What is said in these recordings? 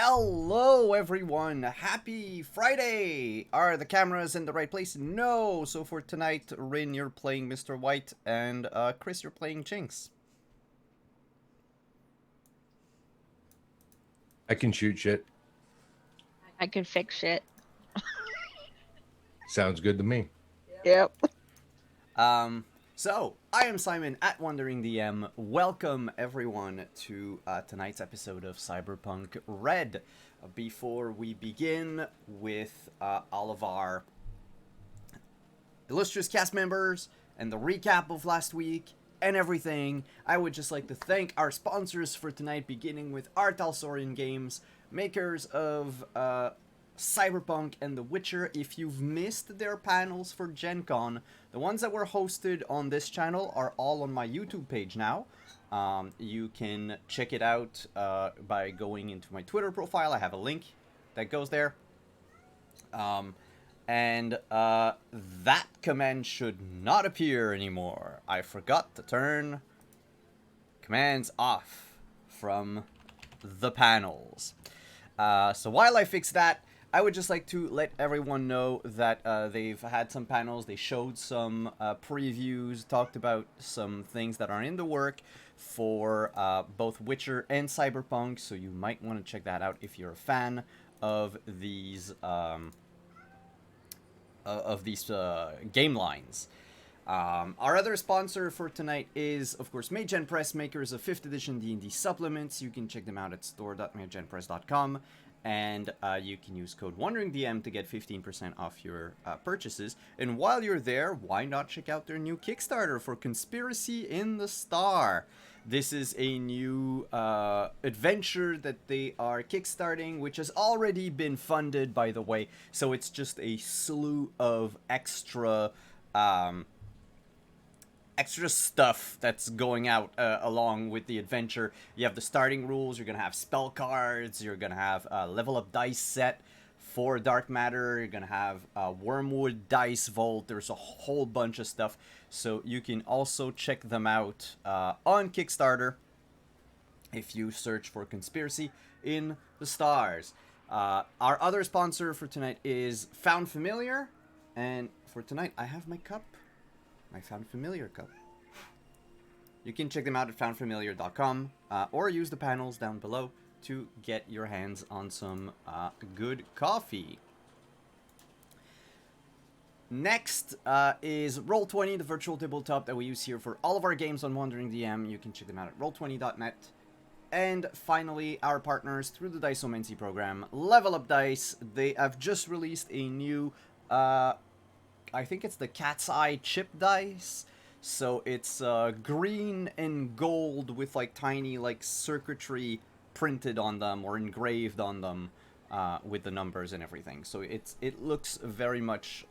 Hello everyone, happy Friday! Are the cameras in the right place? No! So for tonight, Rin, you're playing Mr. White, and Chris, you're playing Jinx. I can shoot shit. I can fix shit. Sounds good to me. Yep. So, I am Simon at Wandering DM. Welcome everyone to tonight's episode of Cyberpunk RED. Before we begin with all of our illustrious cast members and the recap of last week and everything, I would just like to thank our sponsors for tonight, beginning with Artalsorian Games, makers of Cyberpunk and The Witcher. If you've missed their panels for Gen Con, the ones that were hosted on this channel are all on my YouTube page now. You can check it out by going into my Twitter profile. I have a link that goes there. And that command should not appear anymore. I forgot to turn commands off from the panels. So while I fix that, I would just like to let everyone know that they've had some panels. They showed some previews, talked about some things that are in the work for both Witcher and Cyberpunk. So you might want to check that out if you're a fan of these game lines. Our other sponsor for tonight is, of course, Magen Press, makers of 5th edition D&D supplements. You can check them out at store.magenpress.com, and you can use code WanderingDM to get 15% off your purchases. And while you're there, why not check out their new Kickstarter for Conspiracy in the Star? This is a new adventure that they are kickstarting, which has already been funded, by the way. So it's just a slew of extra stuff that's going out along with the adventure. You have the starting rules, you're going to have spell cards, you're going to have a level up dice set for dark matter, you're going to have wormwood dice vault. There's a whole bunch of stuff. So you can also check them out on Kickstarter if you search for Conspiracy in the Stars. Our other sponsor for tonight is Found Familiar, and for tonight I have my cup. My Found Familiar cup. You can check them out at foundfamiliar.com or use the panels down below to get your hands on some good coffee. Next is Roll20, the virtual tabletop that we use here for all of our games on Wandering DM. You can check them out at roll20.net. And finally, our partners through the Diceomancy program, Level Up Dice. They have just released a new I think it's the Cat's Eye chip dice. So it's green and gold with like tiny like circuitry printed on them or engraved on them with the numbers and everything. So it looks very much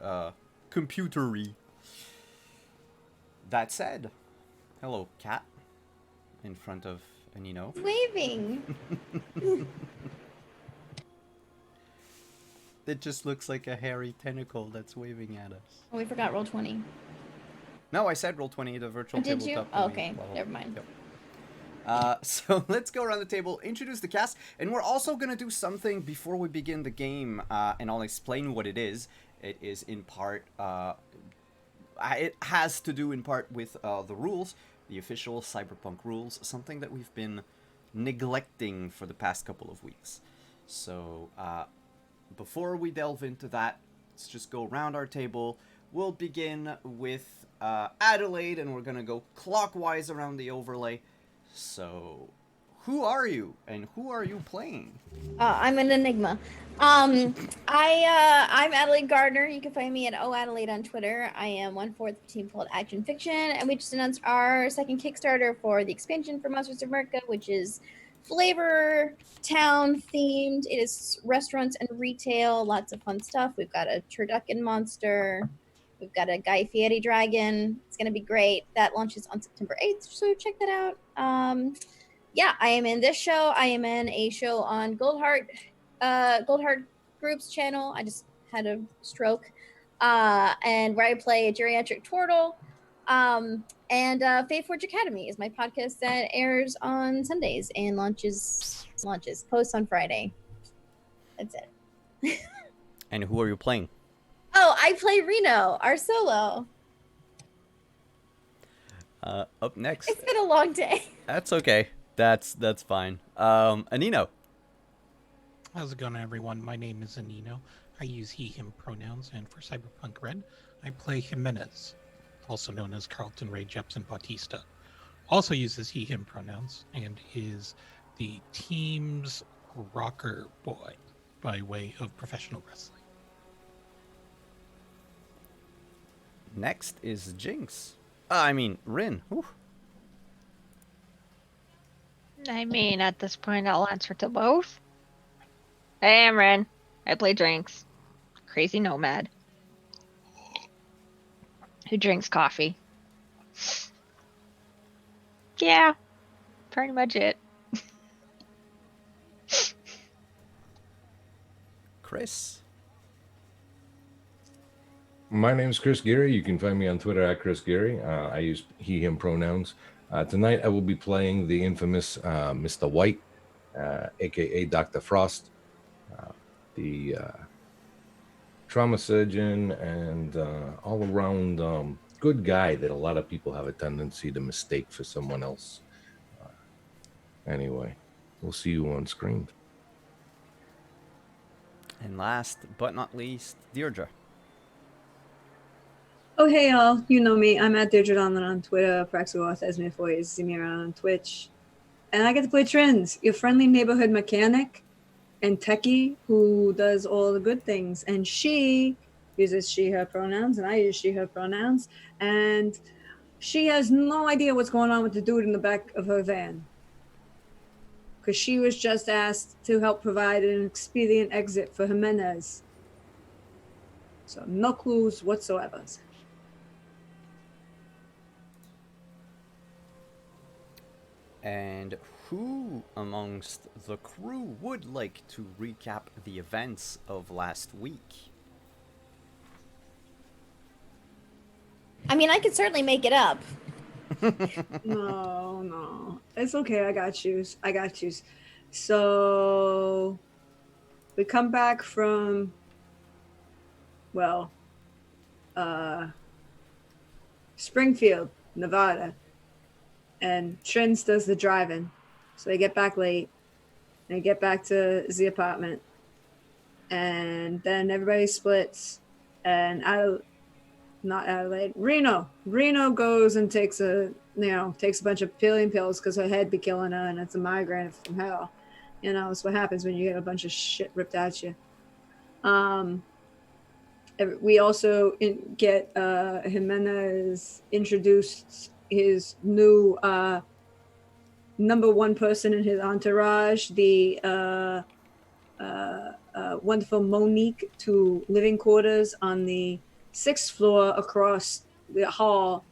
computery. That said, hello cat in front of Anino. Waving. It just looks like a hairy tentacle that's waving at us. Oh, we forgot roll 20. No, I said Roll20, the virtual Did you? tabletop. Oh, okay, never mind. Yep. So let's go around the table, introduce the cast, and we're also going to do something before we begin the game, and I'll explain what it is. It is in part, it has to do in part with the rules, the official Cyberpunk rules, something that we've been neglecting for the past couple of weeks. So, before we delve into that, let's just go around our table. We'll begin with Adelaide, and we're going to go clockwise around the overlay. So, who are you, and who are you playing? I'm an enigma. I'm Adelaide Gardner. You can find me at OAdelaide on Twitter. I am 1/4 of the team called Action Fiction, and we just announced our second Kickstarter for the expansion for Monsters of America, which is Flavor Town themed. It is restaurants and retail, lots of fun stuff. We've got a turducken monster. We've got a Guy Fieri dragon. It's going to be great. That launches on September 8th, so check that out. Yeah, I am in this show. I am in a show on Goldheart Group's channel. I just had a stroke. And where I play a geriatric turtle. And Faith Forge Academy is my podcast that airs on Sundays and launches posts on Friday. That's it. And who are you playing? Oh, I play Reno, our solo. Up next. It's been a long day. That's okay. That's fine. Anino. How's it going, everyone? My name is Anino. I use he, him pronouns, and for Cyberpunk Red, I play Jimenez, also known as Carlton Ray Jepson Bautista. Also uses he, him pronouns, and is the team's rocker boy by way of professional wrestling. Next is Jinx. I mean, Rin. Whew. I mean, at this point, I'll answer to both. I am Ren. I play drinks. Crazy nomad. Who drinks coffee. Yeah, pretty much it. Chris. My name's Chris Geary. You can find me on Twitter at Chris Geary. I use he, him pronouns. Tonight I will be playing the infamous Mr. White, aka Dr. Frost, the trauma surgeon and all around good guy that a lot of people have a tendency to mistake for someone else. Anyway, we'll see you on screen. And last but not least, Deirdre. Oh, hey, y'all. You know me. I'm at Deirdre Donlin on Twitter, Praxuoth, Esmefoy, Zemira on Twitch. And I get to play Trins, your friendly neighborhood mechanic and techie who does all the good things. And she uses she, her pronouns, and I use she, her pronouns. And she has no idea what's going on with the dude in the back of her van. Because she was just asked to help provide an expedient exit for Jimenez. So no clues whatsoever. And who amongst the crew would like to recap the events of last week? I mean, I could certainly make it up. No. It's okay. I got you. So we come back from, Springfield, Nevada. And Trins does the driving. So they get back late. They get back to the apartment. And then everybody splits. And not Adelaide, Reno goes and takes a bunch of peeling pills because her head be killing her and it's a migraine from hell. It's what happens when you get a bunch of shit ripped at you. We also get Jimenez introduced his new number one person in his entourage, the wonderful Monique, to living quarters on the 6th floor across the hall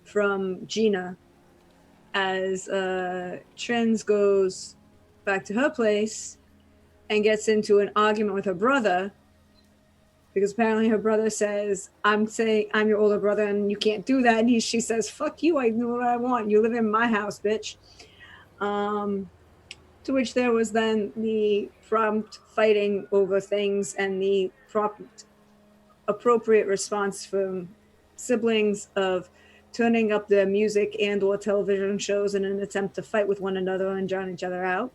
from Gina, as Trins goes back to her place and gets into an argument with her brother, because apparently her brother says, I'm your older brother and you can't do that. And she says, fuck you, I do what I want. You live in my house, bitch. To which there was then the prompt fighting over things and the prompt appropriate response from siblings of turning up their music and or television shows in an attempt to fight with one another and drown each other out.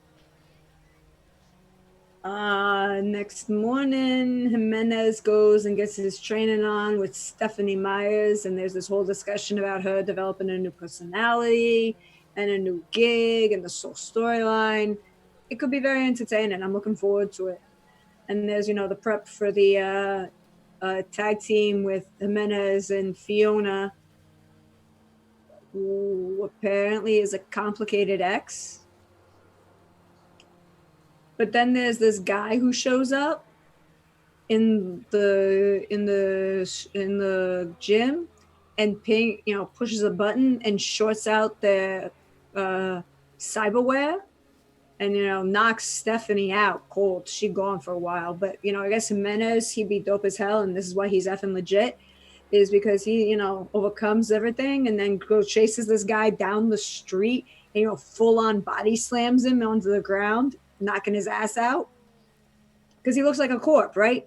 Next morning, Jimenez goes and gets his training on with Stephanie Myers, and there's this whole discussion about her developing a new personality and a new gig and the soul storyline. It could be very entertaining. I'm looking forward to it. And there's, the prep for the tag team with Jimenez and Fiona, who apparently is a complicated ex. But then there's this guy who shows up in the gym and pushes a button and shorts out their cyberware and knocks Stephanie out cold. She gone for a while, but I guess Jimenez, he'd be dope as hell, and this is why he's effing legit, is because he overcomes everything and then chases this guy down the street and full on body slams him onto the ground, knocking his ass out. because he looks like a corp, right?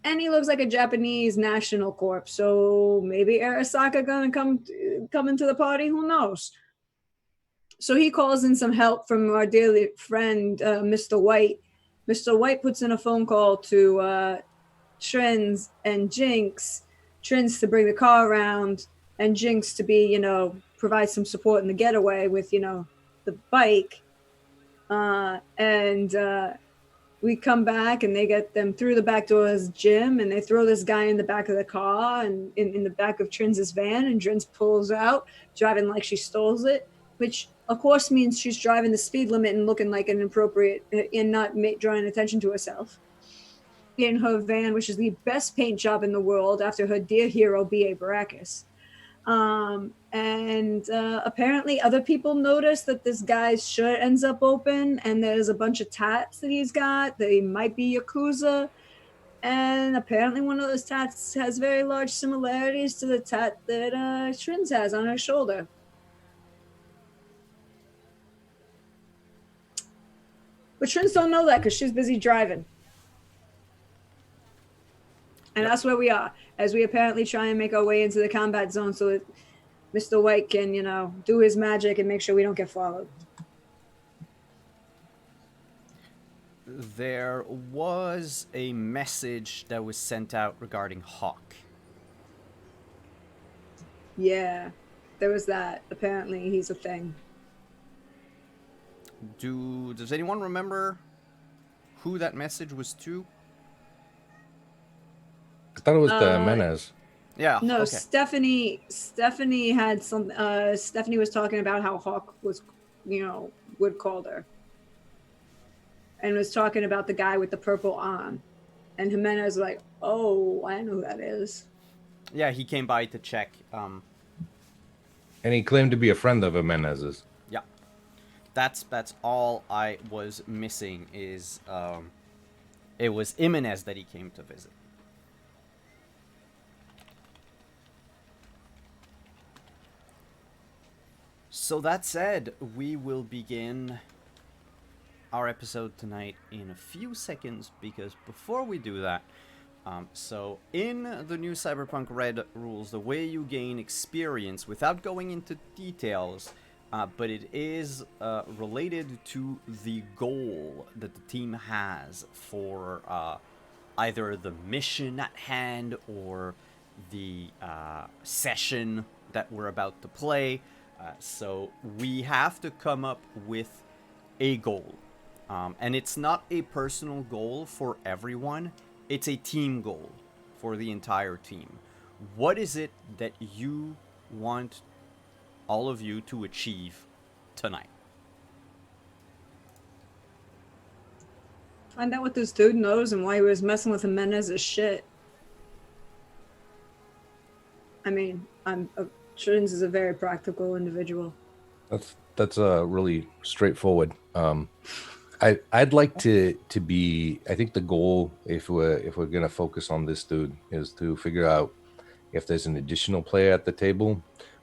And he looks like a Japanese national corp. So maybe Arasaka gonna come into the party. Who knows? So he calls in some help from our dear friend, Mr. White. Mr. White puts in a phone call to Trins and Jinx. Trins to bring the car around, and Jinx to be, provide some support in the getaway with, the bike. And we come back and they get them through the back door's gym, and they throw this guy in the back of the car and in the back of Trins's van, and Trins pulls out driving like she stole it, which of course means she's driving the speed limit and looking like an inappropriate and not drawing attention to herself in her van, which is the best paint job in the world after her dear hero B.A. Baracus. Apparently other people notice that this guy's shirt ends up open and there's a bunch of tats that he's got that he might be Yakuza. And apparently one of those tats has very large similarities to the tat that Trins has on her shoulder. But Trins don't know that because she's busy driving. And that's where we are, as we apparently try and make our way into the combat zone so that Mr. White can, do his magic and make sure we don't get followed. There was a message that was sent out regarding Hawk. Yeah, there was that. Apparently he's a thing. Does anyone remember who that message was to? I thought it was the Menez. Yeah. No, okay. Stephanie had some. Stephanie was talking about how Hawk was, would call her, and was talking about the guy with the purple arm, and Jimenez was like, "Oh, I know who that is." Yeah, he came by to check. And he claimed to be a friend of Jimenez's. Yeah, that's all I was missing is it was Jimenez that he came to visit. So that said, we will begin our episode tonight in a few seconds, because before we do that, so in the new Cyberpunk RED rules, the way you gain experience, without going into details, but it is related to the goal that the team has for either the mission at hand or the session that we're about to play. So we have to come up with a goal. And it's not a personal goal for everyone. It's a team goal for the entire team. What is it that you want all of you to achieve tonight? Find out what this dude knows and why he was messing with Jimenez's shit. I mean, Trins is a very practical individual. That's really straightforward. I'd like to be. I think the goal, if we're gonna focus on this dude, is to figure out if there's an additional player at the table,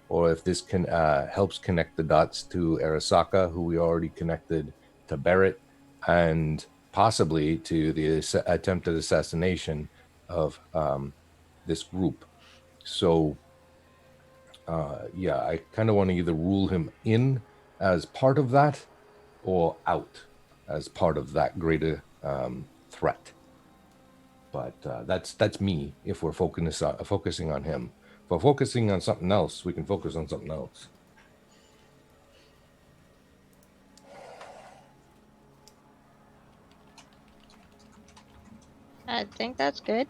or if this can helps connect the dots to Arasaka, who we already connected to Barrett, and possibly to the attempted assassination of this group. So. Yeah, I kind of want to either rule him in as part of that or out as part of that greater threat. But that's me if we're focusing on him. If we're focusing on something else, we can focus on something else. I think that's good.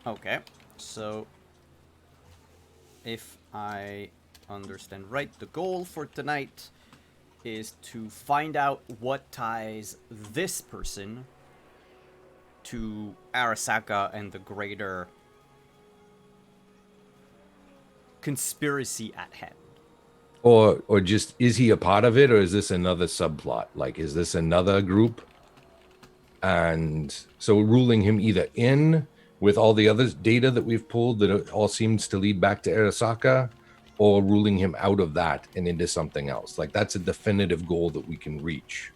Okay, so if I understand right, the goal for tonight is to find out what ties this person to Arasaka and the greater conspiracy at hand. Or just, is he a part of it, or is this another subplot? Like, is this another group? And so ruling him either in with all the other data that we've pulled, that it all seems to lead back to Arasaka, or ruling him out of that and into something else. Like, that's a definitive goal that we can reach.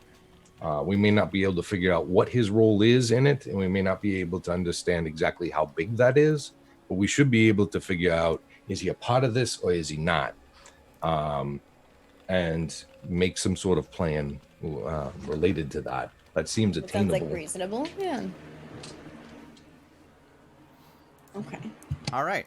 We may not be able to figure out what his role is in it, and we may not be able to understand exactly how big that is, but we should be able to figure out, is he a part of this or is he not? And make some sort of plan related to that. That seems That attainable. sounds like reasonable. Yeah. Okay. All right.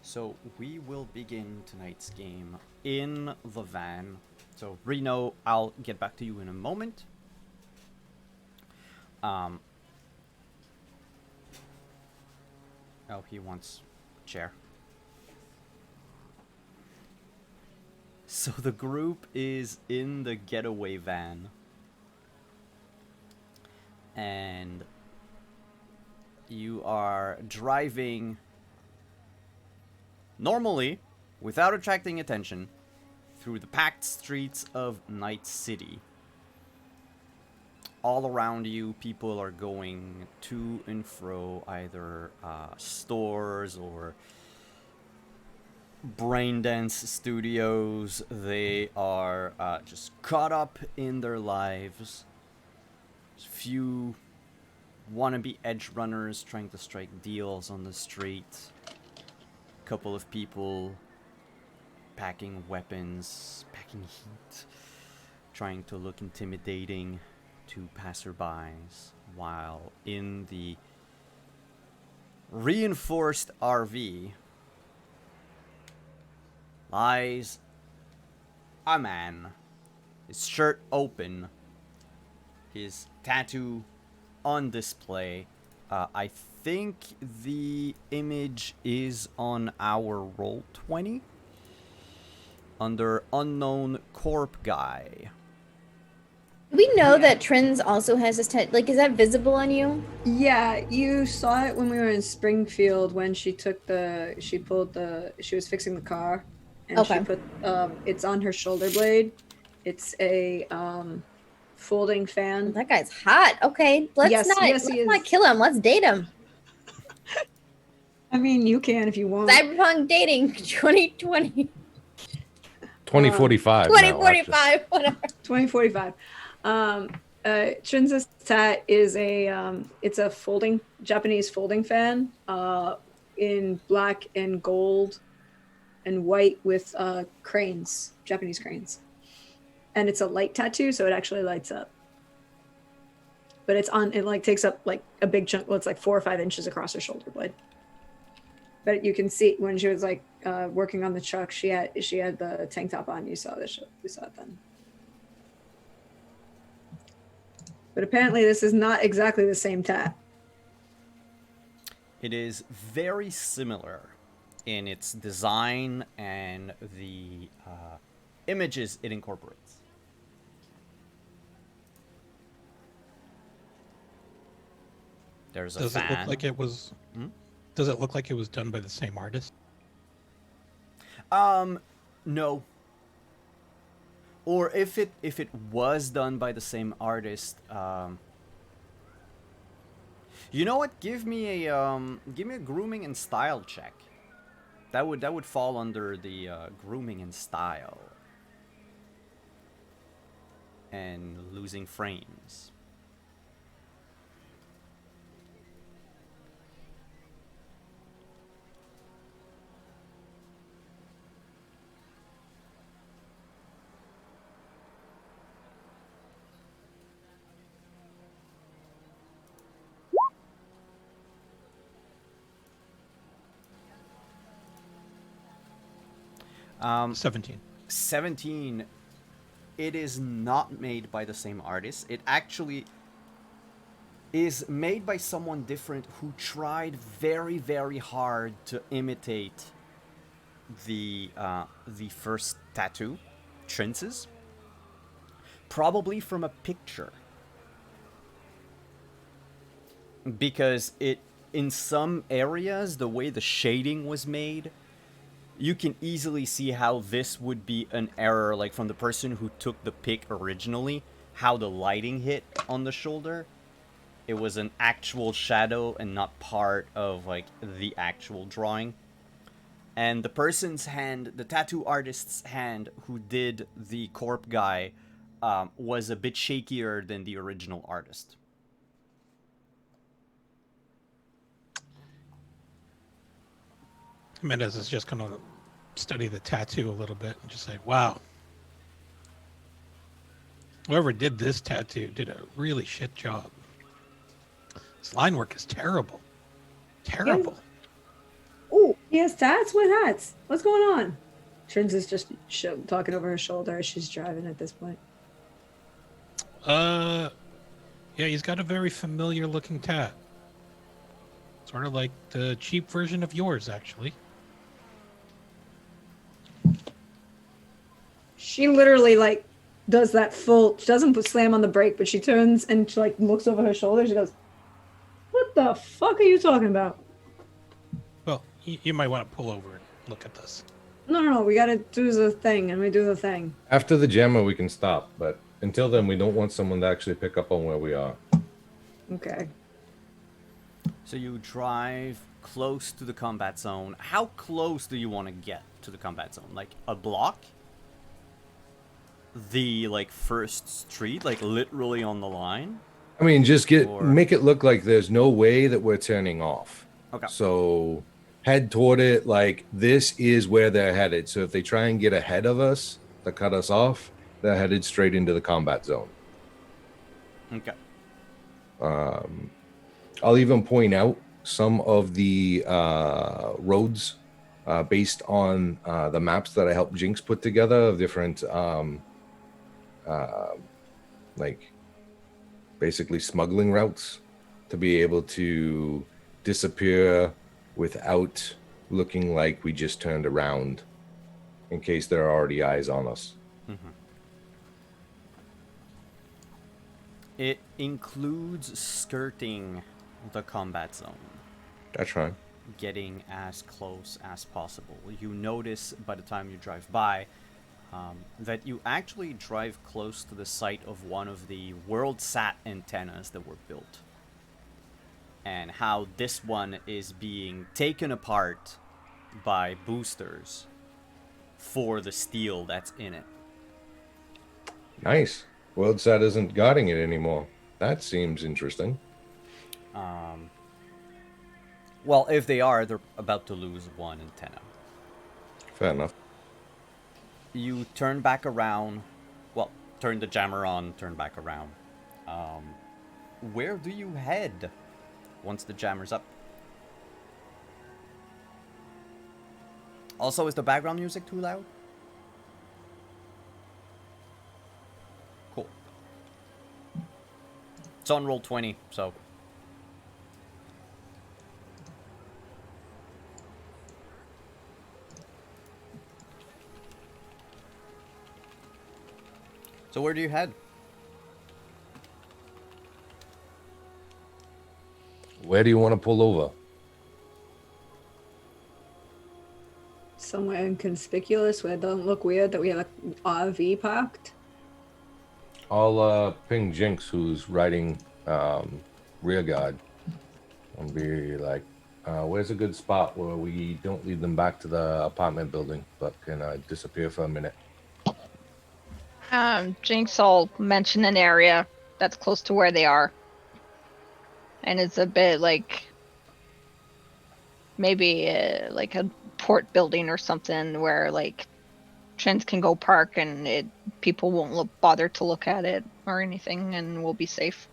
So we will begin tonight's game in the van. So Reno, I'll get back to you in a moment. Oh, he wants a chair. So the group is in the getaway van. And you are driving normally, without attracting attention, through the packed streets of Night City. All around you, people are going to and fro, either stores or braindance studios. They are just caught up in their lives. There's few wannabe edge runners trying to strike deals on the street. Couple of people packing weapons, packing heat, trying to look intimidating to passerbys, while in the reinforced RV lies a man, his shirt open, his tattoo on display. I think the image is on our Roll20 under Unknown Corp Guy. We know that Trins also has this like, is that visible on you? Yeah, you saw it when we were in Springfield when she was fixing the car, and Okay. she put it's on her shoulder blade. It's a folding fan. That guy's hot. Okay, let's not kill him. Let's date him. I mean, you can if you want. Cyberpunk dating 2020. 2045. 2045, whatever. 2045. Trinza's tat is it's a Japanese folding fan in black and gold and white with cranes, Japanese cranes. And it's a light tattoo, so it actually lights up. But it like takes up like a big chunk. Well, it's like 4 or 5 inches across her shoulder blade. But you can see when she was like working on the truck, she had the tank top on. You saw it then. But apparently this is not exactly the same tat. It is very similar in its design and the images it incorporates. There's a fan. Does it look like it was? Does it look like it was done by the same artist? No. Or if it was done by the same artist, you know what? Give me a grooming and style check. That would fall under the grooming and style. And losing frames. Um, 17. 17. It is not made by the same artist. It actually is made by someone different who tried very, very hard to imitate the first tattoo, Trince's, probably from a picture, because it, in some areas, the way the shading was made, you can easily see how this would be an error, like from the person who took the pic originally, how the lighting hit on the shoulder. it was an actual shadow and not part of like the actual drawing. And the person's hand, the tattoo artist's hand who did the corp guy, was a bit shakier than the original artist. Jimenez is just going to study the tattoo a little bit and just say, wow. Whoever did this tattoo did a really shit job. This line work is terrible. Terrible. Oh, he has tats? What hats? What's going on? Trins is just talking over her shoulder as she's driving at this point. Yeah, he's got a very familiar looking tat. Sort of like the cheap version of yours, actually. She literally like does that full. She doesn't slam on the brake, but she turns and she, like looks over her shoulder. She goes, "What the fuck are you talking about?" Well, you might want to pull over and look at this. No. We gotta do the thing, and we do the thing. After the jammer, we can stop, but until then, we don't want someone to actually pick up on where we are. Okay. So you drive close to the combat zone. How close do you want to get to the combat zone? Like a block? The like first street, like literally on the line? I mean, just Or- make it look like there's no way that we're turning off. Okay. So head toward it like this is where they're headed. So if they try and get ahead of us to cut us off, they're headed straight into the combat zone. Okay. I'll even point out some of the roads based on the maps that I helped Jinx put together of different, like, basically smuggling routes to be able to disappear without looking like we just turned around in case there are already eyes on us. It includes skirting the combat zone, That's right. getting as close as possible. You notice by the time you drive by that you actually drive close to the site of one of the WorldSat antennas that were built, and how this one is being taken apart by boosters for the steel that's in it. Nice. WorldSat isn't guarding it anymore. That seems interesting. Well, if they are, they're about to lose one antenna. Fair enough. You turn back around. Well, turn the jammer on, turn back around. Where do you head once the jammer's up? Also, is the background music too loud? Cool. It's on roll 20, so. So where do you head? Where do you want to pull over? Somewhere inconspicuous where it doesn't look weird that we have an RV parked. I'll ping Jinx, who's riding rear guard, and be like, where's a good spot where we don't lead them back to the apartment building, but can disappear for a minute? Jinx will mention an area that's close to where they are. And it's a bit like maybe like a port building or something where like Trins can go park and people won't bother to look at it or anything, and we'll be safe.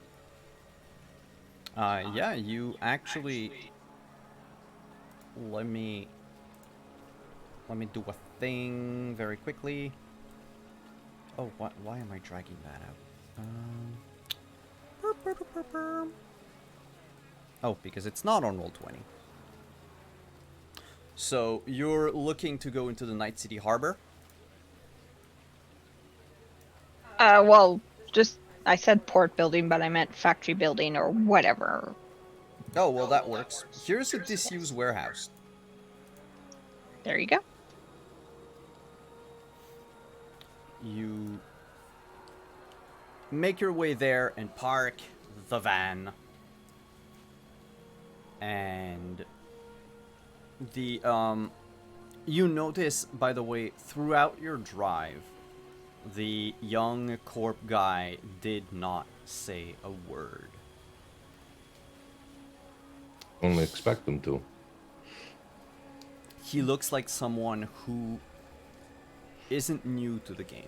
Yeah, you actually. Let me do a thing very quickly. Oh, why am I dragging that out? Oh, because it's not on roll 20. So you're looking to go into the Night City Harbor? Well, just I said port building, but I meant factory building or whatever. Oh, well, that works. Here's a disused warehouse. There you go. You make your way there and park the van And the you notice, by the way, throughout your drive, the young corp guy did not say a word. Only expect them to. He looks like someone who isn't new to the game.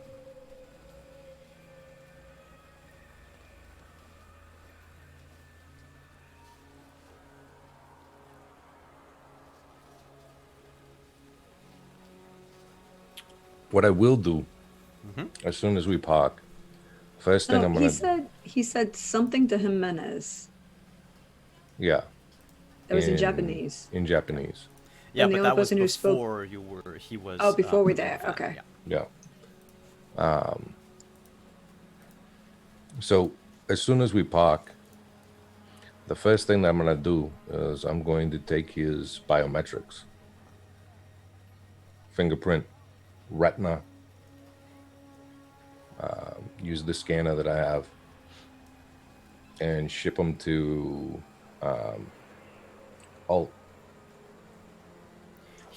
What I will do, as soon as we park, first thing No, I'm he gonna said something to Jimenez. yeah. That was in Japanese. In Japanese. Yeah, And the but only that was person who spoke- before you were. He was. Oh, before we're there. yeah, Okay. yeah. Yeah. So as soon as we park, the first thing that I'm gonna do is I'm going to take his biometrics, fingerprint, retina, use the scanner that I have, and ship them to Alt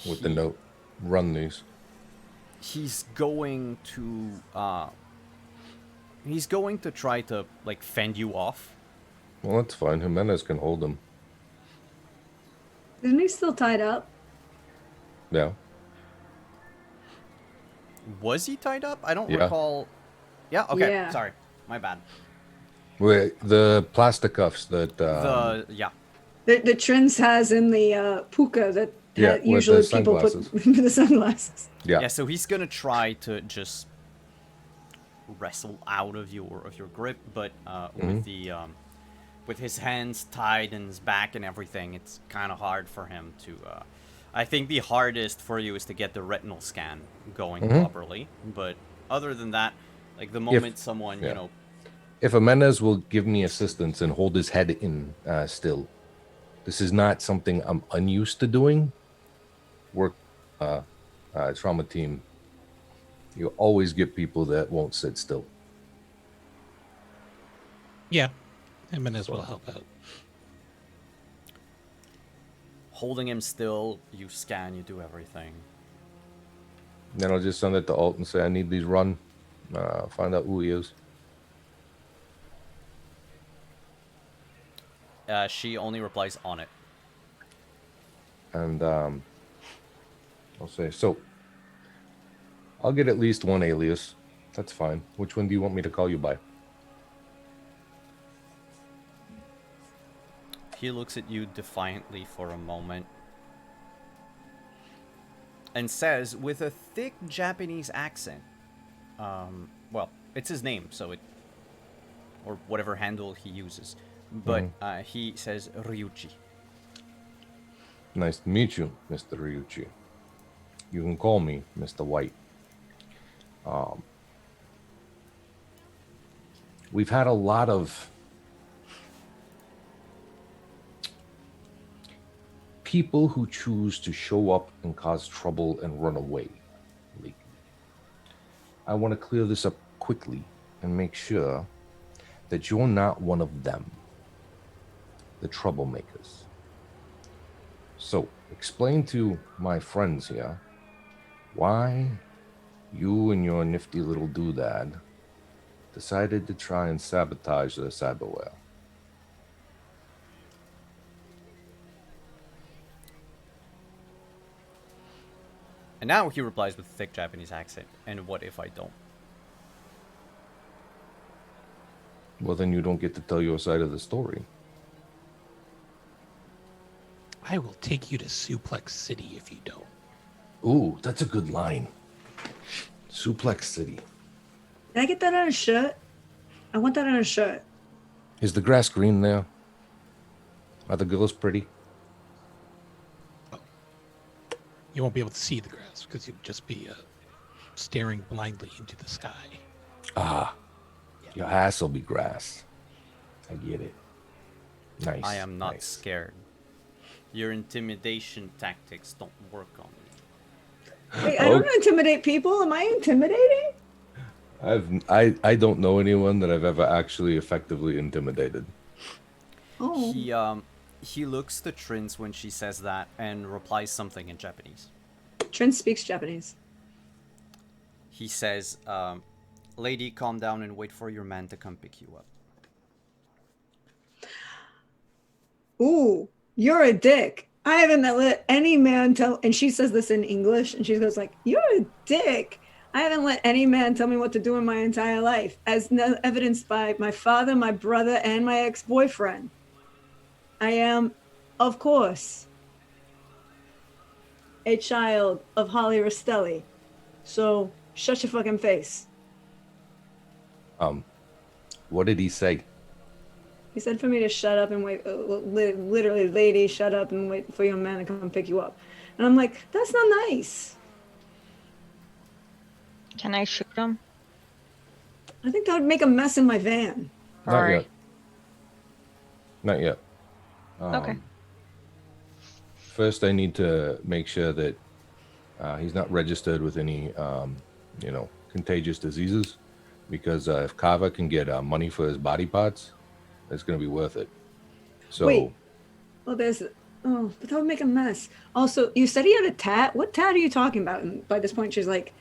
with the note. Run these. He's going to. He's going to try to like fend you off. Well, that's fine. Jimenez can hold them. Isn't he still tied up? Yeah. Was he tied up? I don't Yeah. recall. Yeah. Okay. Yeah. Sorry. My bad. Wait, the plastic cuffs that. Yeah. The Trins has in the puka that Yeah, with the usually people put sunglasses. with the sunglasses. Yeah. Yeah. So he's gonna try to just wrestle out of your grip, but with the with his hands tied and his back and everything, it's kind of hard for him to. I think the hardest for you is to get the retinal scan going properly. But other than that, like the moment someone yeah. you know. If Jimenez will give me assistance and hold his head in still, this is not something I'm unused to doing. Work trauma team. You always get people that won't sit still. Yeah, Jimenez will help out. Holding him still, you scan, you do everything. Then I'll just send it to Alt and say, I need these run. Find out who he is. She only replies on it. And I'll say, so I'll get at least one alias. That's fine. Which one do you want me to call you by? He looks at you defiantly for a moment and says with a thick Japanese accent, well, it's his name, so it, or whatever handle he uses, but he says Ryuchi. Nice to meet you, Mr. Ryuchi. You can call me Mr. White. We've had a lot of people who choose to show up and cause trouble and run away lately. I want to clear this up quickly and make sure that you're not one of them, the troublemakers. So, explain to my friends here why you and your nifty little doodad decided to try and sabotage the cyberware. And now he replies with a thick Japanese accent, and what if I don't? Well, then you don't get to tell your side of the story. I will take you to Suplex City if you don't. Ooh, that's a good line. Suplex City. Can I get that on a shirt? I want that on a shirt. Is the grass green there? Are the girls pretty? You won't be able to see the grass because you'd just be staring blindly into the sky. Ah, your ass will be grass. I get it. Nice. I am not nice. scared. Your intimidation tactics don't work on me. Wait, I don't intimidate people. Am I intimidating? I don't know anyone that I've ever actually effectively intimidated. Oh. He looks to Trins when she says that and replies something in Japanese. Trin speaks Japanese. He says, "Lady, calm down and wait for your man to come pick you up." Ooh, you're a dick. I haven't let any man tell, and she says this in English, and she goes like, "You're a dick. I haven't let any man tell me what to do in my entire life, as evidenced by my father, my brother, and my ex-boyfriend. I am, of course, a child of Holly Rastelli. So shut your fucking face." What did he say? He said for me to shut up and wait, literally, lady, shut up and wait for your man to come pick you up. And I'm like, that's not nice. Can I shoot him? I think that would make a mess in my van. Not Sorry. yet. Not yet. Okay. First, I need to make sure that he's not registered with any, contagious diseases. Because if Kava can get money for his body parts, it's going to be worth it. So, Wait. Well, but that would make a mess. Also, you said he had a tat. What tat are you talking about? And by this point, she's like,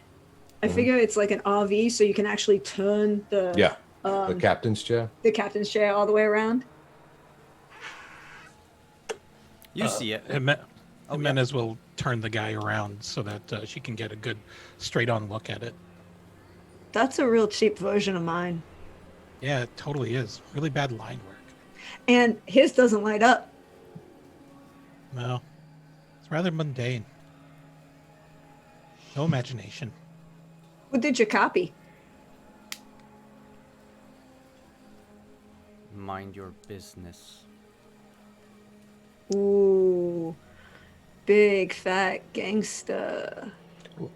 I figure it's like an RV, so you can actually turn the the captain's chair. The captain's chair all the way around. You see it. Jimenez will turn the guy around so that she can get a good straight-on look at it. That's a real cheap version of mine. Yeah, it totally is. Really bad line work. And his doesn't light up. No, it's rather mundane. No imagination. What did you copy? Mind your business. Ooh, big fat gangster.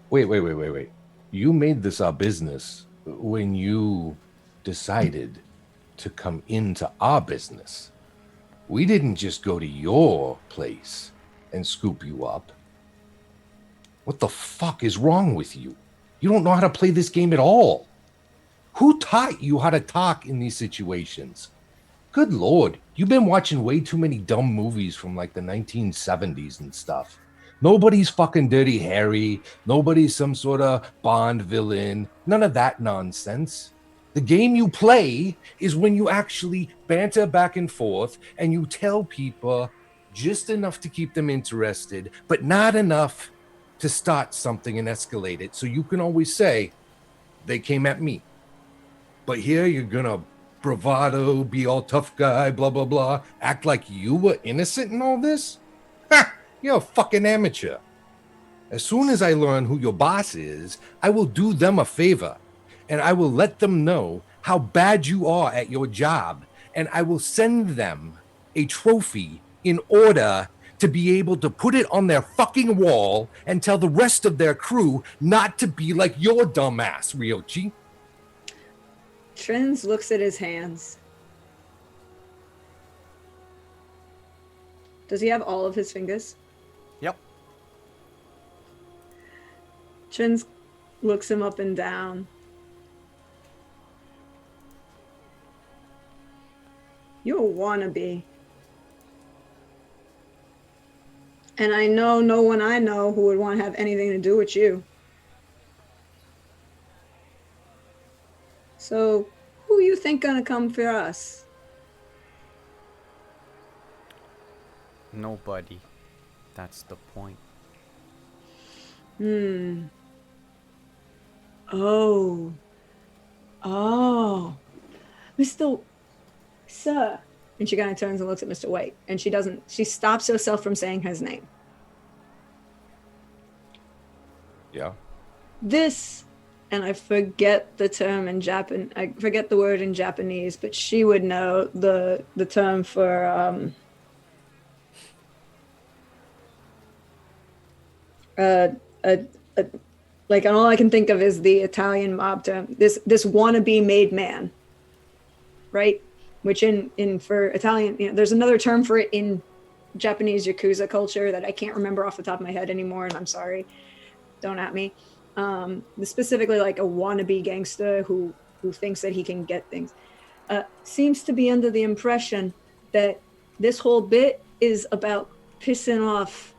Wait. You made this our business when you decided to come into our business. We didn't just go to your place and scoop you up. What the fuck is wrong with you? You don't know how to play this game at all. Who taught you how to talk in these situations? Good Lord, you've been watching way too many dumb movies from like the 1970s and stuff. Nobody's fucking Dirty Harry. Nobody's some sort of Bond villain. None of that nonsense. The game you play is when you actually banter back and forth and you tell people just enough to keep them interested, but not enough to start something and escalate it. So you can always say, they came at me. But here you're gonna bravado, be all tough guy, blah, blah, blah, act like you were innocent in all this? Ha! You're a fucking amateur. As soon as I learn who your boss is, I will do them a favor and I will let them know how bad you are at your job. And I will send them a trophy in order to be able to put it on their fucking wall and tell the rest of their crew not to be like your dumbass, Ryochi. Trins looks at his hands. Does he have all of his fingers? Yep. Trins looks him up and down. You're a wannabe. And I know no one I know who would want to have anything to do with you. So, who you think gonna come for us? Nobody. That's the point. Oh. Mr. Sir. And she kind of turns and looks at Mr. White. And she stops herself from saying his name. Yeah. This, and I forget the term in Japan, I forget the word in Japanese, but she would know the term for, like, all I can think of is the Italian mob term. This wannabe made man, right? Which in for Italian, there's another term for it in Japanese Yakuza culture that I can't remember off the top of my head anymore, and I'm sorry. Don't at me. Specifically, like a wannabe gangster who thinks that he can get things. Seems to be under the impression that this whole bit is about pissing off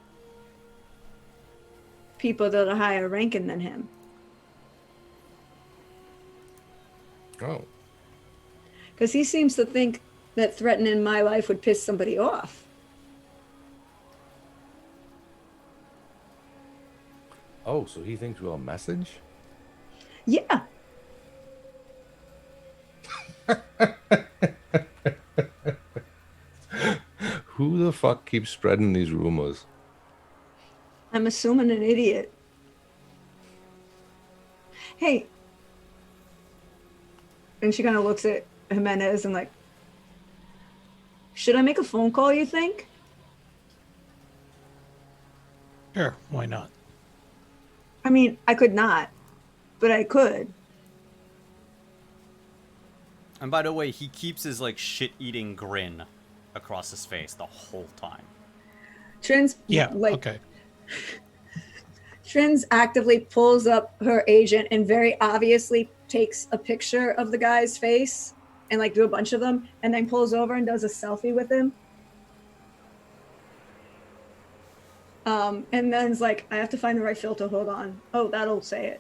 people that are higher ranking than him. Oh. Because he seems to think that threatening my life would piss somebody off. Oh, so he thinks we're a message? Yeah. Who the fuck keeps spreading these rumors? I'm assuming an idiot. Hey. And she kind of looks at Jimenez and like, should I make a phone call, you think? Sure, why not? I mean, I could not, but I could. And by the way, he keeps his like shit-eating grin across his face the whole time. Trins, Yeah, like, okay. Trins actively pulls up her agent and very obviously takes a picture of the guy's face and like do a bunch of them and then pulls over and does a selfie with him. And then's like, I have to find the right filter. Hold on. Oh, that'll say it.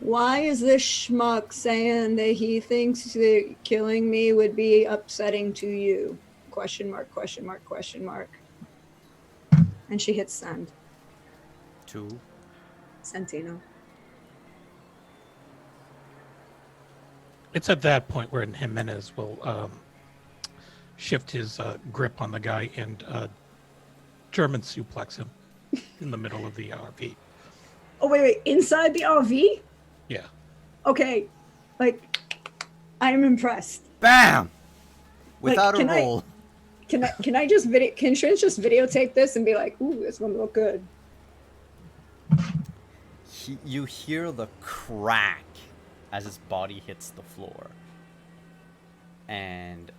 Why is this schmuck saying that he thinks that killing me would be upsetting to you? Question mark, question mark, question mark. And she hits send. To Santino. It's at that point where Jimenez will shift his grip on the guy and German suplex him in the middle of the RV. Oh, wait. Inside the RV? Yeah. Okay. Like, I'm impressed. BAM! Like, Without a can I- roll. Can I just can Trins just videotape this and be like, ooh, this one look good? You hear the crack as his body hits the floor. And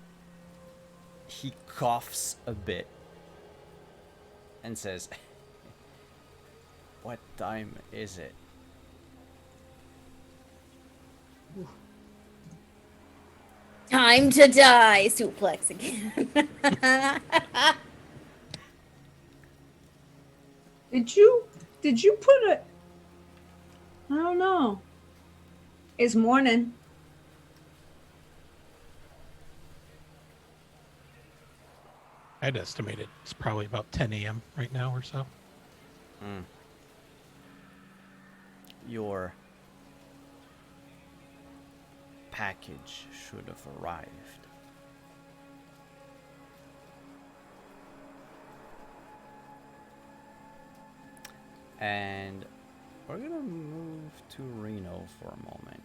he coughs a bit and says, "What time is it?" Time to die. Suplex again. Did you put a, I don't know. It's morning. I'd estimate it's probably about 10 a.m. right now or so. Your package should have arrived. And we're gonna move to Reno for a moment.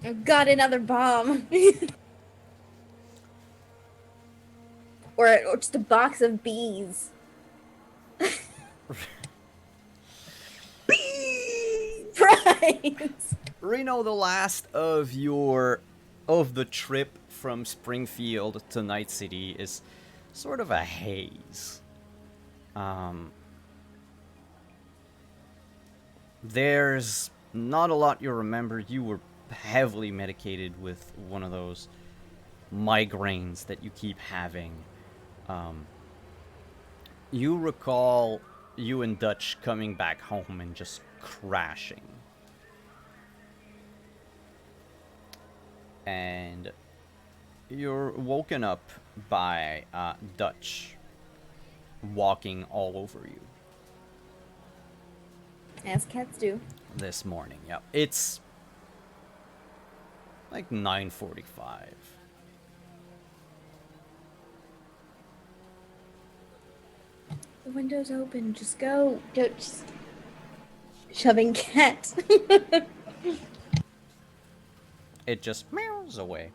I've got another bomb. or just a box of bees. Bees! Right! Reno, the last of the trip from Springfield to Night City is sort of a haze. There's not a lot you remember. You were heavily medicated with one of those migraines that you keep having. You recall you and Dutch coming back home and just crashing. And you're woken up by Dutch walking all over you. As cats do. This morning. Yep. It's like 9:45. The window's open. Just go. Just shoving cat. It just meows away.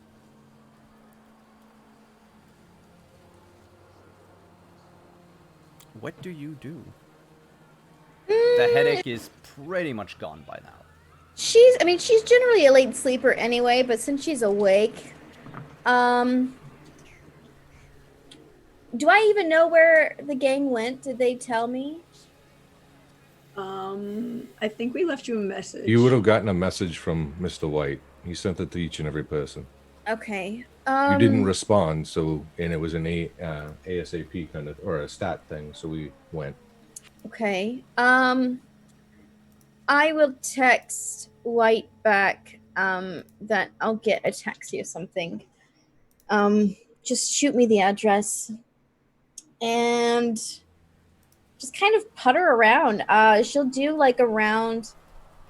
What do you do? The headache is pretty much gone by now. She's generally a late sleeper anyway, but since she's awake, do I even know where the gang went? Did they tell me? I think we left you a message. You would have gotten a message from Mr. White. He sent it to each and every person. Okay. You didn't respond, so and it was an ASAP kind of or a stat thing, so we went. Okay. I will text White back that I'll get a taxi or something. Just shoot me the address and just kind of putter around. She'll do like a round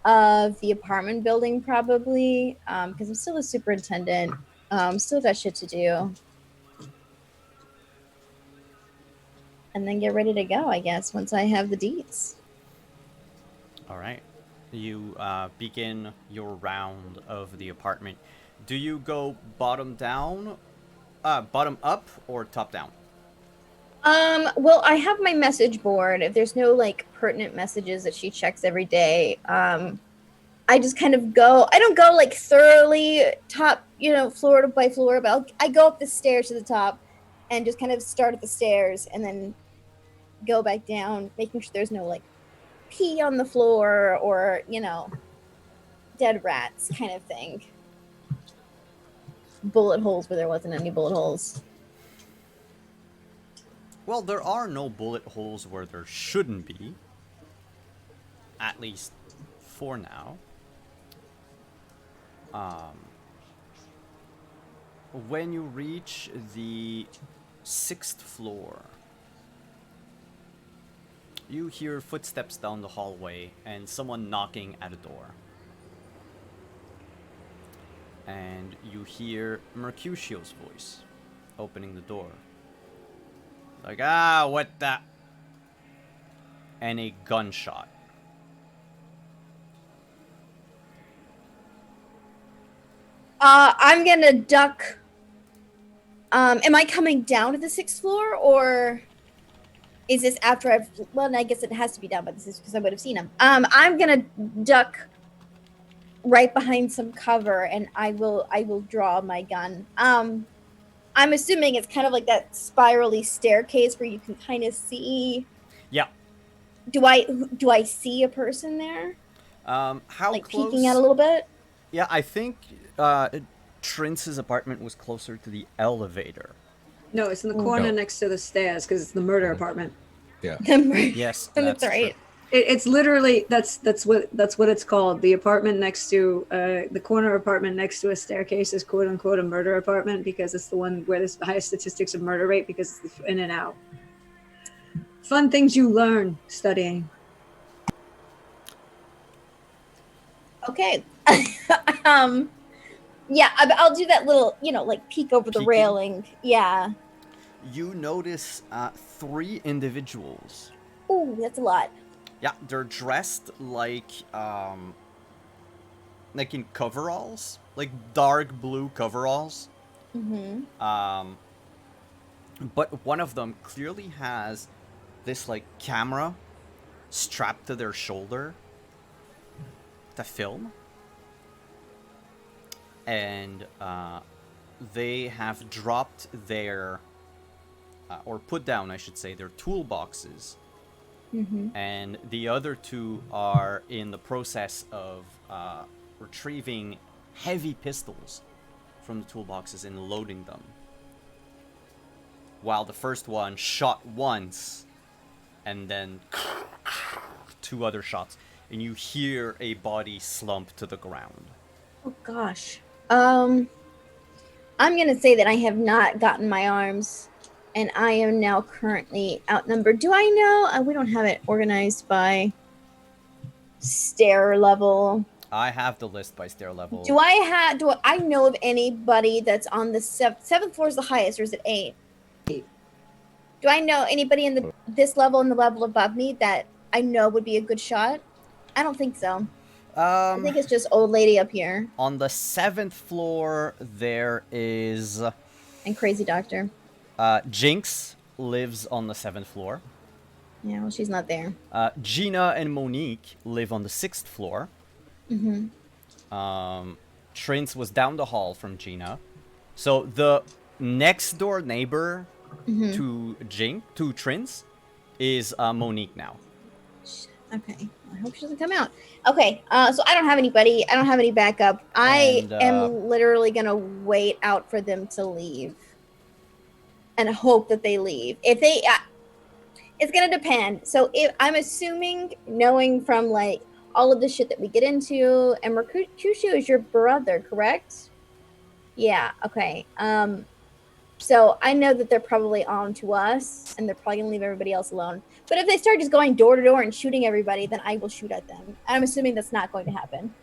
of the apartment building probably because I'm still a superintendent. Still got shit to do. And then get ready to go, I guess, once I have the deets. All right. You begin your round of the apartment. Do you go bottom up, or top down? Well, I have my message board. If there's no like pertinent messages that she checks every day, I just kind of go. I don't go like thoroughly top, floor by floor, but I go up the stairs to the top, and just kind of start at the stairs, and then go back down, making sure there's no like pee on the floor or dead rats kind of thing. Bullet holes where there wasn't any bullet holes. Well, there are no bullet holes where there shouldn't be. At least for now. When you reach the 6th floor, you hear footsteps down the hallway and someone knocking at a door. And you hear Mercutio's voice opening the door. Like, what the? And a gunshot. I'm gonna duck. Am I coming down to the 6th floor, or is this after I've? Well, I guess it has to be down by the 6th because I would have seen him. I'm gonna duck right behind some cover, and I will draw my gun. I'm assuming it's kind of like that spirally staircase where you can kind of see. Yeah. Do I see a person there? How like close? Peeking out a little bit? Yeah, I think Trince's apartment was closer to the elevator. No, it's in the corner next to the stairs because it's the murder apartment. Yeah. Yes, that's right. True. It's literally that's what it's called. The apartment next to the corner apartment next to a staircase is quote unquote a murder apartment because it's the one where there's the highest statistics of murder rate because it's in and out. Fun things you learn studying. Okay. Yeah, I'll do that little, like peek over the railing. Yeah. You notice 3 individuals. Ooh, that's a lot. Yeah, they're dressed like in coveralls, like dark blue coveralls. Mm-hmm. But one of them clearly has this like camera strapped to their shoulder to film. And they have dropped their, or put down, I should say, their toolboxes. Mm-hmm. And the other 2 are in the process of retrieving heavy pistols from the toolboxes and loading them. While the first one shot once, and then 2 other shots, and you hear a body slump to the ground. Oh gosh. I'm gonna say that I have not gotten my arms, and I am now currently outnumbered. Do I know? We don't have it organized by stair level. I have the list by stair level. Do I know of anybody that's on the 7th floor is the highest, or is it 8? Do I know anybody in this level and the level above me that I know would be a good shot? I don't think so. I think it's just old lady up here. On the 7th floor, there is... And Crazy Doctor. Jinx lives on the 7th floor. Yeah, well, she's not there. Gina and Monique live on the 6th floor. Mm-hmm. Trince was down the hall from Gina. So the next door neighbor to Trince is Monique now. Okay. I hope she doesn't come out. Okay. So I don't have anybody. I don't have any backup. I And, am literally gonna wait out for them to leave, and hope that they leave. If they, it's gonna depend. So if I'm assuming, knowing from like all of the shit that we get into, and Mercutio is your brother, correct? Yeah. Okay. So I know that they're probably on to us, and they're probably gonna leave everybody else alone. But if they start just going door to door and shooting everybody, then I will shoot at them. I'm assuming that's not going to happen.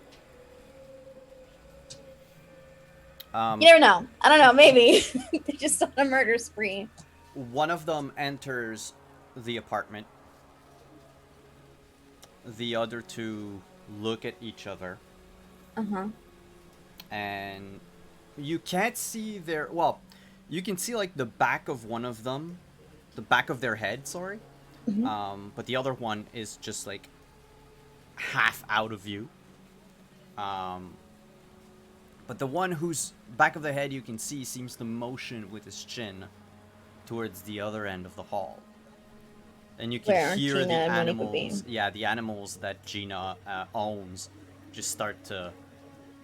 You never know. I don't know. Maybe they're just on a murder spree. One of them enters the apartment. The other two look at each other. Uh-huh. And you can't see their... Well, you can see, like, the back of one of them. The back of their head, sorry. Mhm. But the other one is just, like, half out of view. But the one whose back of the head you can see seems to motion with his chin towards the other end of the hall. And you can Where hear Gina the and Monique would animals. be. Yeah, the animals that Gina owns just start to,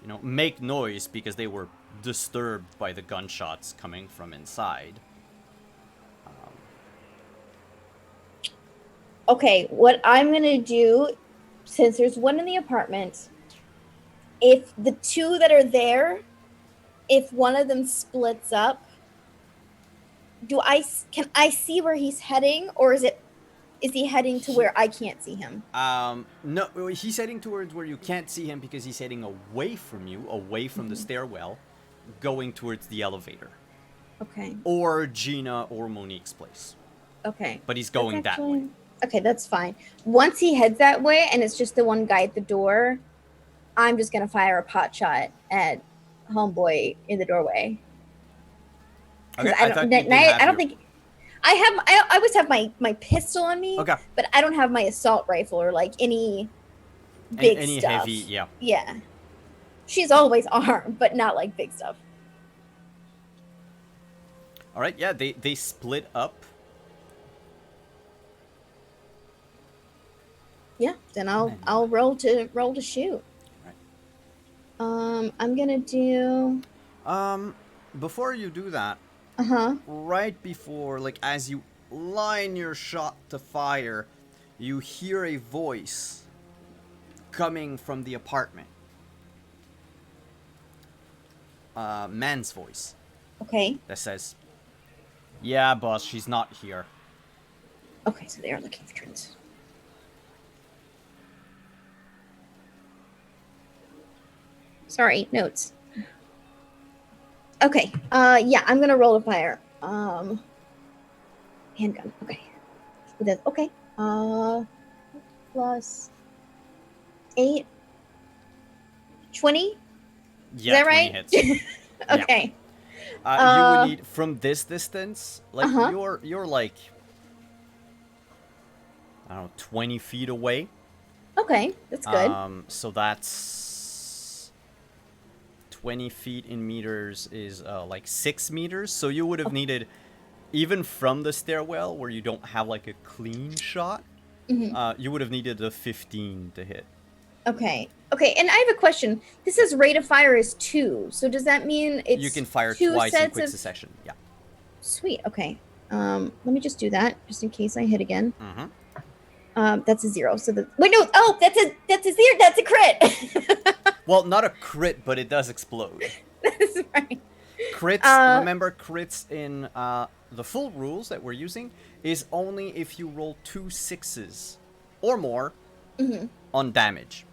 you know, make noise because they were disturbed by the gunshots coming from inside. Okay, what I'm gonna do, since there's one in the apartment, if the two that are there, if one of them splits up, can I see where he's heading, or is he heading to where I can't see him? No, he's heading towards where you can't see him because he's heading away from you, away from the stairwell, going towards the elevator. Okay. Or Gina or Monique's place. Okay. But he's going that way. Okay, that's fine. Once he heads that way and it's just the one guy at the door, I'm just gonna fire a pot shot at homeboy in the doorway. Okay, I don't think I always have my pistol on me. Okay. But I don't have my assault rifle or like any big any stuff. heavy, yeah. Yeah. She's always armed, but not like big stuff. All right, yeah, they split up. Yeah, then I'll roll to shoot. Right. I'm gonna do. Before you do that, right before, like, as you line your shot to fire, you hear a voice coming from the apartment. Man's voice. Okay. That says, "Yeah, boss, she's not here." Okay, so they are looking for twins. Sorry, notes. Okay. Yeah, I'm gonna roll a fire. Handgun. Okay. Okay. Plus 8. 20? Yeah, Is that 20 right? hits. Okay. You would need, from this distance, like, you're like, I don't know, 20 feet away. Okay, that's good. So that's 20 feet in meters is like 6 meters. So you would have needed, even from the stairwell where you don't have like a clean shot, you would have needed a 15 to hit. Okay. Okay, and I have a question. This says rate of fire is 2. So does that mean it's you can fire 2 twice in sets quick of... succession? Yeah. Sweet. Okay. Let me just do that, just in case I hit again. Mm-hmm. That's a 0. So wait, no. Oh, that's a 0. That's a crit. Well, not a crit, but it does explode. That's right. Crits. Remember, crits in the full rules that we're using is only if you roll 2 6s or more on damage.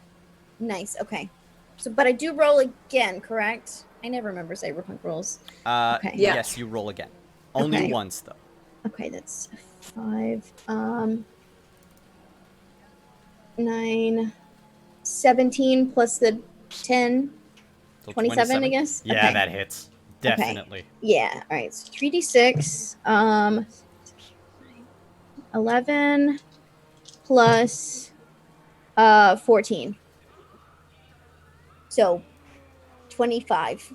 Nice. Okay. So, but I do roll again, correct? I never remember Cyberpunk rules. Okay. Yeah. Yes, you roll again. Only once, though. Okay, that's 5. 9, 17 plus the 10, So 27, I guess. Yeah, okay. that hits. Definitely. Okay. Yeah. All right. So 3d6. 11 plus 14. So 25.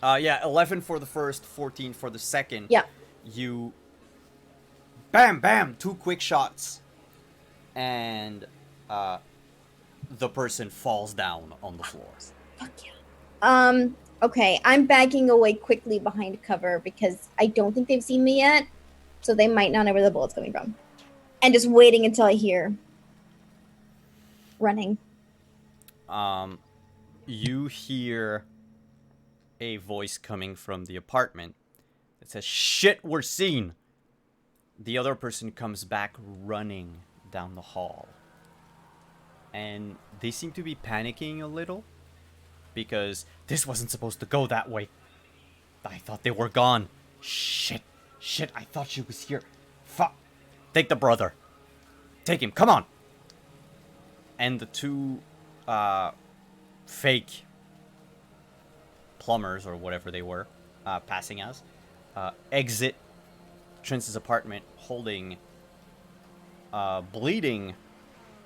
Yeah, 11 for the first, 14 for the second. Yeah. You... Bam, bam! 2 quick shots. and the person falls down on the floor. Fuck yeah. Okay, I'm backing away quickly behind cover because I don't think they've seen me yet, so they might not know where the bullet's coming from. And just waiting until I hear running. You hear a voice coming from the apartment that says, "Shit, we're seen!" The other person comes back running down the hall. And they seem to be panicking a little, because this wasn't supposed to go that way. I thought they were gone. Shit, I thought she was here. Fuck. Take the brother. Take him, come on! And the two, fake plumbers, or whatever they were, passing as, exit Trence's apartment holding, bleeding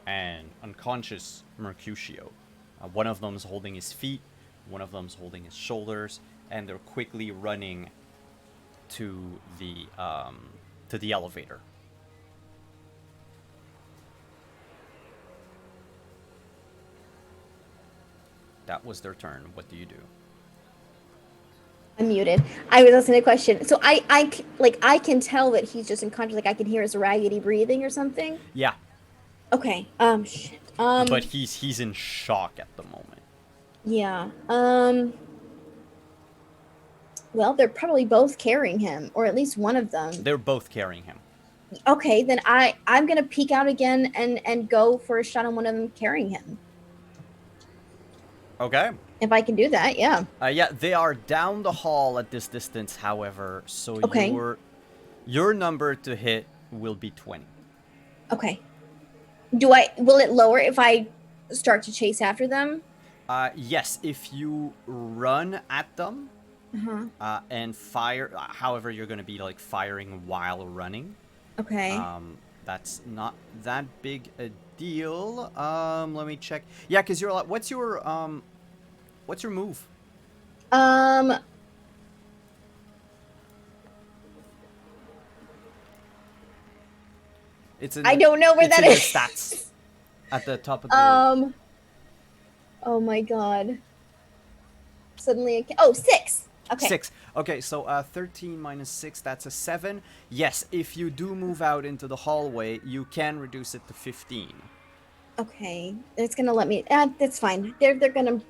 and unconscious Mercutio. One of them's holding his feet, one of them's holding his shoulders, and they're quickly running to the elevator. That was their turn. What do you do? I'm muted. I was asking a question. So I can tell that he's just unconscious. Like I can hear his raggedy breathing or something. Yeah. Okay. Shit. But he's in shock at the moment. Yeah. Well, they're probably both carrying him, or at least one of them. They're both carrying him. Okay, then I'm gonna peek out again and go for a shot on one of them carrying him. Okay. If I can do that, yeah. Yeah, they are down the hall at this distance, however, so Okay. your number to hit will be 20. Okay. Will it lower if I start to chase after them? Yes, if you run at them, Uh-huh. and fire, however, you're going to be like firing while running. Okay. That's not that big a deal. Let me check. Yeah, because you're like, what's your move? It's in I don't know where it's that in is. The stats at the top of the. Oh my god. Suddenly, 6. Okay. 6. Okay, so 13 minus 6, that's a 7. Yes, if you do move out into the hallway, you can reduce it to 15. Okay. It's gonna let me. That's fine. They're gonna.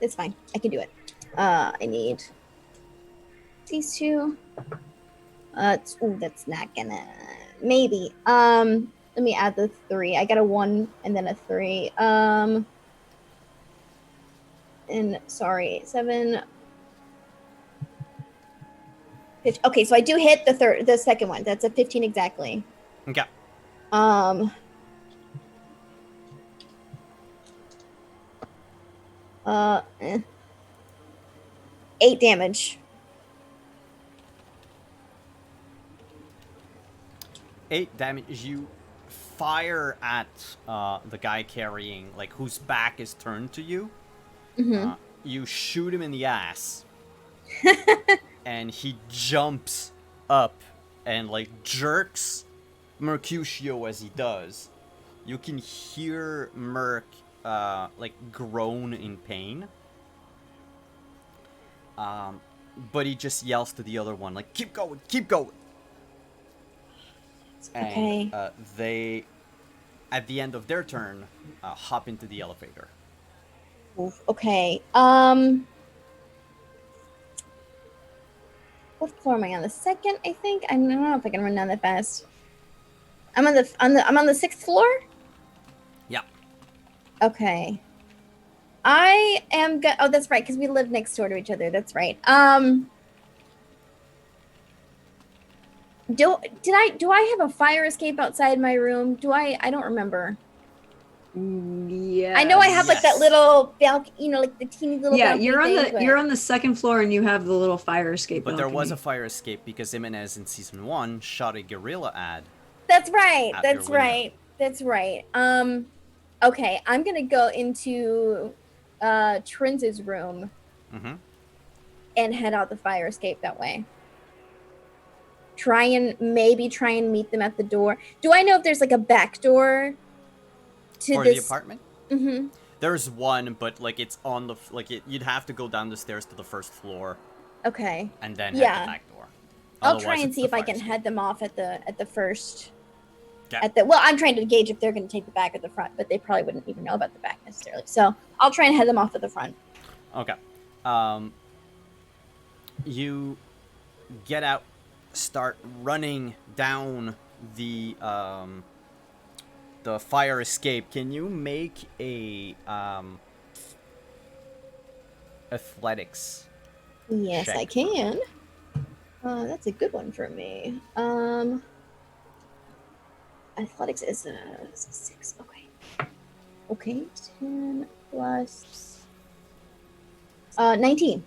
It's fine. I can do it. I need these two. That's not gonna. Maybe. Let me add the 3. I got a 1 and then a 3. And sorry, 7. 15. Okay, so I do hit the second one. That's a 15 exactly. Okay. 8 damage. 8 damage. You fire at the guy carrying, like, whose back is turned to you. You shoot him in the ass. And he jumps up and, like, jerks Mercutio as he does. You can hear Merc, like, groan in pain. But he just yells to the other one, like, keep going, keep going. Okay. And they, at the end of their turn, hop into the elevator. Okay. What floor am I on? The second, I think. I don't know if I can run down that fast. I'm on the 6th floor. Yeah. Okay. I am good. Oh, that's right, because we live next door to each other. That's right. Do I have a fire escape outside my room? I don't remember. Yeah. I know I have like that Yes. little balcony, like the teeny little. Yeah, balcony you're on thing, but- you're on the second floor and you have the little fire escape. But there was a balcony. fire escape because Jimenez in season 1 shot a guerrilla ad. That's right. Out That's your window. right. That's right. Okay, I'm gonna go into Trinz's room Mm-hmm. and head out the fire escape that way. Try and meet them at the door. Do I know if there's like a back door To For the this. apartment? Mm-hmm. There's one, but like it's on the you'd have to go down the stairs to the first floor Okay. and then head Yeah. the back door. I'll try Otherwise, and it's see the if I fire can escape. head them off at the first. Okay. Well, I'm trying to gauge if they're going to take the back or the front, but they probably wouldn't even know about the back necessarily. So I'll try and head them off at the front. Okay. You get out, start running down the fire escape. Can you make a athletics? Yes, check I can. That's a good one for me. Athletics is a 6. Okay. Okay. 10 plus 19.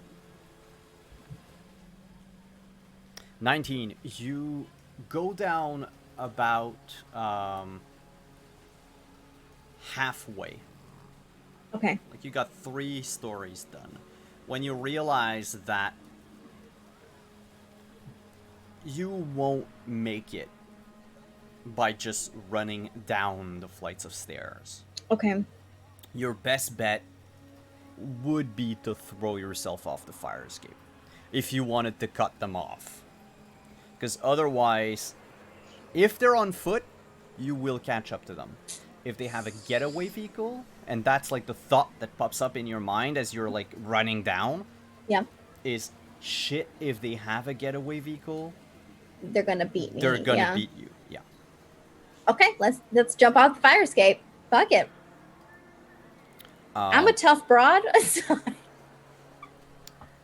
19. You go down about halfway. Okay. Like you got 3 stories done. When you realize that you won't make it by just running down the flights of stairs. Okay. Your best bet would be to throw yourself off the fire escape if you wanted to cut them off. Because otherwise, if they're on foot, you will catch up to them. If they have a getaway vehicle, and that's like the thought that pops up in your mind as you're like running down, Yeah. is shit, if they have a getaway vehicle, They're gonna beat me. they're gonna yeah. beat you. Yeah. Okay, let's jump off the fire escape. Fuck it. I'm a tough broad.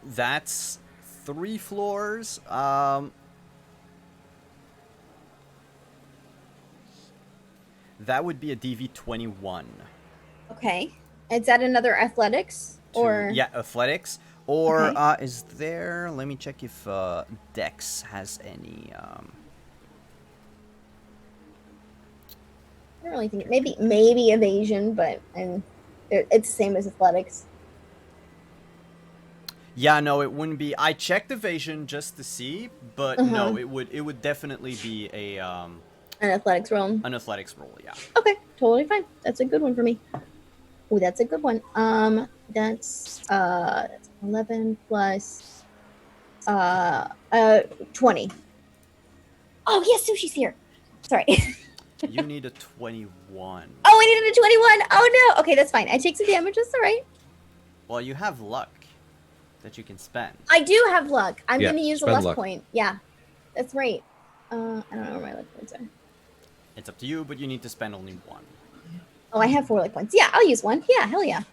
That's 3 floors. That would be a DV21. Okay. Is that another athletics? Or Yeah, athletics. Or Okay. is there? Let me check if Dex has any. I don't really think maybe evasion, but it's the same as athletics. Yeah, no, it wouldn't be. I checked evasion just to see, but no, it would definitely be a An athletics roll. an athletics roll. Yeah. Okay, totally fine. That's a good one for me. Oh, that's a good one. That's 11 plus 20. Oh yes, Sushi's here. Sorry. You need a 21. Oh, I needed a 21. Oh no. Okay, that's fine. I take some damage. That's all right. Well, you have luck that you can spend. I do have luck. I'm Yeah, going to use a spend luck luck. point. Yeah, that's right. I don't know where my luck points are. It's up to you, but you need to spend only 1. Oh, I have 4 luck points. Yeah, I'll use 1. Yeah, hell yeah.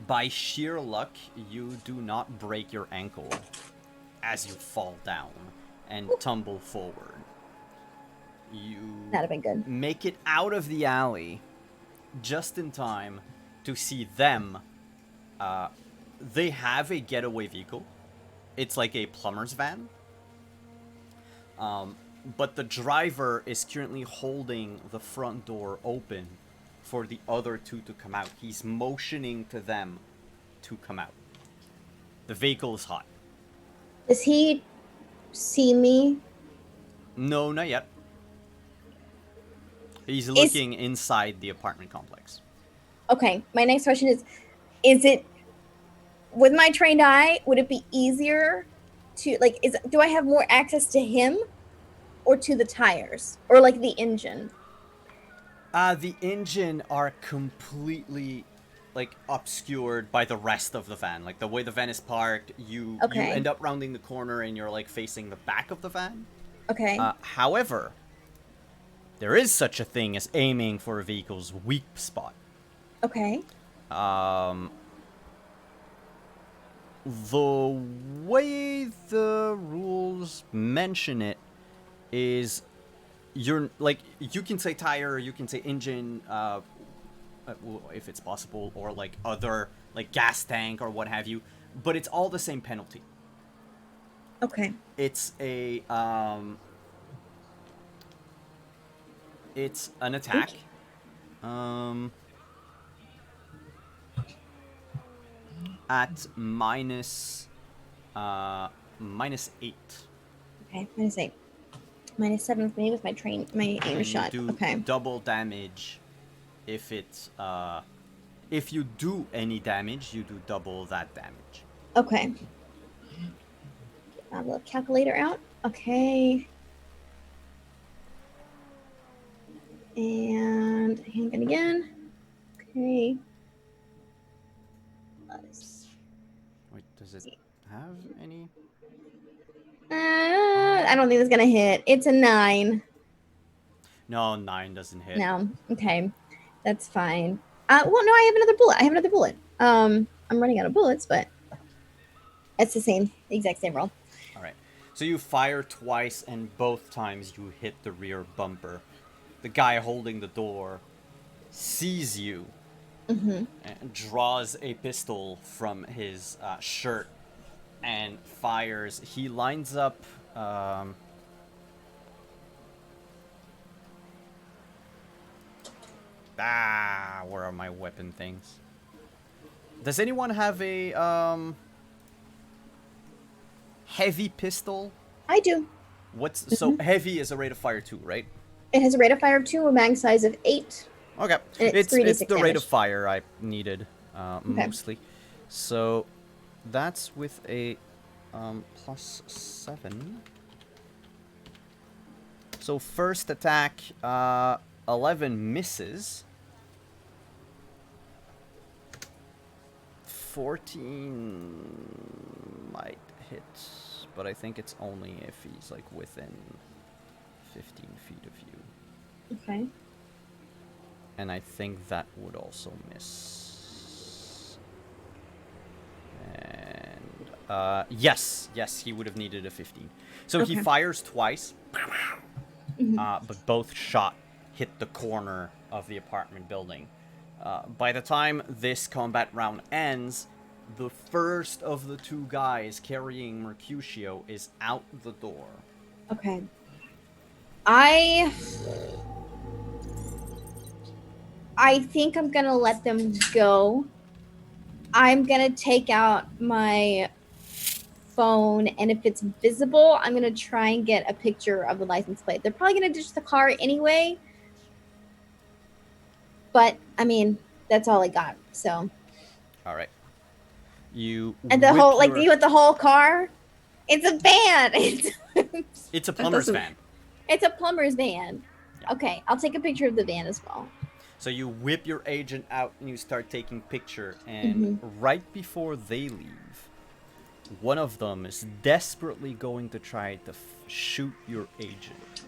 By sheer luck, you do not break your ankle as you fall down and tumble forward. You That'd have been good. make it out of the alley just in time to see them. They have a getaway vehicle. It's like a plumber's van. But the driver is currently holding the front door open for the other 2 to come out. He's motioning to them to come out. The vehicle is hot. Does he see me? No, not yet. He's looking inside the apartment complex. Okay, my next question is it, with my trained eye, would it be easier to, like, do I have more access to him or to the tires or like the engine? The engine are completely like obscured by the rest of the van. Like the way the van is parked, you end up rounding the corner and you're like facing the back of the van. Okay. However, there is such a thing as aiming for a vehicle's weak spot. Okay. The way the rules mention it is you're like, you can say tire, you can say engine, if it's possible, or like other, like gas tank or what have you, but it's all the same penalty. Okay. It's a, it's an attack. At minus 8. Okay, -8. -7 with me with my aim And shot. you do Okay. double damage if it's if you do any damage, you do double that damage. Okay. Get my little calculator out. Okay. And handgun again. Okay. Plus. Wait, does it have any? I don't think it's gonna hit. It's a 9. No, 9 doesn't hit. No. Okay. That's fine. Well, no, I have another bullet. I'm running out of bullets, but it's the exact same roll. All right. So you fire twice, and both times you hit the rear bumper. The guy holding the door sees you and draws a pistol from his shirt and fires. He lines up. Where are my weapon things? Does anyone have a heavy pistol? I do. So heavy is a rate of fire 2, right? It has a rate of fire of 2, a mag size of 8. Okay, And it's it's 3d6 the rate damage. of fire I needed mostly. So that's with a +7. So first attack, 11 misses. 14 might hit, but I think it's only if he's like within 15 feet of you. Okay. And I think that would also miss. And yes, he would have needed a 15. So he Okay. fires twice, but both shot hit the corner of the apartment building. By the time this combat round ends, the first of the two guys carrying Mercutio is out the door. Okay. I think I'm gonna let them go. I'm gonna take out my phone, and if it's visible, I'm gonna try and get a picture of the license plate. They're probably gonna ditch the car anyway. But I mean, that's all I got. So. All right. You And the whip whole, like, your- you with the whole car? It's a van. It's a plumber's doesn't- van. It's a plumber's van. Yeah. Okay, I'll take a picture of the van as well. So you whip your agent out and you start taking picture, and right before they leave, one of them is desperately going to try to shoot your agent.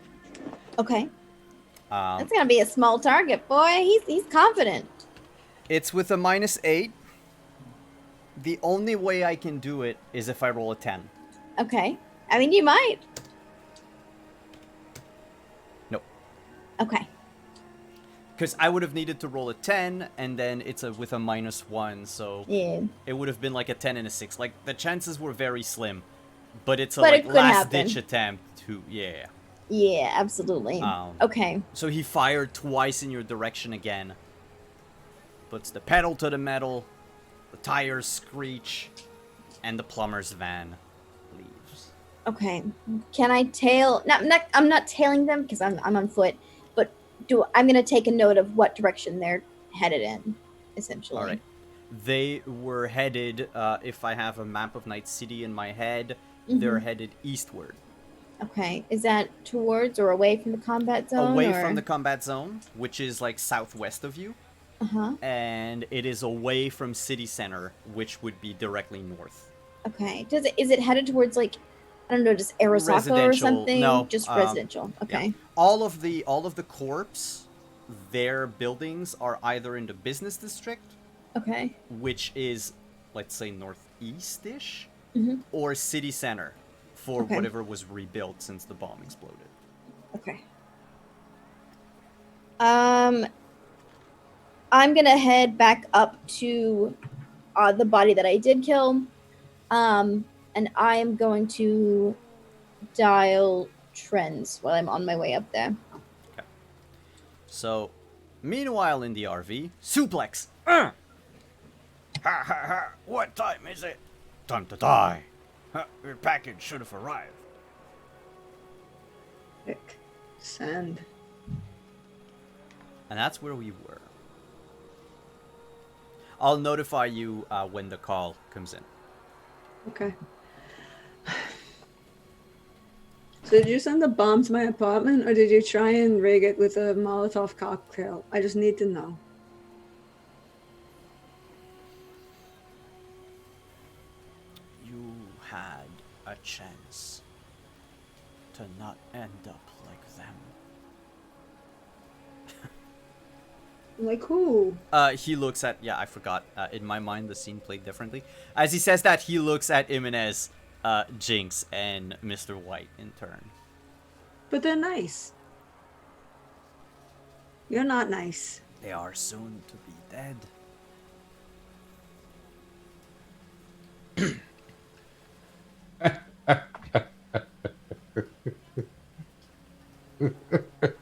Okay. Um, That's gonna be a small target, boy. He's confident. it's with a -8. The only way I can do it is if I roll a 10. Okay. I mean, you might. Nope. Okay. Because I would have needed to roll a 10, and then it's with a -1, so Yeah. it would have been like a 10 and a 6. Like, the chances were very slim, but it's a But it like could last-ditch happen. attempt to, yeah. Yeah, absolutely. Okay. So he fired twice in your direction again. Puts the pedal to the metal, the tires screech, and the plumber's van leaves. Okay. Can I tail? I'm not tailing them because I'm on foot. But I'm gonna take a note of what direction they're headed in, essentially. All right. They were headed, if I have a map of Night City in my head, they're headed eastward. Okay. Is that towards or away from the combat zone? Away or? from the combat zone, which is like southwest of you. Uh-huh. And it is away from city center, which would be directly north. Okay. Is it headed towards, like, I don't know, just Arasaka or Residential, something? no, Just residential. Okay. Yeah. All of the corps, their buildings are either in the business district, Okay. which is, let's say, northeast-ish, Mhm. or city center for Okay. whatever was rebuilt since the bomb exploded. Okay. I'm gonna head back up to the body that I did kill, and I am going to dial trends while I'm on my way up there. Okay. So, meanwhile in the RV, suplex. Ha ha ha! What time is it? Time to die. Your package should have arrived. Pick. Send. And that's where we were. I'll notify you when the call comes in. Okay. So did you send a bomb to my apartment, or did you try and rig it with a Molotov cocktail? I just need to know. You had a chance to not end up like them. Like who? He looks at... Yeah, I forgot. In my mind, the scene played differently. As he says that, he looks at Jimenez, Jinx, and Mr. White in turn. But they're nice. You're not nice. They are soon to be dead.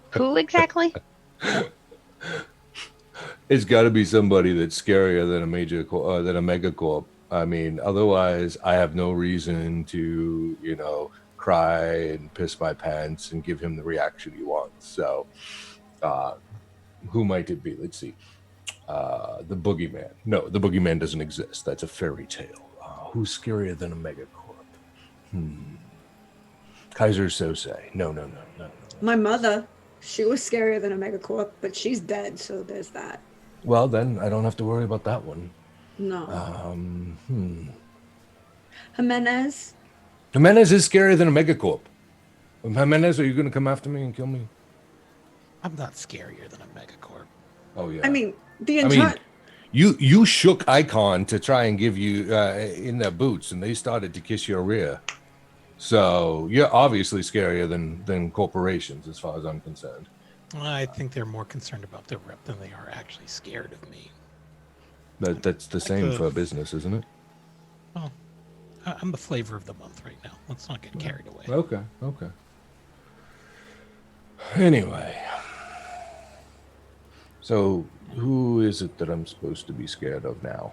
Who exactly? It's got to be somebody that's scarier than than a megacorp. I mean, otherwise, I have no reason to, cry and piss my pants and give him the reaction he wants. So, who might it be? Let's see. The boogeyman. No, the boogeyman doesn't exist. That's a fairy tale. Who's scarier than a megacorp? Kaiser Sose. No. My mother, she was scarier than a megacorp, but she's dead, so there's that. Well, then I don't have to worry about that one. No. Jimenez Jimenez? is scarier than a megacorp. Jimenez, are you going to come after me and kill me? I'm not scarier than a megacorp. Oh, yeah. I mean, the entire... You shook Icon to try and give you in their boots, and they started to kiss your rear. So you're obviously scarier than corporations, as far as I'm concerned. I think they're more concerned about their rep than they are actually scared of me. That's the same for business, isn't it? Well, I'm the flavor of the month right now. Let's not get carried away. Okay. Anyway. So who is it that I'm supposed to be scared of now?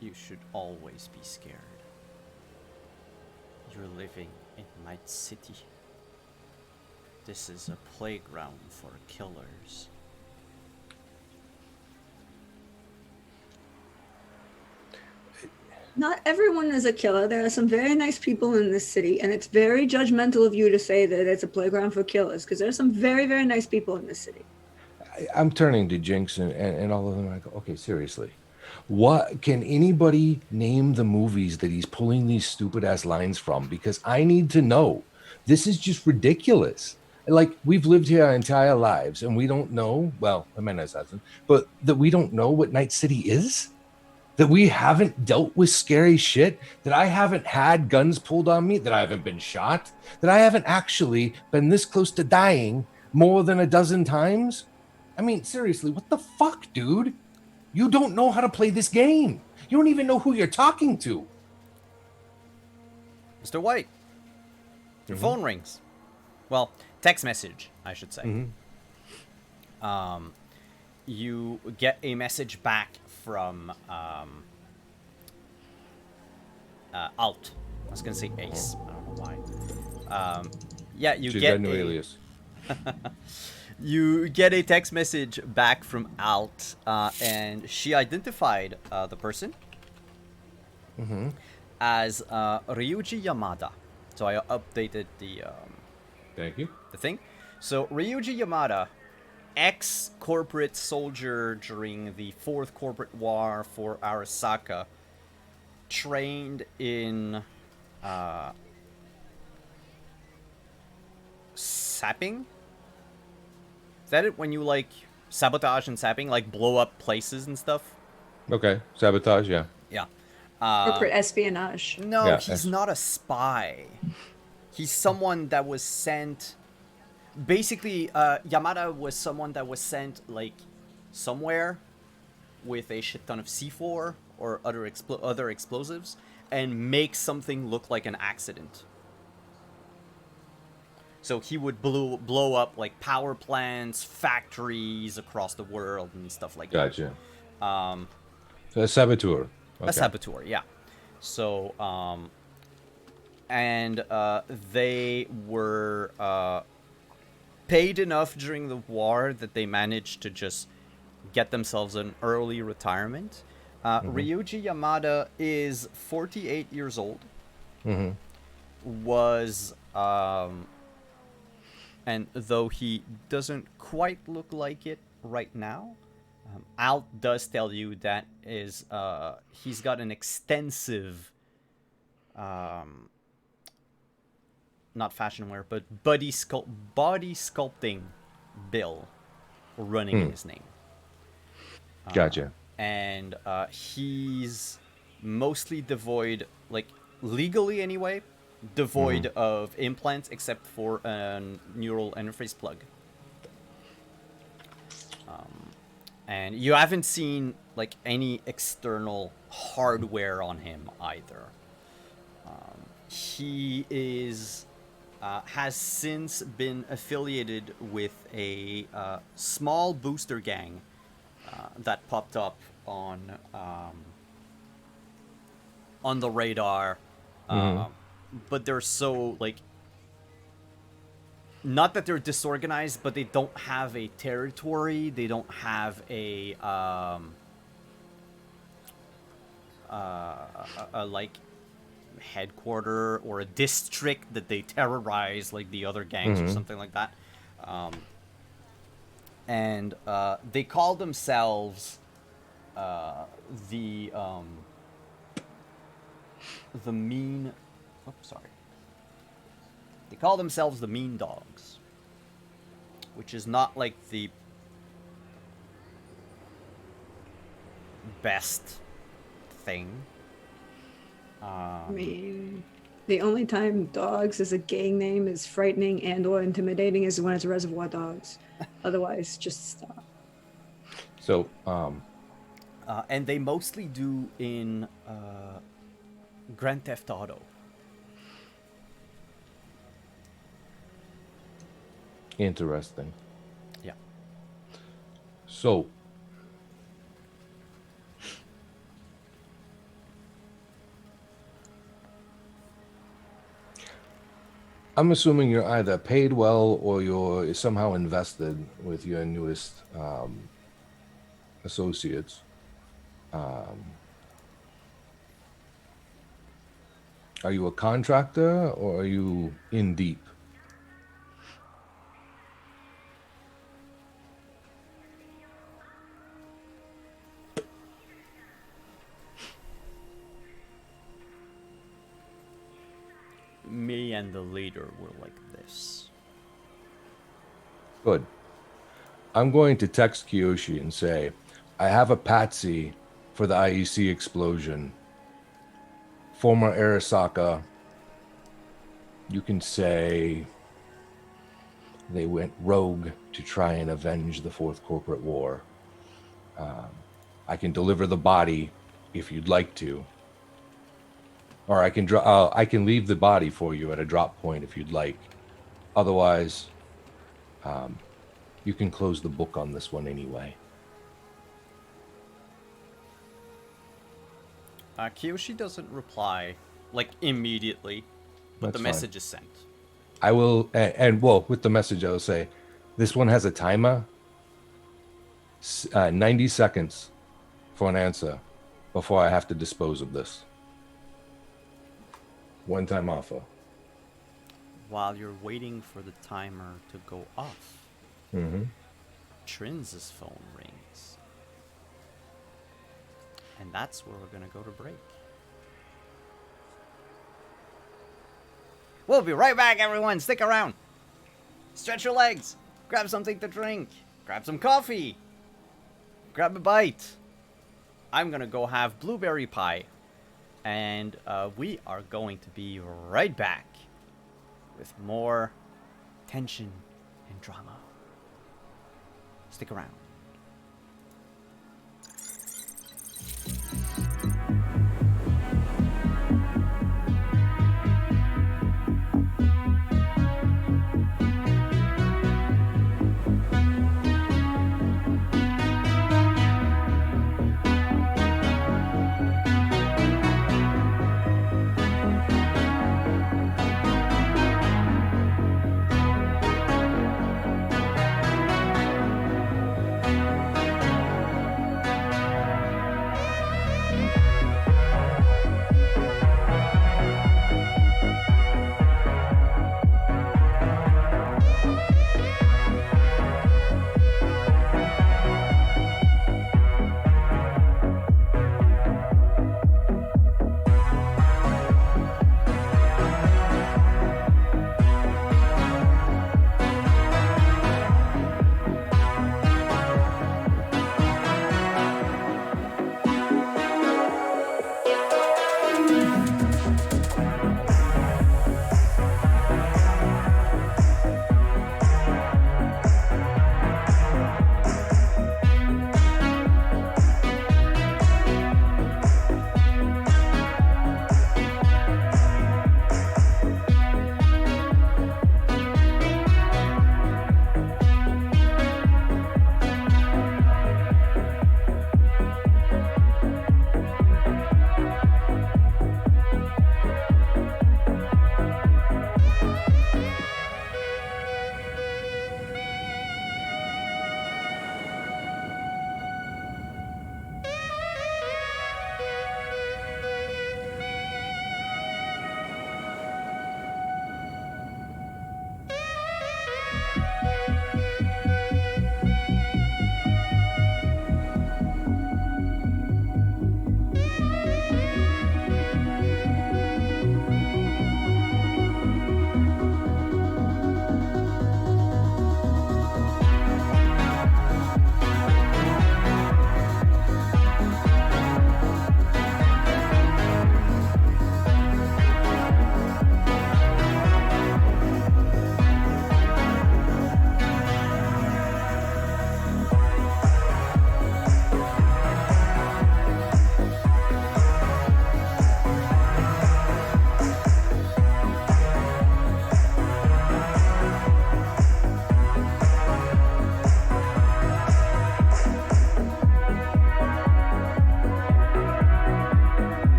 You should always be scared. You're living in Night City. This is a playground for killers. Not everyone is a killer. There are some very nice people in this city, and it's very judgmental of you to say that it's a playground for killers, because there's some very, very nice people in this city. I'm turning to Jinx and all of them. And I go, okay, seriously. What can anybody name the movies that he's pulling these stupid ass lines from? Because I need to know. This is just ridiculous. Like, we've lived here our entire lives and we don't know. Well, Jimenez hasn't, but that we don't know what Night City is. That we haven't dealt with scary shit. That I haven't had guns pulled on me. That I haven't been shot. That I haven't actually been this close to dying more than a dozen times. I mean, seriously, what the fuck, dude? You don't know how to play this game. You don't even know who you're talking to. Mr. White, your phone rings. Well, text message, I should say. You get a message back from Alt. I was gonna say Ace. I don't know why. Yeah, you She's get got no a alias. You get a text message back from Alt, and she identified the person as Ryuji Yamada. So I updated the Thank you. the thing. So Ryuji Yamada, ex-corporate soldier during the 4th Corporate War for Arasaka, trained in sapping. Is that it? When you like sabotage and sapping, like blow up places and stuff? Okay. Sabotage, yeah. Yeah. Corporate espionage. No, Yeah, he's not a spy. He's someone that was sent. Basically, Yamada was someone that was sent like somewhere with a shit ton of C4 or other explosives and make something look like an accident. So he would blow up like power plants, factories across the world and stuff like Gotcha. that. So a saboteur. A saboteur, yeah. So and they were paid enough during the war that they managed to just get themselves an early retirement. Ryuji Yamada is 48 years old. Was and though he doesn't quite look like it right now, Al does tell you that is he's got an extensive not fashion wear, but body sculpting bill running in his name. Gotcha. And he's mostly devoid, like legally anyway, devoid of implants except for a neural interface plug. And you haven't seen like any external hardware on him either. He is has since been affiliated with a small booster gang that popped up on the radar, but they're so like, not that they're disorganized, but they don't have a territory. They don't have a like headquarter or a district that they terrorize like the other gangs or something like that. And they call themselves the mean. Oh, sorry. They call themselves the Mean Dogs, which is not like the best thing. I mean, the only time dogs as a gang name is frightening and or intimidating is when it's Reservoir Dogs. Otherwise, just stop. So, and they mostly do in Grand Theft Auto. interesting. Yeah. So, I'm assuming you're either paid well or you're somehow invested with your newest associates. Are you a contractor or are you in deep? Me and the leader were like this. Good. I'm going to text Kiyoshi and say, I have a patsy for the IEC explosion. Former Arasaka. You can say they went rogue to try and avenge the Fourth Corporate War. I can deliver the body if you'd like to. Or I can leave the body for you at a drop point if you'd like. Otherwise, you can close the book on this one anyway. Kiyoshi doesn't reply, like, immediately, but That's the fine. message is sent. I will, and well, with the message, I will say, this one has a timer. 90 seconds for an answer before I have to dispose of this. One-time offer. While you're waiting for the timer to go off, Trin's phone rings. And that's where we're going to go to break. We'll be right back, everyone. Stick around. Stretch your legs. Grab something to drink. Grab some coffee. Grab a bite. I'm going to go have blueberry pie. And we are going to be right back with more tension and drama. Stick around.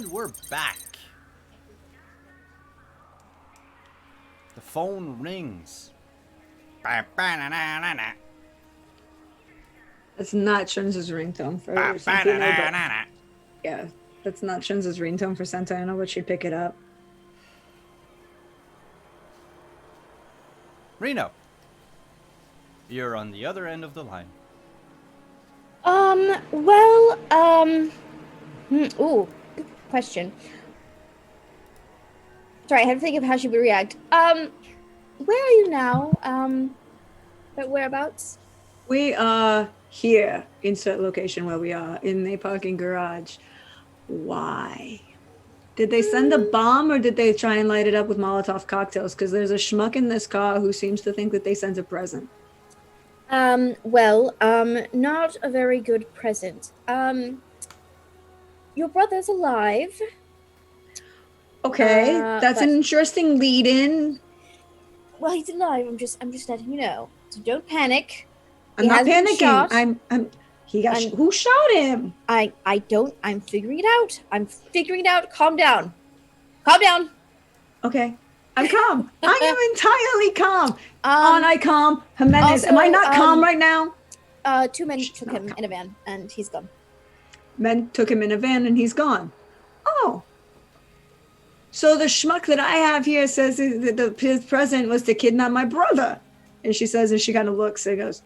And we're back. The phone rings. That's not Shin's ringtone for Santino, but yeah, that's not Shin's ringtone for Santino, but she'd pick it up. Reno, you're on the other end of the line. Ooh, good question. Sorry, I had to think of how she would react. Where are you now? But whereabouts? We are here, insert location where we are, in a parking garage. Why? Did they send a bomb or did they try and light it up with Molotov cocktails? Because there's a schmuck in this car who seems to think that they sent a present. Not a very good present. Your brother's alive. Okay, that's but- an interesting lead-in. Well, he's alive. I'm just letting you know. So don't panic. I'm He not has been panicking. shot. Who shot him? I'm figuring it out. Calm down. Okay, I'm calm. I am entirely calm. Um, I calm? Jimenez, am I not calm right now? 2 men took him in a van, and he's gone. Men took him in a van and he's gone. Oh. So the schmuck that I have here says that his present was to kidnap my brother. And she says, and she kind of looks and goes,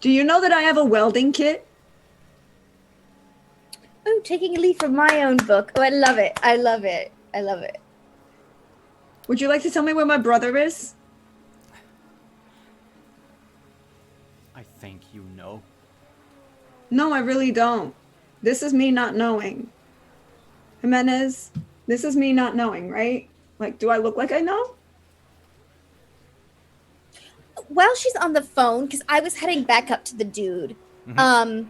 do you know that I have a welding kit? Oh, taking a leaf from my own book. Oh, I love it. Would you like to tell me where my brother is? I think you know. No, I really don't. This is me not knowing. Jimenez, this is me not knowing, right? Like, do I look like I know? While she's on the phone, because I was heading back up to the dude. Mhm.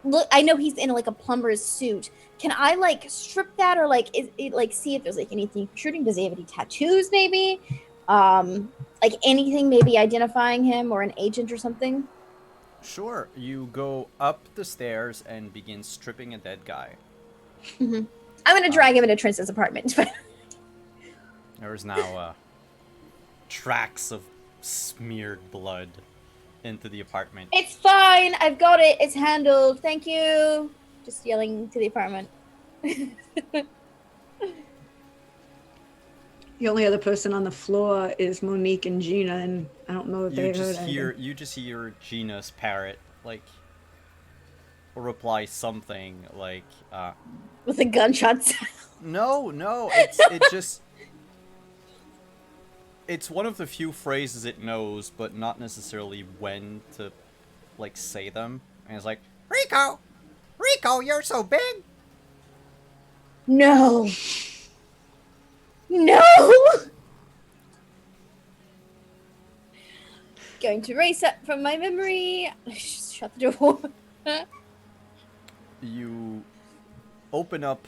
Look, I know he's in like a plumber's suit. Can I like strip that or like see if there's like anything protruding? Does he have any tattoos? Maybe, like anything, maybe identifying him or an agent or something. Sure, you go up the stairs and begin stripping a dead guy. I'm gonna drag him into Trent's apartment. There is now tracks of smeared blood into the apartment. It's fine. I've got it. It's handled. Thank you. Just yelling to the apartment. The only other person on the floor is Monique and Gina, and I don't know if they heard anything. You just hear Gina's parrot like reply something like With a gunshot sound. no, it's just it's one of the few phrases it knows, but not necessarily when to like say them. And it's like, Rico, you're so big. No. Going to erase that from my memory. Just shut the door. You open up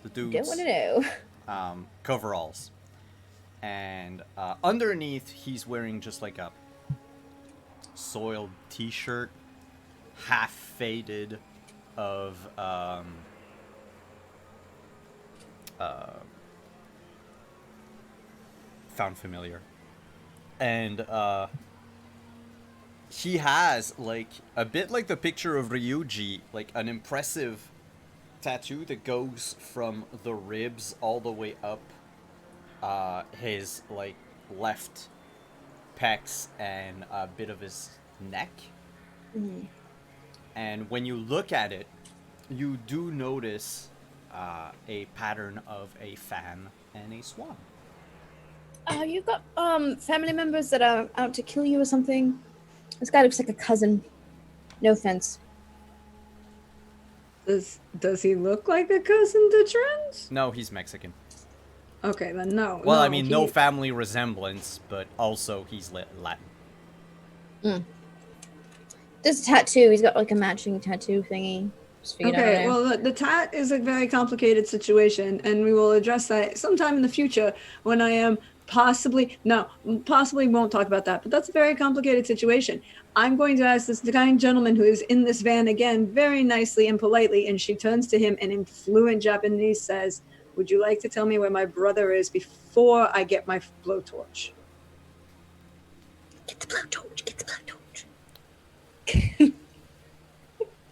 the Don't dude's want to know. coveralls, and underneath he's wearing just like a soiled t-shirt, half faded, of found familiar, and he has like a bit like the picture of Ryuji, like an impressive tattoo that goes from the ribs all the way up his like left pecs and a bit of his neck. Mm-hmm. And when you look at it, you do notice a pattern of a fan and a swan. You got family members that are out to kill you or something? This guy looks like a cousin. No offense. Does he look like a cousin to Trent? No, he's Mexican. Okay, then no. Well, no, I mean, no family resemblance, but also he's Latin. This tattoo, he's got like a matching tattoo thingy. Just figured out Okay, there. well, the tat is a very complicated situation, and we will address that sometime in the future when I am possibly won't talk about that, but that's a very complicated situation. I'm going to ask this kind gentleman who is in this van again, very nicely and politely, and she turns to him and in fluent Japanese says, would you like to tell me where my brother is before I get my blowtorch? Get the blowtorch. Get the blowtorch.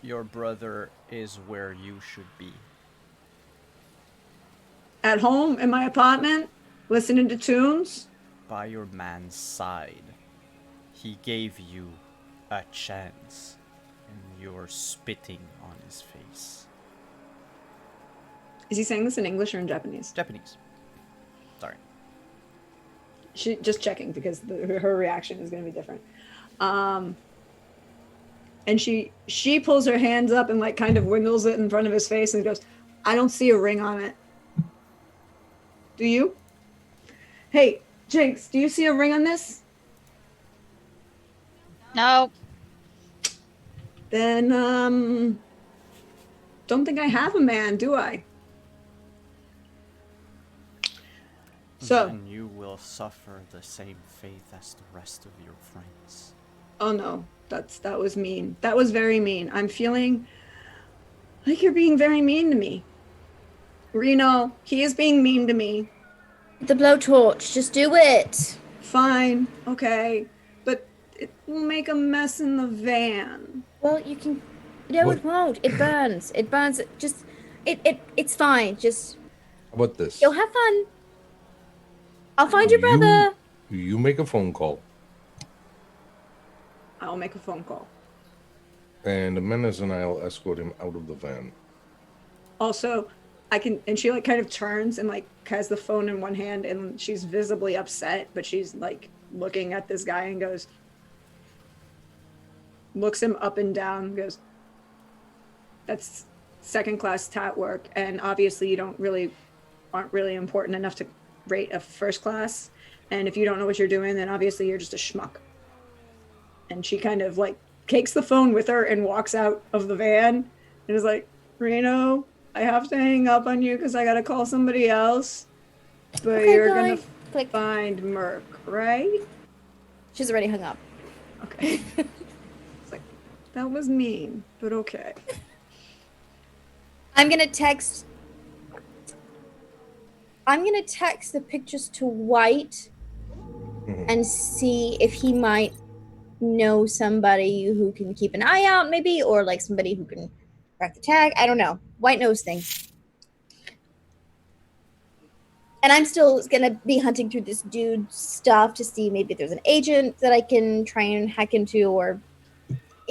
Your brother is where you should be. At home in my apartment, listening to tunes? By your man's side. He gave you a chance, and you're spitting on his face. Is he saying this in English or in Japanese? Japanese. Sorry. She just checking because her reaction is going to be different. And she pulls her hands up and like kind of wiggles it in front of his face and goes, I don't see a ring on it. Do you? Hey, Jinx, do you see a ring on this? No. Then, don't think I have a man, do I? So. Then you will suffer the same fate as the rest of your friends. Oh no, that was mean. That was very mean. I'm feeling like you're being very mean to me. Reno, he is being mean to me. The blowtorch. Just do it. Fine, okay. But it will make a mess in the van. Well, you can. No, What? it won't. It burns. It burns. Just. It's fine. Just. How about this? You'll have fun. I'll find your brother. You make a phone call, I'll make a phone call. and Menace and I'll escort him out of the van. Also, I can, and she like kind of turns and like has the phone in one hand and she's visibly upset, but she's like looking at this guy and goes, looks him up and down, goes, that's second class tat work. And obviously you aren't really important enough to rate a first class. And if you don't know what you're doing, then obviously you're just a schmuck. And she kind of like takes the phone with her and walks out of the van and is like, Reno, I have to hang up on you because I got to call somebody else. But Okay, you're bye. going to Click. find Merc, right? She's already hung up. Okay. It's like, that was mean, but okay. I'm gonna text the pictures to White and see if he might know somebody who can keep an eye out, maybe, or like somebody who can track the tag. I don't know. White knows things. And I'm still gonna be hunting through this dude's stuff to see maybe if there's an agent that I can try and hack into, or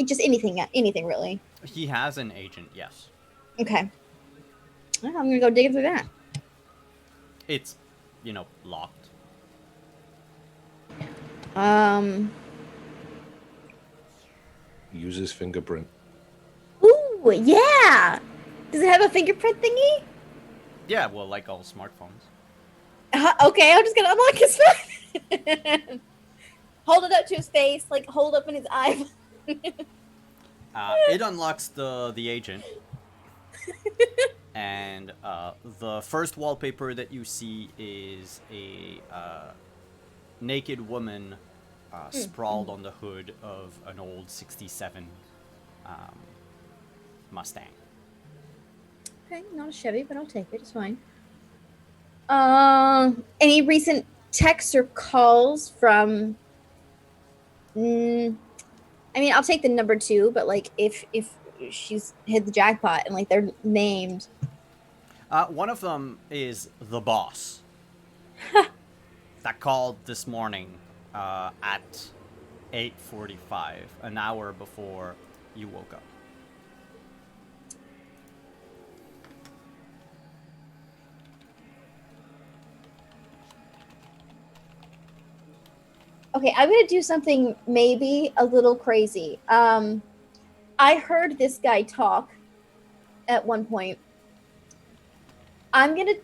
just anything really. He has an agent, yes. Okay. Well, I'm gonna go digging through that. It's, locked. Use his fingerprint. Ooh, yeah. Does it have a fingerprint thingy? Yeah, well, like all smartphones. Okay, I'm just gonna unlock his phone. Hold it up to his face, like hold up in his eye. It unlocks the agent. And the first wallpaper that you see is a naked woman sprawled on the hood of an old 67 Mustang. Okay, not a Chevy, but I'll take it. It's fine. Any recent texts or calls from? I mean, I'll take the number 2, but like if she's hit the jackpot and like they're named. One of them is the boss. That called this morning at 8:45, an hour before you woke up. Okay, I'm gonna do something maybe a little crazy. I heard this guy talk at one point. I'm gonna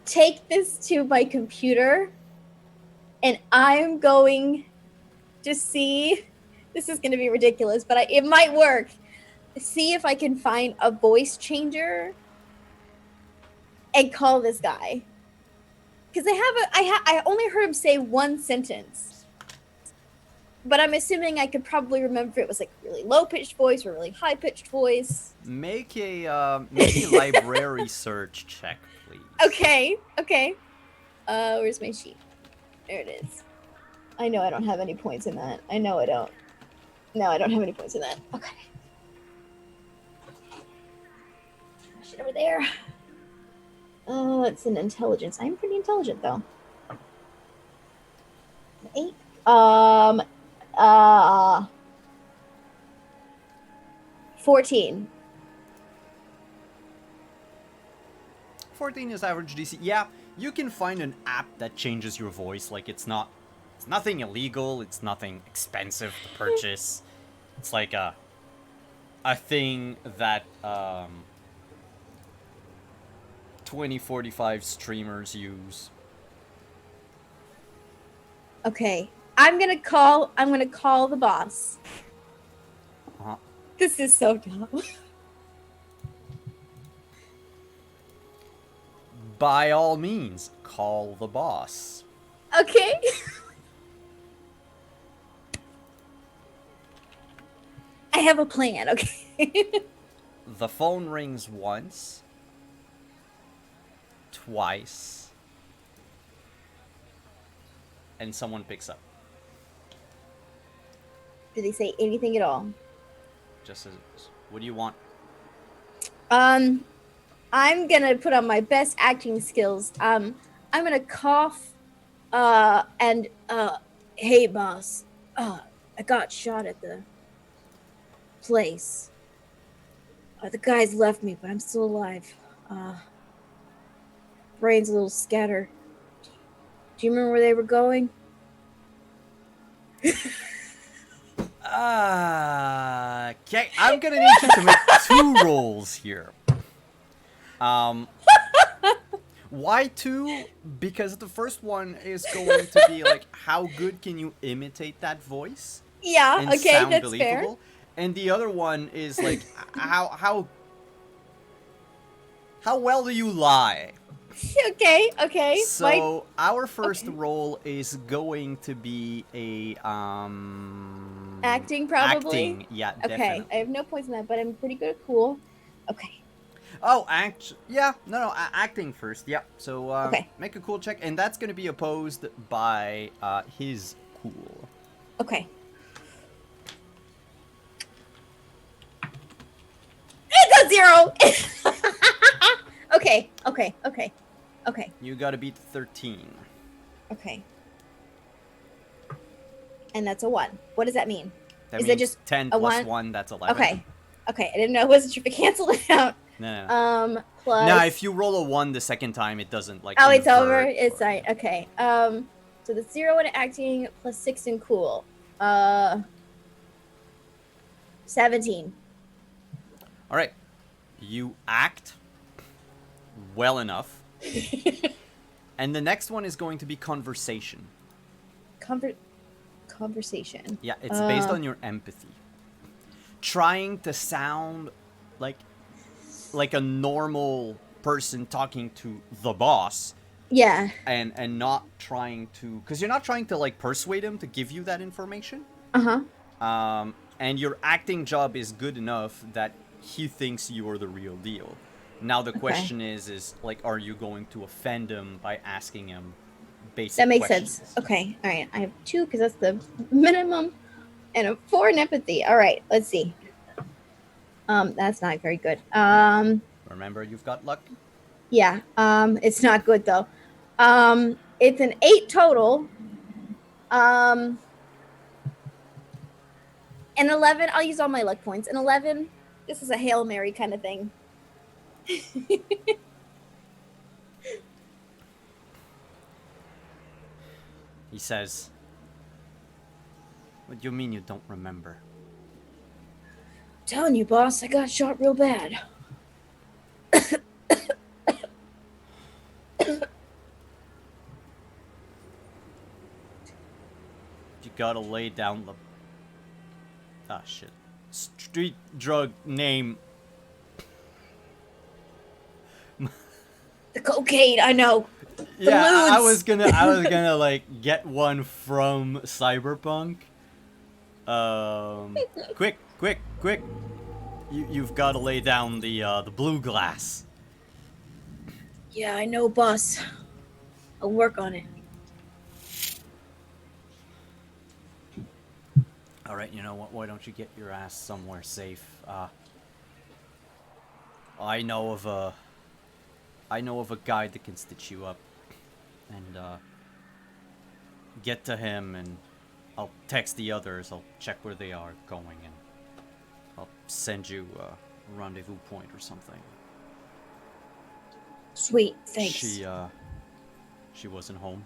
take this to my computer and I'm going to see, this is gonna be ridiculous, but it might work. See if I can find a voice changer and call this guy. Because I only heard him say one sentence. but I'm assuming I could probably remember if it was like really low pitched voice or really high pitched voice. Make a library search check, please. Okay. Where's my sheet? There it is. I know I don't have any points in that. I know I don't. No, I don't have any points in that. Okay. Shit over there. It's an intelligence. I'm pretty intelligent though. 8. 14. 14 is average DC. Yeah, you can find an app that changes your voice. Like, it's nothing illegal. It's nothing expensive to purchase. It's like a thing that 2045 streamers use. Okay. I'm gonna call the boss. Uh-huh. This is so dumb. By all means, call the boss. Okay. I have a plan, okay? The phone rings once, twice, and someone picks up. Did they say anything at all? Just as, what do you want? I'm gonna put on my best acting skills. I'm gonna cough, and hey boss, I got shot at the place. The guys left me, but I'm still alive. Brain's a little scattered. Do you remember where they were going? Okay, I'm gonna need you to make 2 rolls here. Why 2? Because the first one is going to be like, how good can you imitate that voice? Yeah, And okay, sound that's believable? And the other one is like, how well do you lie? fair. Okay. So our first roll is going to be a Acting, probably? Acting, yeah, Okay, definitely. I have no points in that, but I'm pretty good at cool. Okay. Oh, acting first. Yeah. So Okay. make a cool check, and that's going to be opposed by his cool. Okay. It's a 0! Okay. You got to beat 13. Okay. And that's a 1. What does that mean? That Is means it just 10 a plus 1? 1? That's 11. Okay. I didn't know. I wasn't sure if it canceled it out. No. Plus. Now, if you roll a 1 the second time, it doesn't like. Oh, it's over. invert It's or- right. Okay. So the 0 in acting plus 6 in cool. 17. All right. You act well enough, and the next one is going to be conversation. Conversation. Yeah, it's based on your empathy. Trying to sound like a normal person talking to the boss, Yeah. and not trying to, because you're not trying to like persuade him to give you that information. Uh-huh. And your acting job is good enough that he thinks you are the real deal. Now the question is like, are you going to offend him by asking him basic That makes questions? sense. Okay. All right. I have 2 because that's the minimum, and a 4 in empathy. All right. Let's see. That's not very good. Remember, you've got luck. Yeah. It's not good though. It's an 8 total. An 11. I'll use all my luck points. An 11. This is a Hail Mary kind of thing. He says, "What do you mean you don't remember?" Telling you, boss, I got shot real bad. You gotta lay down the... Ah, shit. Street drug name. The cocaine, I know. Yeah, I Balloons. was gonna like get one from Cyberpunk, Quick, quick, quick! You've got to lay down the blue glass. Yeah, I know, boss. I'll work on it. All right, you know what? Why don't you get your ass somewhere safe? I know of a guy that can stitch you up, and get to him, and I'll text the others. I'll check where they are going, and I'll send you a rendezvous point or something. Sweet, thanks. She wasn't home.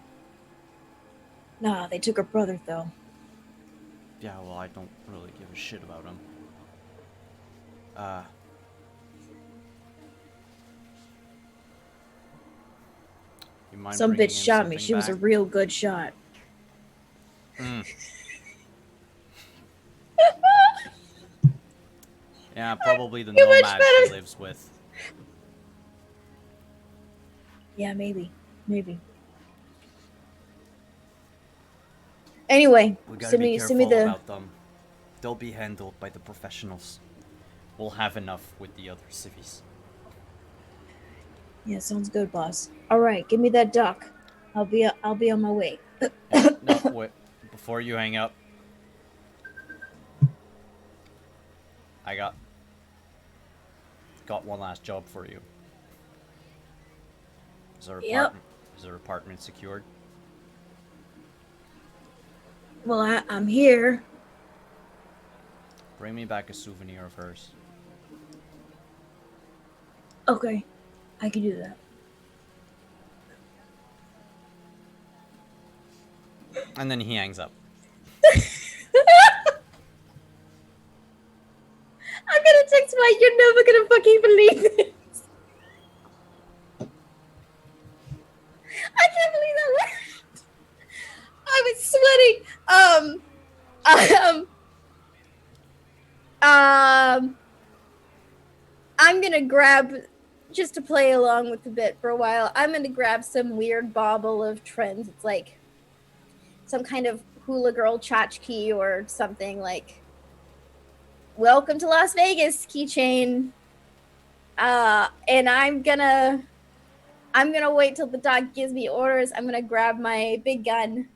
Nah, they took her brother, though. Yeah, well, I don't really give a shit about him. You mind Some bringing bitch in shot me. something She was a back? real good shot. Yeah, probably the Too much nomad better. she lives with. Yeah, maybe. Maybe. Anyway, We gotta send be me careful the. about them. They'll be handled by the professionals. We'll have enough with the other civvies. Yeah, sounds good, boss. All right, give me that duck. I'll be on my way. No, wait. Before you hang up, I got one last job for you. Is our Yep. apartment secured? Well, I'm here. Bring me back a souvenir of hers. Okay, I can do that. And then he hangs up. I'm gonna text Mike. You're never gonna fucking believe this. I can't believe that worked. I was sweating. I'm gonna grab, just to play along with the bit for a while, I'm gonna grab some weird bauble of trends. It's like some kind of hula girl tchotchke or something, like welcome to Las Vegas keychain. And I'm gonna wait till the dog gives me orders. I'm gonna grab my big gun,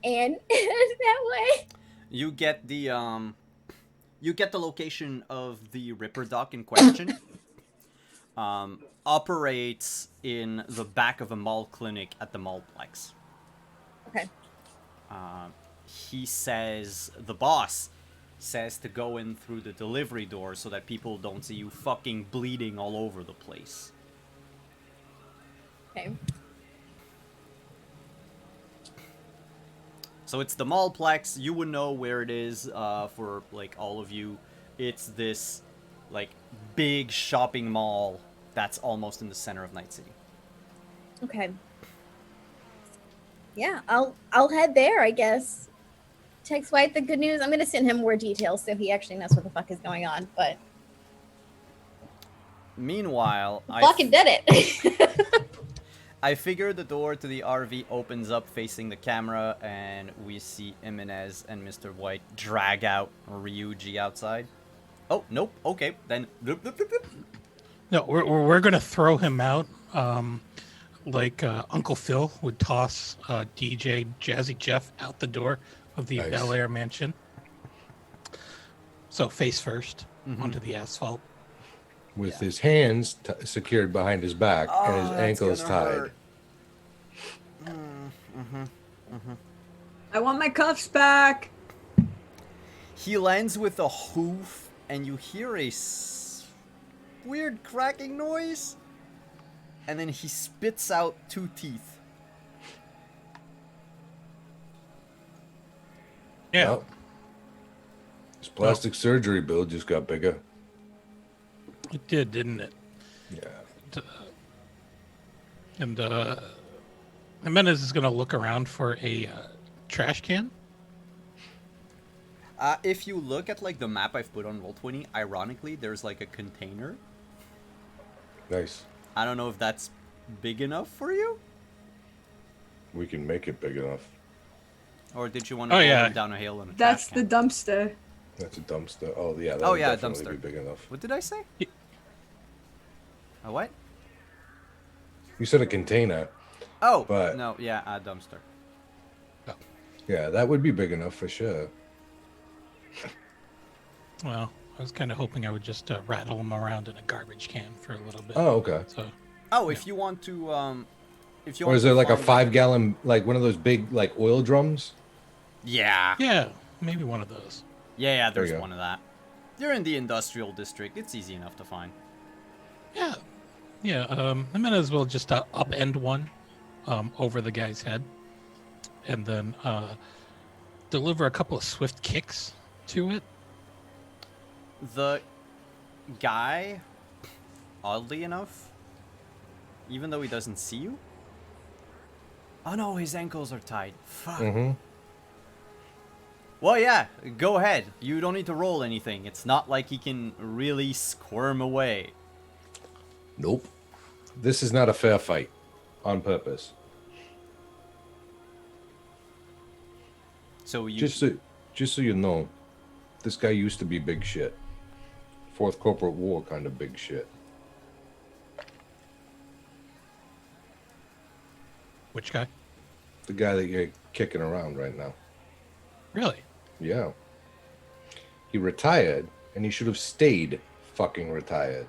and that way. You get the location of the Ripper Doc in question. Operates in the back of a mall clinic at the Mallplex. Okay. He says, the boss says, to go in through the delivery door so that people don't see you fucking bleeding all over the place. Okay. So it's the Mallplex. You would know where it is, for, like, all of you. It's this, like, big shopping mall that's almost in the center of Night City. Okay. Yeah, I'll head there, I guess. Text White the good news. I'm gonna send him more details so he actually knows what the fuck is going on. But Meanwhile, fucking did it. I figure the door to the RV opens up facing the camera, and we see Jimenez and Mr. White drag out Ryuji outside. Oh, nope. Okay, then. No, we're gonna throw him out, like Uncle Phil would toss DJ Jazzy Jeff out the door of the Nice. Bel Air mansion. So face first onto the asphalt. With his hands secured behind his back and his ankles tied. I want my cuffs back. He lands with a hoof, and you hear a weird cracking noise, and then he spits out 2 teeth. Yeah. Well, his plastic surgery bill just got bigger. It did, didn't it? Yeah. And Jimenez is going to look around for a trash can. If you look at, like, the map I've put on Roll20, ironically, there's, like, a container. Nice. I don't know if that's big enough for you. We can make it big enough. Or did you want to Oh, roll yeah. them down a hill in a That's trash the can? dumpster. That's a dumpster. Oh yeah, that Oh, would yeah, a definitely dumpster. be big enough. What did I say? A what? You said a container. Oh, But- no, yeah, a dumpster. Yeah, that would be big enough for sure. Well, I was kind of hoping I would just rattle them around in a garbage can for a little bit. Oh, okay. So, Oh, if you want to, if you Or want is there to like a farm 5-gallon, like one of those big like oil drums? Yeah. yeah, maybe one of those. Yeah, There you there's go. one of that. You're in the industrial district. It's easy enough to find. Yeah. Yeah, I might as well just upend one over the guy's head. And then deliver a couple of swift kicks to it. The guy, oddly enough, even though he doesn't see you. Oh no, his ankles are tied. Fuck. Mm-hmm. Well, yeah, go ahead. You don't need to roll anything. It's not like he can really squirm away. Nope. This is not a fair fight. On purpose. So you Just so you know, this guy used to be big shit. Fourth Corporate War kind of big shit. Which guy? The guy that you're kicking around right now. Really? Yeah. He retired, and he should have stayed fucking retired.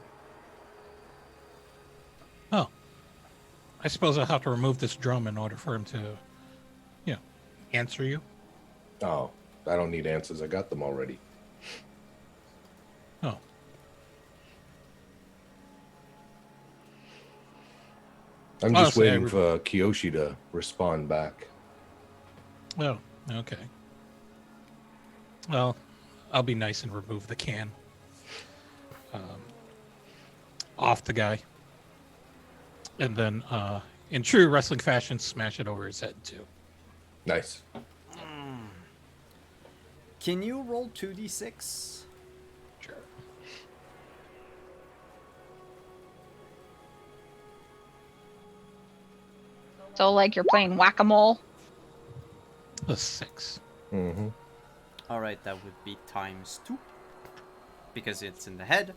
Oh. I suppose I'll have to remove this drum in order for him to, answer you. Oh, I don't need answers. I got them already. Oh. I'm just Honestly, waiting for Kiyoshi to respond back. Oh, okay. Well, I'll be nice and remove the can off the guy. And then, in true wrestling fashion, smash it over his head, too. Nice. Can you roll 2d6? Sure. So like you're playing whack-a-mole. A 6. Mm-hmm. Alright, that would be ×2. Because it's in the head.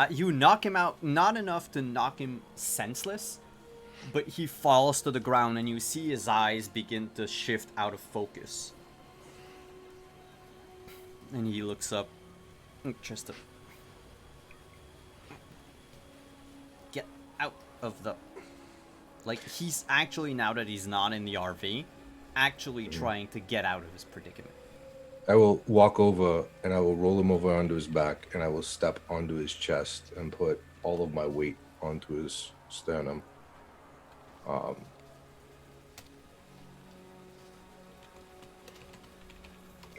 You knock him out, not enough to knock him senseless, but he falls to the ground and you see his eyes begin to shift out of focus. And he looks up. Just to get out of the... Like, he's actually, now that he's not in the RV, actually trying to get out of his predicament. I will walk over and I will roll him over onto his back and I will step onto his chest and put all of my weight onto his sternum.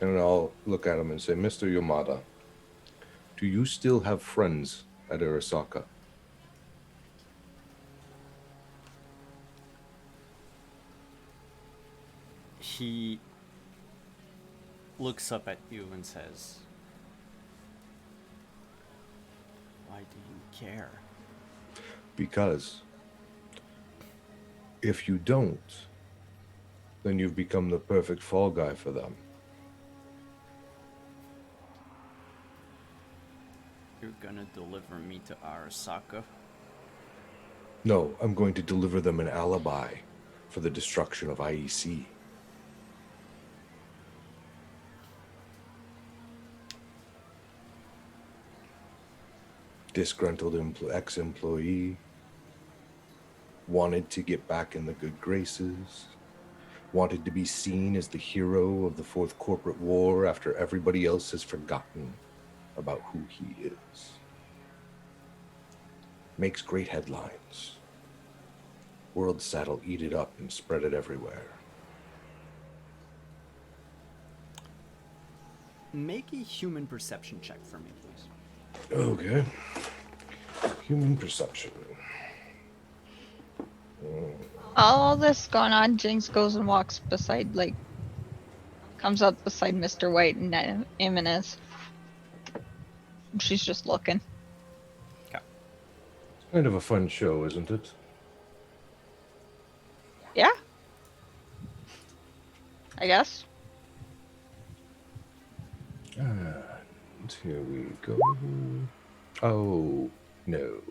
And I'll look at him and say, Mr. Yamada, do you still have friends at Arasaka? He looks up at you and says, "Why do you care?" Because if you don't, then you've become the perfect fall guy for them. You're gonna deliver me to Arasaka? No, I'm going to deliver them an alibi for the destruction of IEC. Disgruntled ex-employee, wanted to get back in the good graces, wanted to be seen as the hero of the Fourth Corporate War after everybody else has forgotten about who he is. Makes great headlines. World Sat'll eat it up and spread it everywhere. Make a human perception check for me, please. Okay. Human perception. All this going on, Jinx goes and walks beside, comes up beside Mr. White and Jimenez. She's just looking. Kind of a fun show, isn't it? Yeah. I guess. Here we go. Oh no.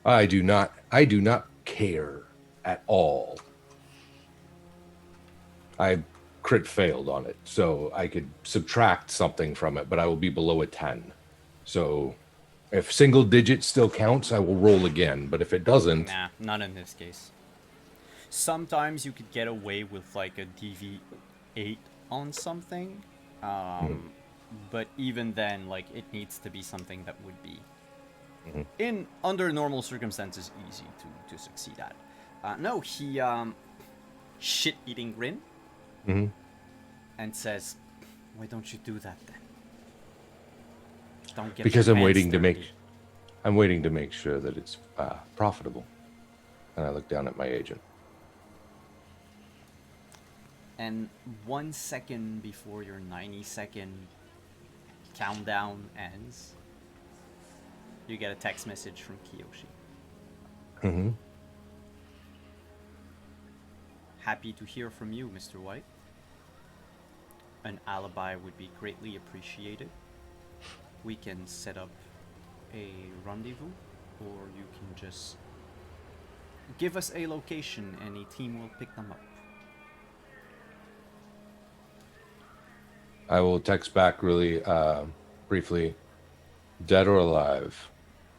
I do not care at all. I crit failed on it, so I could subtract something from it, but I will be below a 10. So if single digit still counts, I will roll again, but if it doesn't... Nah, not in this case. Sometimes you could get away with like a DV8 on something, but even then, like, it needs to be something that would be in under normal circumstances easy to succeed at. No, he shit-eating grin and says, "Why don't you do that then? Don't get because your I'm hands waiting to dirty." I'm waiting to make sure that it's profitable. And I look down at my agent. And 1 second before your 90-second countdown ends, you get a text message from Kiyoshi. Happy to hear from you, Mr. White. An alibi would be greatly appreciated. We can set up a rendezvous, or you can just give us a location and a team will pick them up. I will text back really briefly. Dead or alive,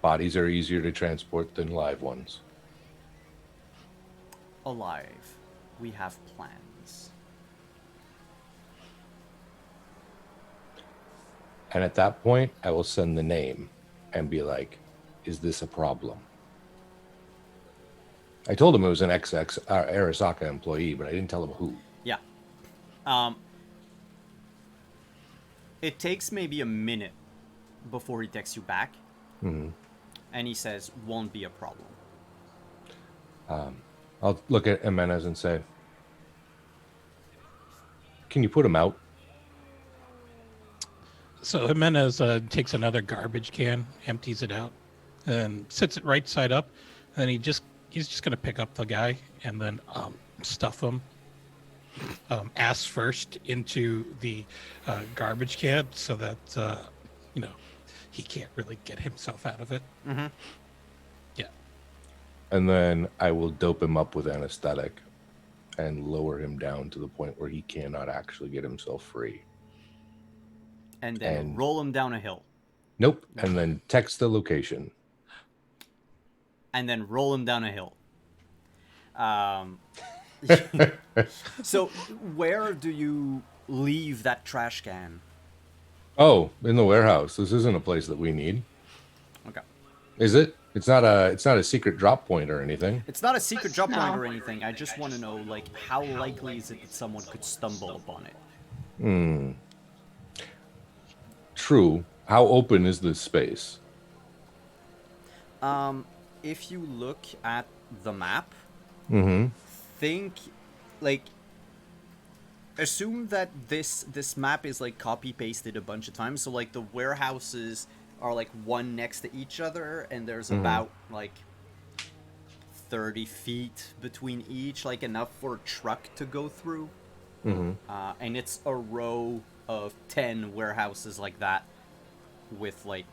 bodies are easier to transport than live ones. Alive. We have plans. And at that point, I will send the name and be like, is this a problem? I told him it was an Arasaka employee, but I didn't tell him who. Yeah. It takes maybe a minute before he texts you back. And he says, won't be a problem. I'll look at Jimenez and say, can you put him out? So Jimenez takes another garbage can, empties it out, and sits it right side up. And he's just gonna pick up the guy and then stuff him ass first into the garbage can, so that he can't really get himself out of it. Yeah. And then I will dope him up with anesthetic and lower him down to the point where he cannot actually get himself free. And then roll him down a hill. Nope. And then text the location. And then roll him down a hill. So where do you leave that trash can? Oh, in the warehouse. This isn't a place that we need. Okay. Is it? It's not a secret drop point or anything. It's not a secret drop point No. or anything. I just want to know, like, how likely is it that someone could stumble upon it? True. How open is this space? If you look at the map, think, like, assume that this map is like copy pasted a bunch of times. So like the warehouses are like one next to each other, and there's about like 30 feet between each, like enough for a truck to go through. And it's a row of 10 warehouses like that, with like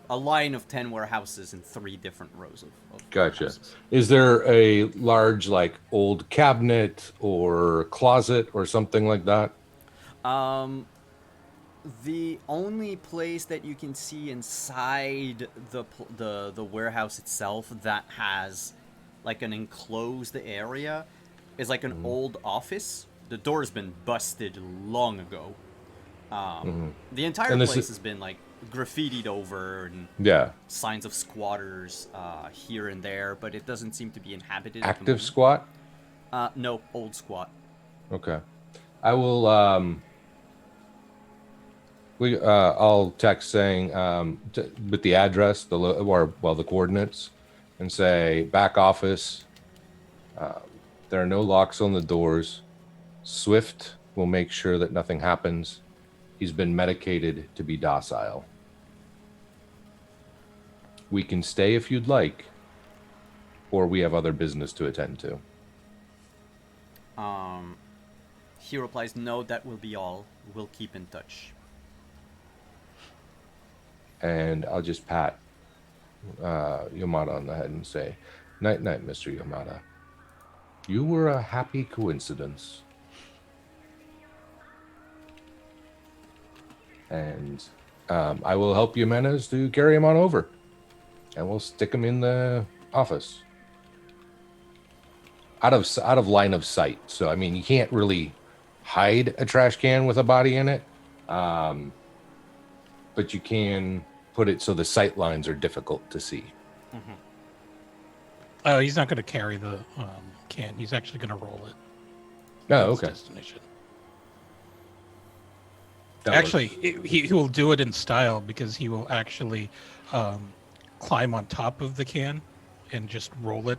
a line of 10 warehouses in 3 different rows of Gotcha. warehouses. Is there a large, like, old cabinet or closet or something like that? The only place that you can see inside the warehouse itself that has like an enclosed area is like an old office. The door's been busted long ago. The entire place has been like graffitied over and signs of squatters here and there, but it doesn't seem to be inhabited. Active squat? No, old squat. Okay. I will I'll text saying with the address, the coordinates, and say back office. There are no locks on the doors. Swift will make sure that nothing happens. He's been medicated to be docile. We can stay if you'd like, or we have other business to attend to. He replies, "No, that will be all. We'll keep in touch." And I'll just pat Yamada on the head and say, "Night, night, Mr. Yamada. You were a happy coincidence." And I will help Jimenez to carry him on over. And we'll stick him in the office. Out of line of sight. So, I mean, you can't really hide a trash can with a body in it. But you can put it so the sight lines are difficult to see. Mm-hmm. Oh, he's not going to carry the can. He's actually going to roll it. Oh, to its okay. Destination. That Actually, works. he will do it in style because he will actually climb on top of the can and just roll it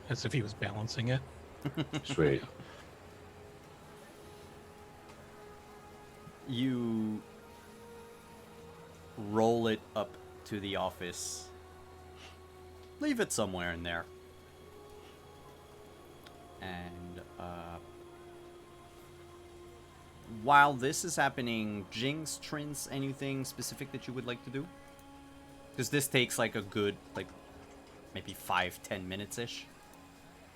as if he was balancing it. Sweet. You roll it up to the office. Leave it somewhere in there. And while this is happening, Jinx, Trince, anything specific that you would like to do? Because this takes like a good, like, maybe 5-10 minutes-ish.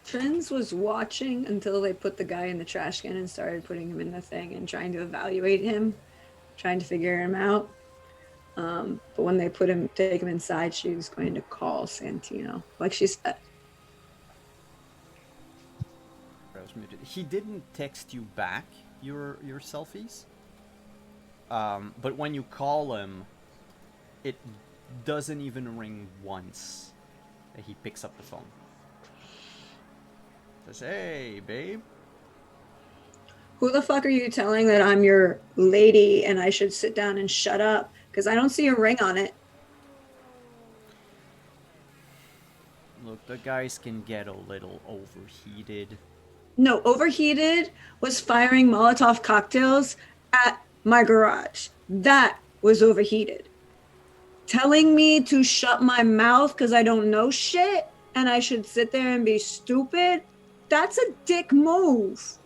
Trins was watching until they put the guy in the trash can and started putting him in the thing and trying to evaluate him, trying to figure him out. But when they take him inside, she was going to call Santino, like she said. He didn't text you back your selfies. But when you call him, it doesn't even ring once. He picks up the phone. Says, "Hey, babe." Who the fuck are you telling that I'm your lady and I should sit down and shut up? Because I don't see a ring on it. Look, the guys can get a little overheated. No, overheated was firing Molotov cocktails at my garage. That was overheated. Telling me to shut my mouth because I don't know shit and I should sit there and be stupid, that's a dick move.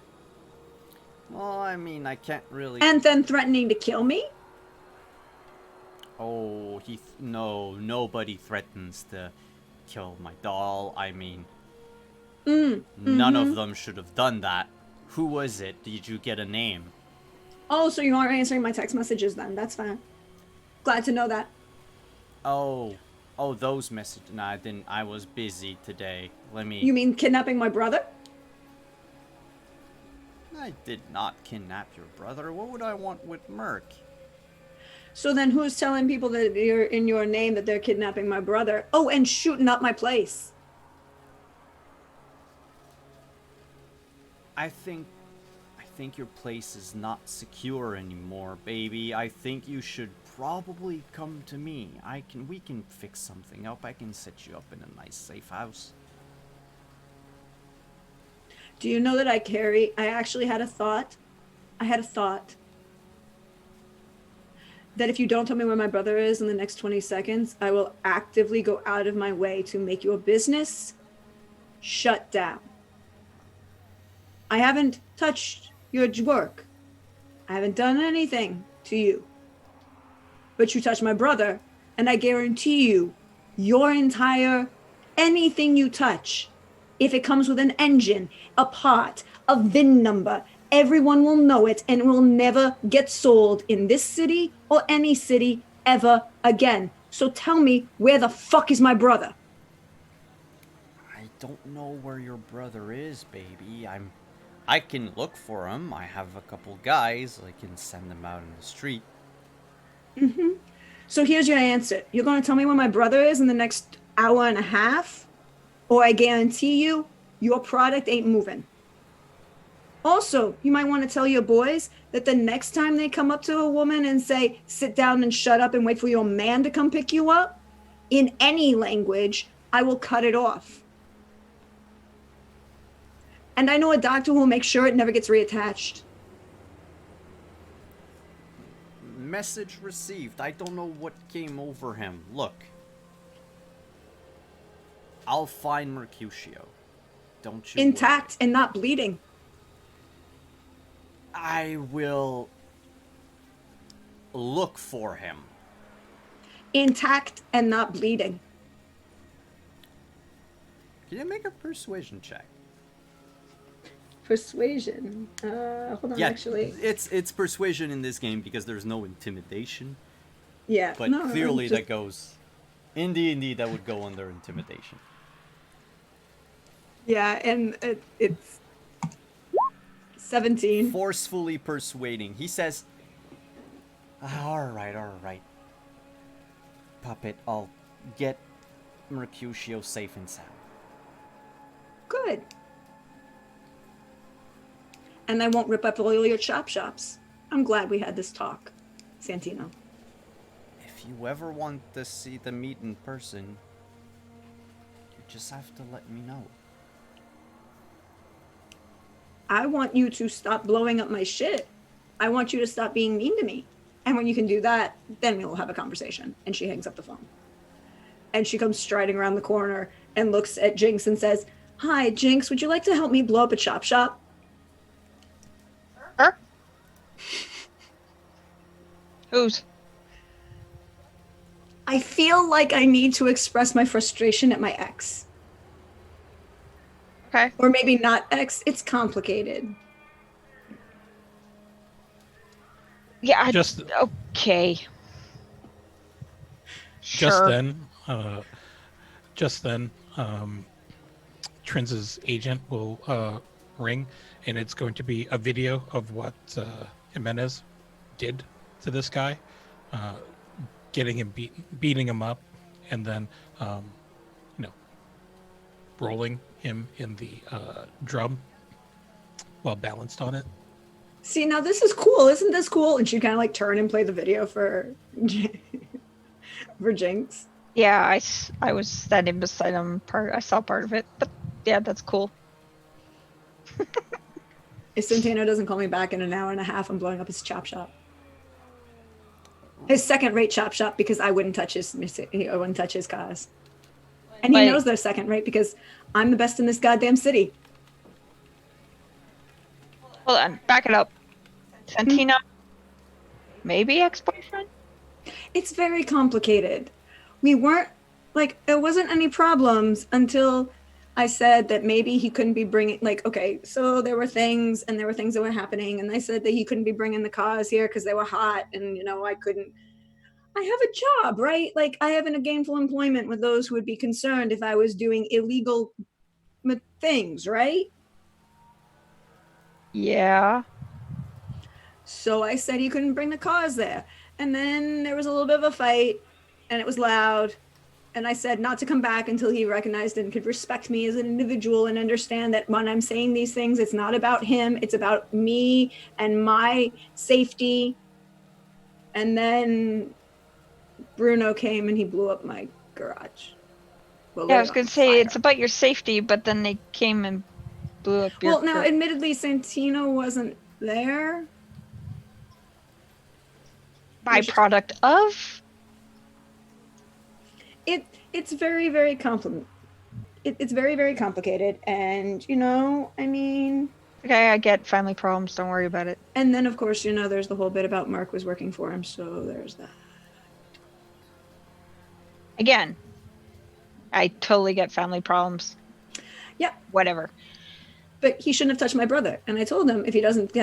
Well, I mean, I can't really... And then threatening to kill me? Oh, no, nobody threatens to kill my doll. I mean, none of them should have done that. Who was it? Did you get a name? Oh, so you aren't answering my text messages then. That's fine. Glad to know that. Oh, those messages. Nah, I didn't. I was busy today. Let me... You mean kidnapping my brother? I did not kidnap your brother. What would I want with Merc? So then who's telling people that you're in your name that they're kidnapping my brother? Oh, and shooting up my place. I think your place is not secure anymore, baby. I think you should probably come to me. We can fix something up. I can set you up in a nice safe house. Do you know that I actually had a thought. I had a thought that if you don't tell me where my brother is in the next 20 seconds, I will actively go out of my way to make your business shut down. I haven't touched your work. I haven't done anything to you. But you touched my brother, and I guarantee you, anything you touch, if it comes with an engine, a part, a VIN number, everyone will know it and will never get sold in this city or any city ever again. So tell me, where the fuck is my brother? I don't know where your brother is, baby. I can look for him. I have a couple guys. I can send them out in the street. So here's your answer. You're going to tell me where my brother is in the next hour and a half? Or I guarantee you, your product ain't moving. Also, you might want to tell your boys that the next time they come up to a woman and say, sit down and shut up and wait for your man to come pick you up, in any language, I will cut it off. And I know a doctor who will make sure it never gets reattached. Message received. I don't know what came over him. Look. I'll find Mercutio. Don't you Intact and not bleeding. I will look for him. Intact and not bleeding. Can you make a persuasion check? Persuasion. Hold on, Yeah, actually. it's persuasion in this game because there's no intimidation. Yeah. But no, clearly just- that goes... In D&D, that would go under intimidation. Yeah, and it's 17. Forcefully persuading. He says, Alright. Puppet, I'll get Mercutio safe and sound. Good. And I won't rip up all your chop shops. I'm glad we had this talk, Santino. If you ever want to see the meet in person, you just have to let me know. I want you to stop blowing up my shit. I want you to stop being mean to me. And when you can do that, then we'll have a conversation. And she hangs up the phone. And she comes striding around the corner and looks at Jinx and says, "Hi, Jinx, would you like to help me blow up a chop shop?" Her? Whose? I feel like I need to express my frustration at my ex. Okay. Or maybe not ex. It's complicated. Yeah. Just Okay. just Sure. then, Trinz's agent will ring, and it's going to be a video of what Jimenez did to this guy, getting him beating him up, and then rolling him in the drum while balanced on it. See, now this is cool. Isn't this cool? And she'd kind of like turn and play the video for for Jinx. Yeah, I was standing beside him. I saw part of it, but yeah, that's cool. If Centeno doesn't call me back in an hour and a half, I'm blowing up his chop shop. His second-rate chop shop, because I wouldn't touch his cause. And he Wait. knows they're second rate because I'm the best in this goddamn city. Hold on, back it up. Santino, maybe ex-boyfriend? It's very complicated. We weren't, like, there wasn't any problems until I said that maybe he couldn't be bringing, like, okay, so there were things that were happening, and I said that he couldn't be bringing the cars here because they were hot, and, I have a job, right? Like, I have a gainful employment with those who would be concerned if I was doing illegal things, right? Yeah. So I said he couldn't bring the cars there. And then there was a little bit of a fight, and it was loud. And I said not to come back until he recognized and could respect me as an individual and understand that when I'm saying these things, it's not about him. It's about me and my safety. And then Bruno came and he blew up my garage. Yeah, I was gonna say it's about your safety, but then they came and blew up your. Well, now, admittedly, Santino wasn't there. Byproduct of. It's very, very it's very, very complicated, and Okay, I get family problems. Don't worry about it. and then of course there's the whole bit about Mark was working for him, so there's that. Again, I totally get family problems. Yeah. Whatever. But he shouldn't have touched my brother, and I told him if he doesn't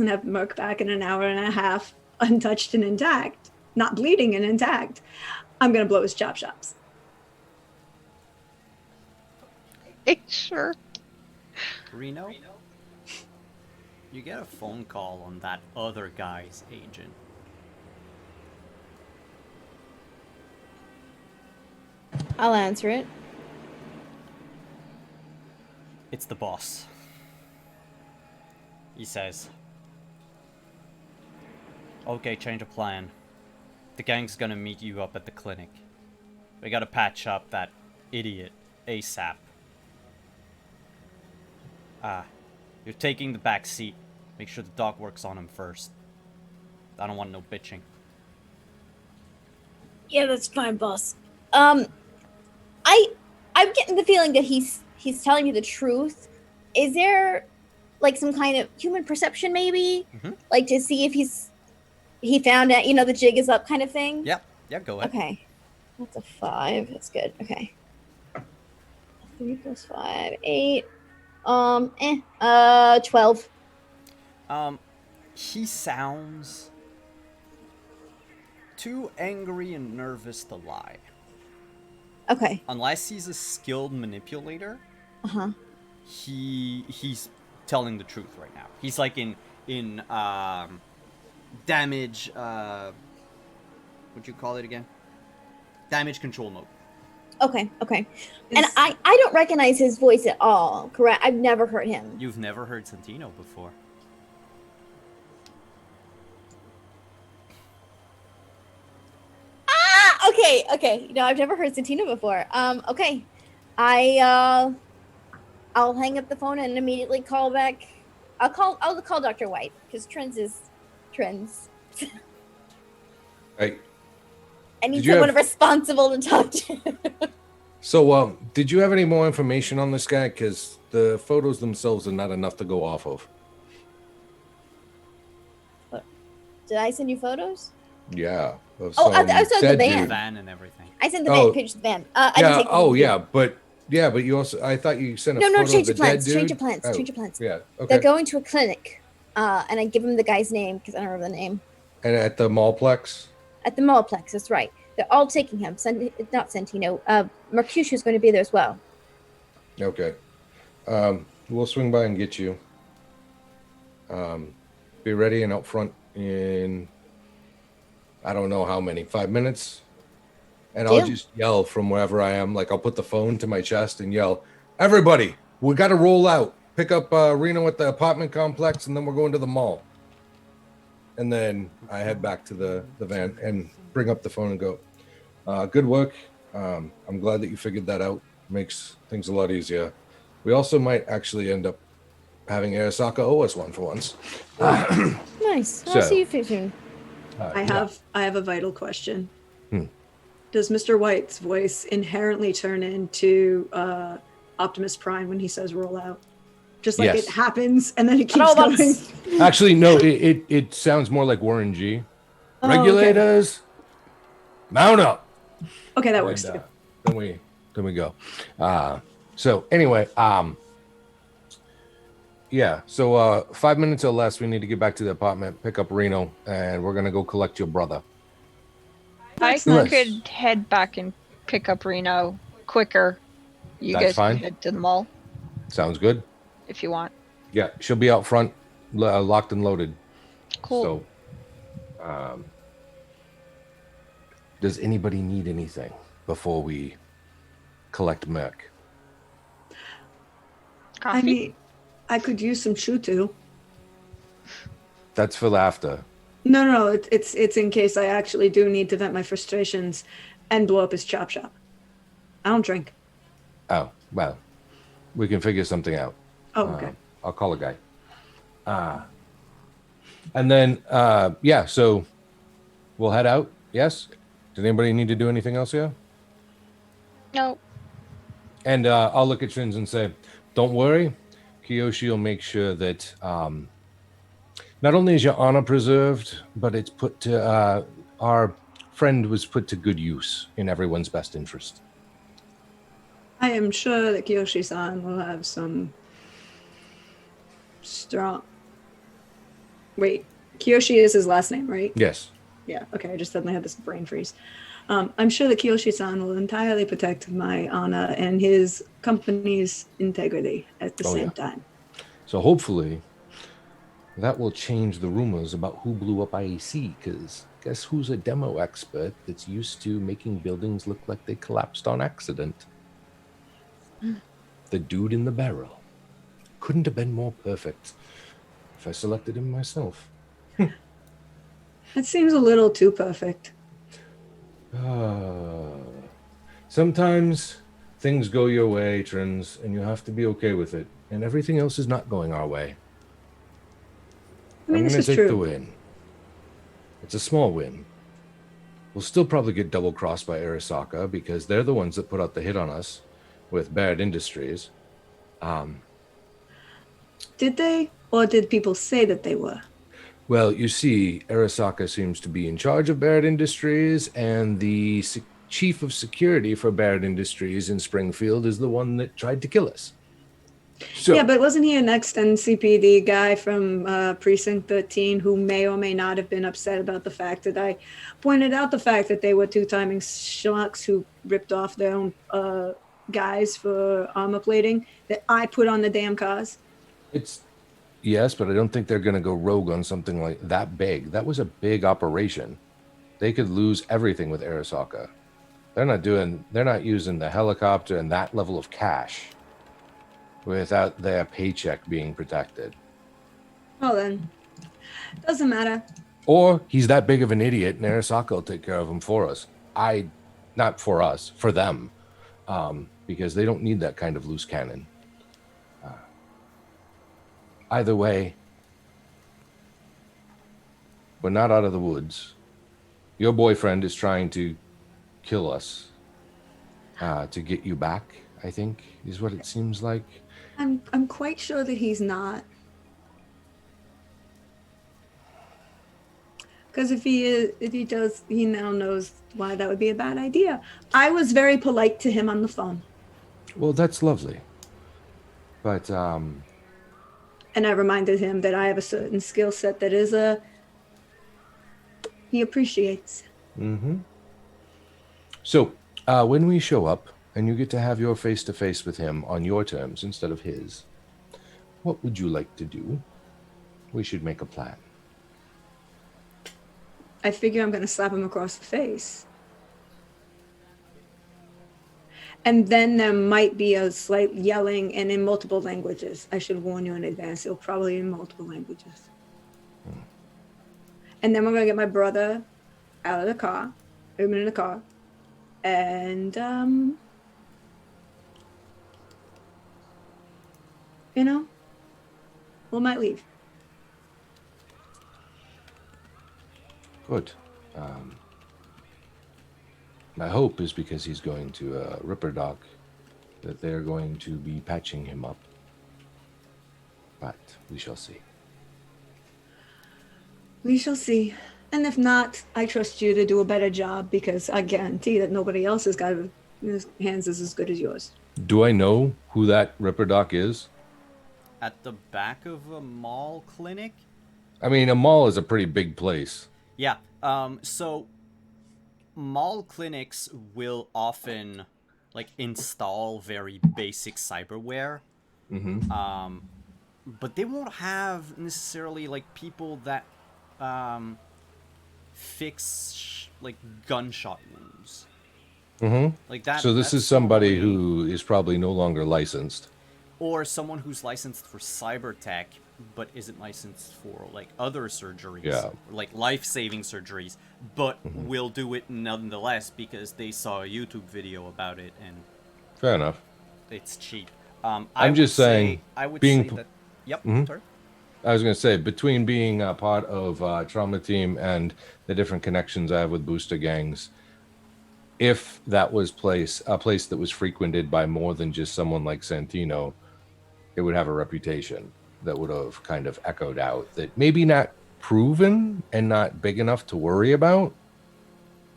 have Mark back in an hour and a half, untouched and intact, not bleeding and intact, I'm gonna blow his chop shops. Sure. Reno? You get a phone call on that other guy's agent. I'll answer it. It's the boss. He says, "Okay, change of plan. The gang's gonna meet you up at the clinic. We gotta patch up that idiot ASAP. You're taking the back seat. Make sure the doc works on him first. I don't want no bitching." Yeah, that's fine, boss. I'm getting the feeling that he's telling you the truth. Is there like some kind of human perception, maybe, Mhm. like to see if he found out, the jig is up, kind of thing. Yep. Yeah, go ahead. Okay, that's a 5. That's good. Okay, 3 + 5, 8. 12. He sounds too angry and nervous to lie. Okay. Unless he's a skilled manipulator, Uh-huh. he's telling the truth right now. He's like in damage. What'd you call it again? Damage control mode. Okay. And I don't recognize his voice at all. Correct? I've never heard him. You've never heard Santino before. Okay. No, I've never heard Santino before. Okay. I'll hang up the phone and immediately call back. I'll call Dr. White because Trends. Right. I need Did you someone have- responsible to talk to. So, did you have any more information on this guy? Because the photos themselves are not enough to go off of. Did I send you photos? Yeah. Of Oh, I some saw the dead van. dude. Van and everything. I sent the Oh. van. Pictures of the van. I Yeah. didn't take Oh, the yeah. But you also, I thought you sent a No, photo of change the your plans. dead Change dude. your plans. Oh, Change your plans. Yeah. Okay. They're going to a clinic, and I give them the guy's name because I don't remember the name. And at the Mallplex. At the Mallplex, that's right. They're all taking him. Not Santino. Mercutio's going to be there as well. Okay. We'll swing by and get you. Be ready and out front in, I don't know how many, 5 minutes? And I'll Deal. just yell from wherever I am. Like, I'll put the phone to my chest and yell, everybody, we got to roll out. Pick up Reno at the apartment complex, and then we're going to the mall. And then I head back to the van and bring up the phone and go, good work. I'm glad that you figured that out. Makes things a lot easier. We also might actually end up having Arasaka owe us one for once. Nice. I'll So- see you soon. I have a vital question. Hmm. Does Mr. White's voice inherently turn into Optimus Prime when he says roll out? Just like Yes. it happens and then it keeps Robots. going. Actually, no, it sounds more like Warren G. Oh, okay. Regulators, mount up. Okay, that works And, too. then we go. So anyway, yeah. So 5 minutes or less, we need to get back to the apartment, pick up Reno, and we're gonna go collect your brother. I Nice. could head back and pick up Reno quicker. You That's guys fine. can head to the mall Sounds good. if you want. Yeah, she'll be out front, locked and loaded. Cool. So, does anybody need anything before we collect Merc? Coffee? I mean, I could use some Shutu. That's for laughter. No, it's in case I actually do need to vent my frustrations and blow up his chop shop. I don't drink. Oh, well, we can figure something out. Oh, okay. I'll call a guy. And then, yeah, so we'll head out. Yes? Did anybody need to do anything else here? No. And I'll look at Shins and say, don't worry. Kiyoshi will make sure that not only is your honor preserved, but it's put to, our friend was put to good use in everyone's best interest. I am sure that Kiyoshi-san will have some strong. Wait, Kiyoshi is his last name, right? Yes. Yeah. Okay. I just suddenly had this brain freeze. I'm sure that Kiyoshi-san will entirely protect my honor and his company's integrity at the same time. So hopefully that will change the rumors about who blew up IAC, because guess who's a demo expert that's used to making buildings look like they collapsed on accident? The dude in the barrel. Couldn't have been more perfect if I selected him myself. That seems a little too perfect. Sometimes things go your way, Trins, and you have to be okay with it. And everything else is not going our way. I mean, I'm this going is to take true. the win. It's a small win. We'll still probably get double crossed by Arasaka because they're the ones that put out the hit on us with Barrett Industries. Did they? Or did people say that they were? Well, you see, Arasaka seems to be in charge of Barrett Industries, and the chief of security for Barrett Industries in Springfield is the one that tried to kill us. So, Yeah, but wasn't he an ex-NCPD guy from Precinct 13 who may or may not have been upset about the fact that I pointed out the fact that they were two-timing schmucks who ripped off their own guys for armor plating that I put on the damn cars? it's yes, but I don't think they're going to go rogue on something like that big. That was a big operation. They could lose everything with Arasaka. They're not using the helicopter and that level of cash without their paycheck being protected. Well then, doesn't matter. Or he's that big of an idiot and Arasaka will take care of him for us. Not for us, for them. Because they don't need that kind of loose cannon. Either way, we're not out of the woods. Your boyfriend is trying to kill us to get you back, I think, is what it seems like. I'm quite sure that he's not. Because if he does, he now knows why that would be a bad idea. I was very polite to him on the phone. Well, that's lovely. But, And I reminded him that I have a certain skill set that is he appreciates. mm-hmm. So, when we show up and you get to have your face-to-face with him on your terms instead of his, what would you like to do? We should make a plan. I figure I'm going to slap him across the face. And then there might be a slight yelling and in multiple languages. I should warn you in advance. It'll probably in multiple languages. And then we're going to get my brother out of the car, him in the car. And, we might leave. Good. My hope is because he's going to Ripper Dock that they're going to be patching him up. But we shall see. We shall see. And if not, I trust you to do a better job because I guarantee that nobody else has got his hands as good as yours. Do I know who that Ripper Dock is? At the back of a mall clinic? I mean, a mall is a pretty big place. Yeah. So mall clinics will often install very basic cyberware. Mm-hmm. But they won't have necessarily people that fix gunshot wounds. Mm-hmm. Like that. So this is somebody who is probably no longer licensed. Or someone who's licensed for cybertech but isn't licensed for other surgeries. Yeah. Life-saving surgeries, but will do it nonetheless because they saw a YouTube video about it and Fair enough. it's cheap. I'm just saying, I would being say that. Yep. Mhm. Sorry. I was going to say, between being a part of Trauma Team and the different connections I have with booster gangs, if that was a place that was frequented by more than just someone like Santino, it would have a reputation that would have kind of echoed out that maybe not proven and not big enough to worry about,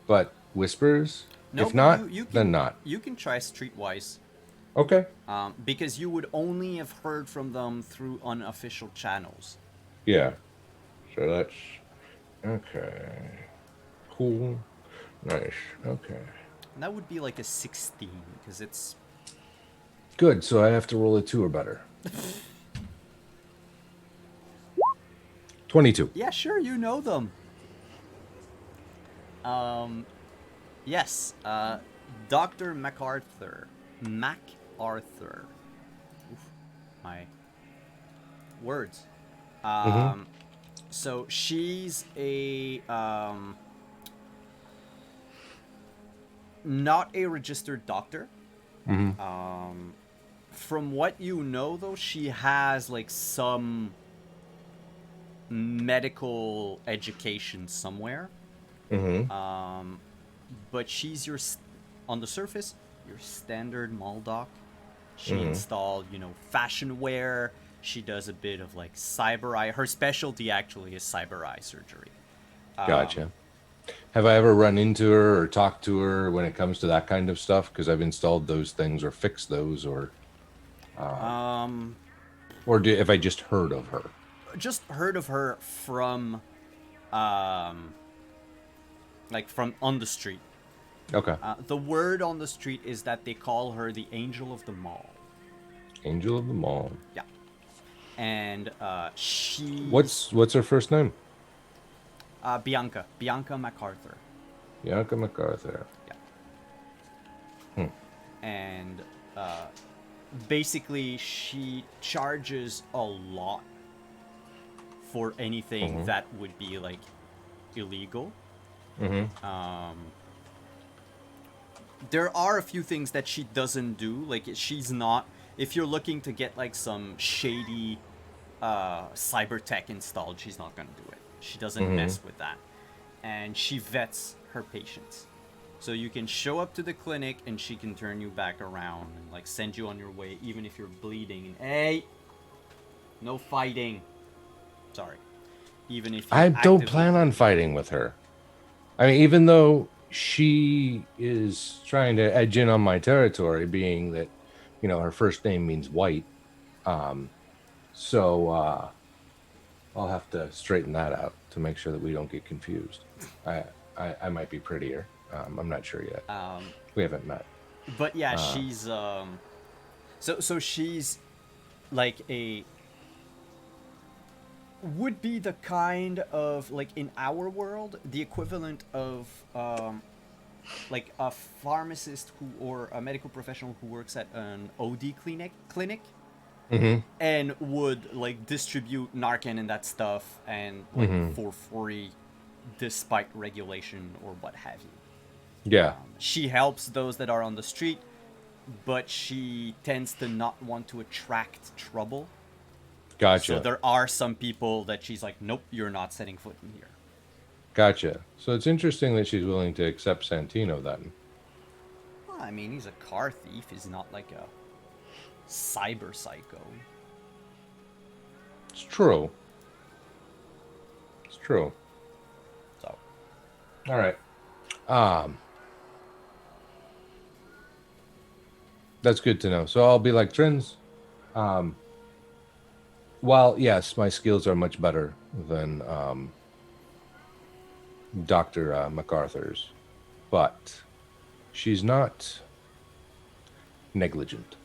but whispers. No, if not, you can, then not. You can try Streetwise. Okay. Because you would only have heard from them through unofficial channels. Yeah. So that's okay. Cool. Nice. Okay. And that would be a 16 because it's Good. So I have to roll a 2 or better. 22. Yeah, sure, you know them. Yes, Dr. MacArthur. MacArthur. Oof, my words. So she's a, not a registered doctor. From what you know, though, she has, some medical education somewhere. But she's on the surface, your standard mall doc. She installed, fashion wear. She does a bit of like cyber eye. Her specialty actually is cyber eye surgery. Gotcha. Have I ever run into her or talked to her when it comes to that kind of stuff? Because I've installed those things or fixed those, or if I just heard of her. Just heard of her from, like from on the street. Okay. The word on the street is that they call her the Angel of the Mall. Angel of the Mall. Yeah. And she. What's her first name? Bianca MacArthur. Bianca MacArthur. Yeah. And basically, she charges a lot for anything that would be like illegal. There are a few things that she doesn't do. Like, she's not. If you're looking to get like some shady cyber tech installed, she's not gonna do it. She doesn't mess with that. And she vets her patients. So you can show up to the clinic and she can turn you back around and like send you on your way even if you're bleeding. And hey, no fighting. Sorry. Even if you I don't plan on fighting with her. I mean, even though she is trying to edge in on my territory, being that, you know, her first name means white. So I'll have to straighten that out to make sure that we don't get confused. I might be prettier. I'm not sure yet. We haven't met. But yeah, she's so she's like would be the kind of, like, in our world, the equivalent of like a pharmacist or a medical professional who works at an OD clinic. And would like distribute Narcan and that stuff and like for free despite regulation or what have you. Yeah. She helps those that are on the street, but she tends to not want to attract trouble. Gotcha. So there are some people that she's like, nope, you're not setting foot in here. Gotcha. So it's interesting that she's willing to accept Santino then. Well, I mean, he's a car thief. He's not like a cyber psycho. It's true. It's true. So. All right. That's good to know. So I'll be like Trins. While yes, my skills are much better than Dr. MacArthur's, but she's not negligent.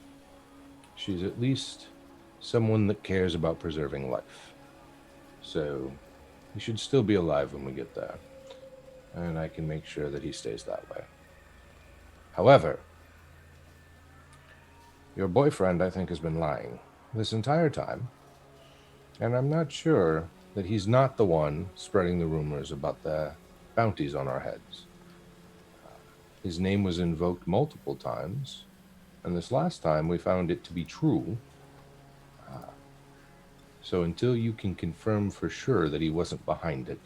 She's at least someone that cares about preserving life. So he should still be alive when we get there. And I can make sure that he stays that way. However, your boyfriend, I think, has been lying this entire time. And I'm not sure that he's not the one spreading the rumors about the bounties on our heads. His name was invoked multiple times. And this last time we found it to be true. So until you can confirm for sure that he wasn't behind it,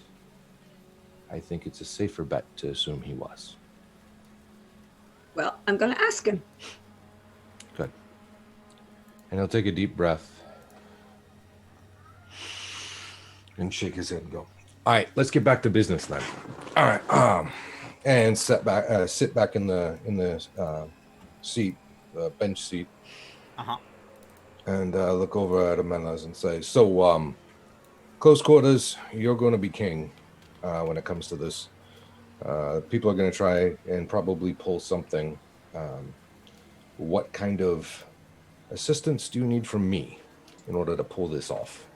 I think it's a safer bet to assume he was. Well, I'm going to ask him. Good. And he'll take a deep breath and shake his head and go, all right, let's get back to business then. All right. And sit back in the seat, bench seat. And look over at Amenas and say, so, close quarters, you're going to be king when it comes to this. People are going to try and probably pull something. What kind of assistance do you need from me in order to pull this off?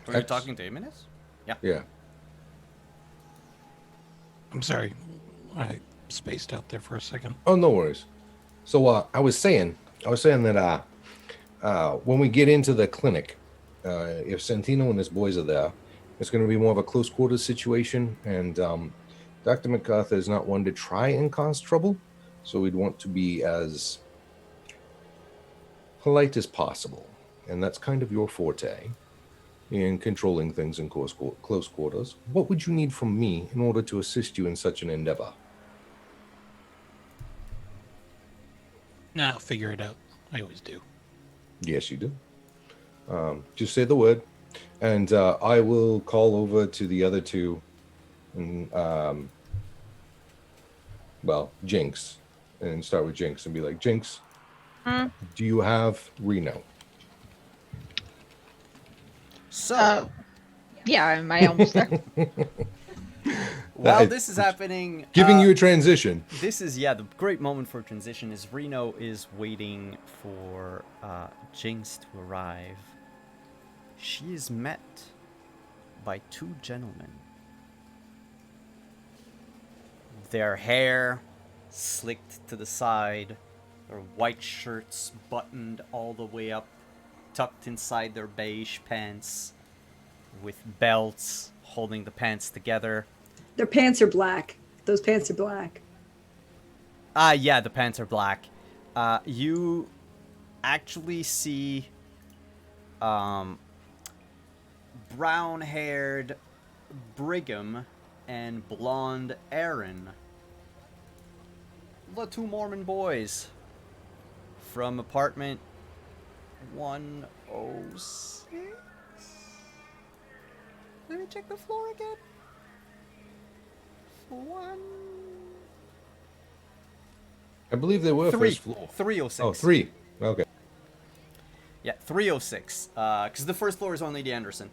Were you talking to Jimenez? Yeah. Yeah. I'm sorry. I spaced out there for a second. Oh, no worries. So I was saying that when we get into the clinic, if Santino and his boys are there, it's going to be more of a close quarters situation. And Dr. MacArthur is not one to try and cause trouble. So we'd want to be as polite as possible. and that's kind of your forte in controlling things in close quarters, what would you need from me in order to assist you in such an endeavor? Nah, I'll figure it out. I always do. Yes, you do. Just say the word, and I will call over to the other two, and, Jinx, and start with Jinx and be like, Jinx, do you have Reno? So, Yeah, am I almost there? while this is happening, Giving you a transition. this is the great moment for transition is Reno is waiting for Jinx to arrive. She is met by two gentlemen. Their hair slicked to the side, their white shirts buttoned all the way up, tucked inside their beige pants, with belts holding the pants together. Their pants are black. Those pants are black. Yeah, the pants are black. You actually see brown-haired Brigham and blonde Aaron, the two Mormon boys from apartment 106. Let me check the floor again. I believe they were first floor. 306. Oh, 3. Okay. Yeah, 306. Because the first floor is only the Anderson.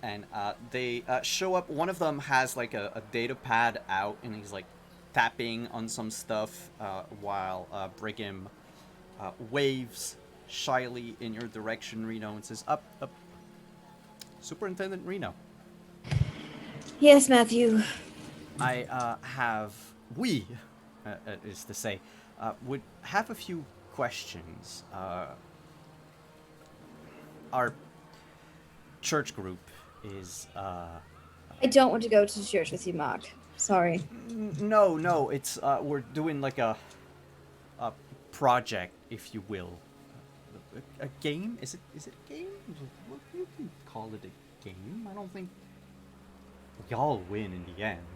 And they show up. One of them has like a data pad out, and he's like tapping on some stuff while Brigham waves shyly in your direction, Reno, and says, Up. Superintendent Reno. Yes, Matthew. I we is to say, would have a few questions. Our church group is, I don't want to go to church with you, Mark. Sorry. No, it's, we're doing like a project, if you will. A game? Is it a game? What you can call it a game? I don't think we all win in the end.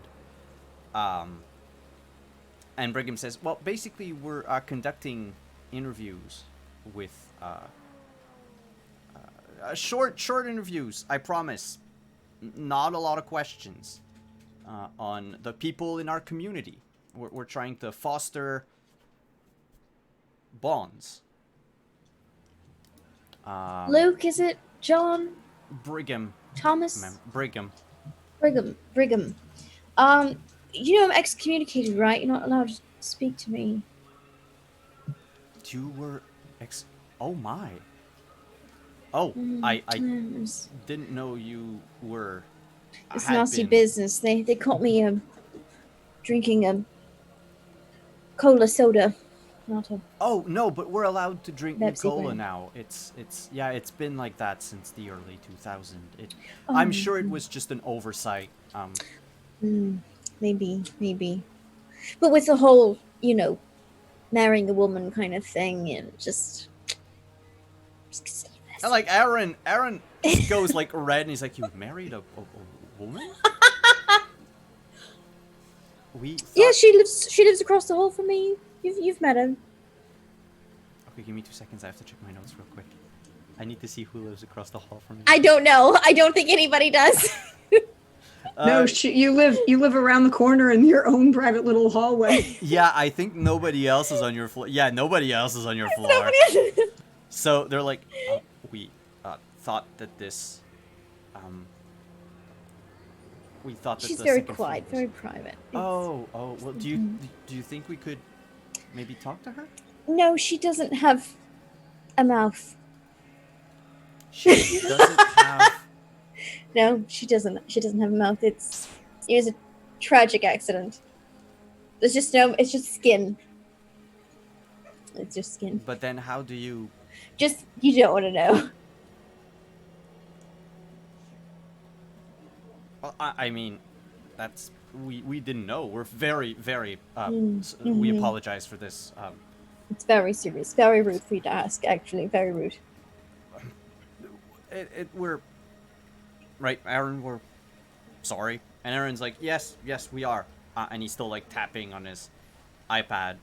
And Brigham says, well, basically we're conducting interviews with short interviews, I promise. Not a lot of questions on the people in our community. We're trying to foster bonds. Luke, is it? John? Brigham. Thomas? Brigham. Brigham. You know I'm excommunicated, right? You're not allowed to speak to me. You were oh my. Oh, I didn't know you were. It's nasty business. They caught me drinking a cola soda. Not a... Oh no, but we're allowed to drink Pepsi cola brand. now. It's been like that since the early 2000s. I'm sure it was just an oversight. Maybe. But with the whole, marrying a woman kind of thing, and just And like Aaron goes like red, and he's like, "You married a woman?" Yeah, she lives across the hall from me. You've met her. Okay, give me 2 seconds. I have to check my notes real quick. I need to see who lives across the hall from me. I don't know. I don't think anybody does. No, you live around the corner in your own private little hallway. Yeah, I think nobody else is on your floor. Yeah, nobody else is on your floor. Nobody else. So they're like, we thought that this, we thought that She's the very second floor quiet, was- very private. Oh, well, do you think we could maybe talk to her? No, she doesn't have a mouth. She doesn't have. No, she doesn't. She doesn't have a mouth. It was a tragic accident. It's just skin. It's just skin. But then, how do you? You don't want to know. Well, I mean, that's we didn't know. We're very very. We apologize for this. It's very serious. Very rude for you to ask. Actually, very rude. we're right, Aaron. We're sorry. And Aaron's like, yes, we are. And he's still like tapping on his iPad.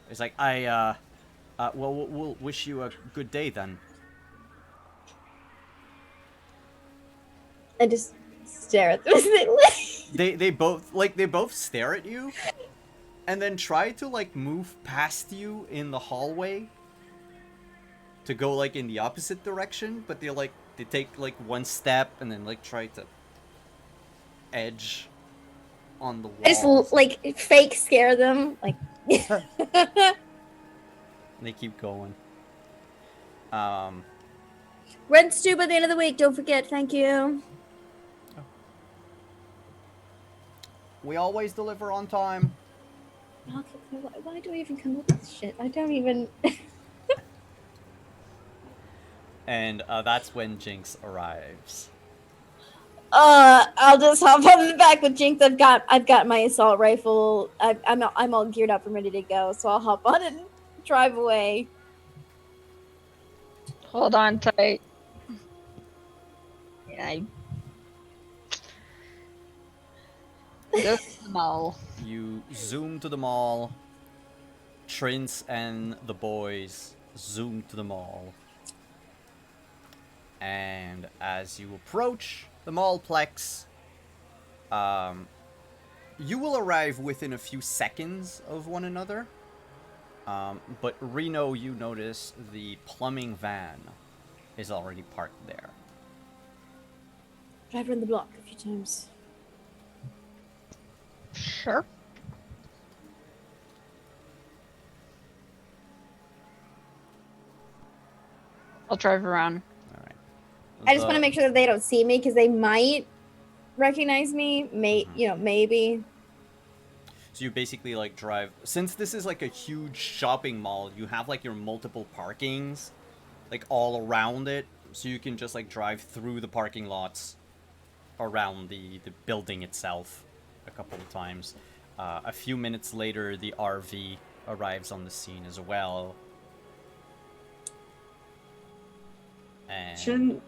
He's like, well, we'll wish you a good day then. I just stare at them. They both stare at you, and then try to like move past you in the hallway. To go like in the opposite direction, but they take like one step and then like try to edge on the wall. I just like fake scare them, like. And they keep going. Rent stew by the end of the week. Don't forget. Thank you. We always deliver on time. Why do I even come up with this shit? I don't even. And that's when Jinx arrives. I'll just hop on the back with Jinx. I've got my assault rifle. I'm all geared up and ready to go. So I'll hop on and drive away. Hold on tight. Yeah, the mall. You zoom to the mall. Trince and the boys zoom to the mall. And as you approach the mallplex, you will arrive within a few seconds of one another. But Reno, you notice the plumbing van is already parked there. Drive around the block a few times. Sure. I'll drive around. I just want to make sure that they don't see me because they might recognize me. Maybe. So you basically like drive, since this is like a huge shopping mall, you have like your multiple parkings like all around it, so you can just like drive through the parking lots around the building itself a couple of times. A few minutes later, the RV arrives on the scene as well. And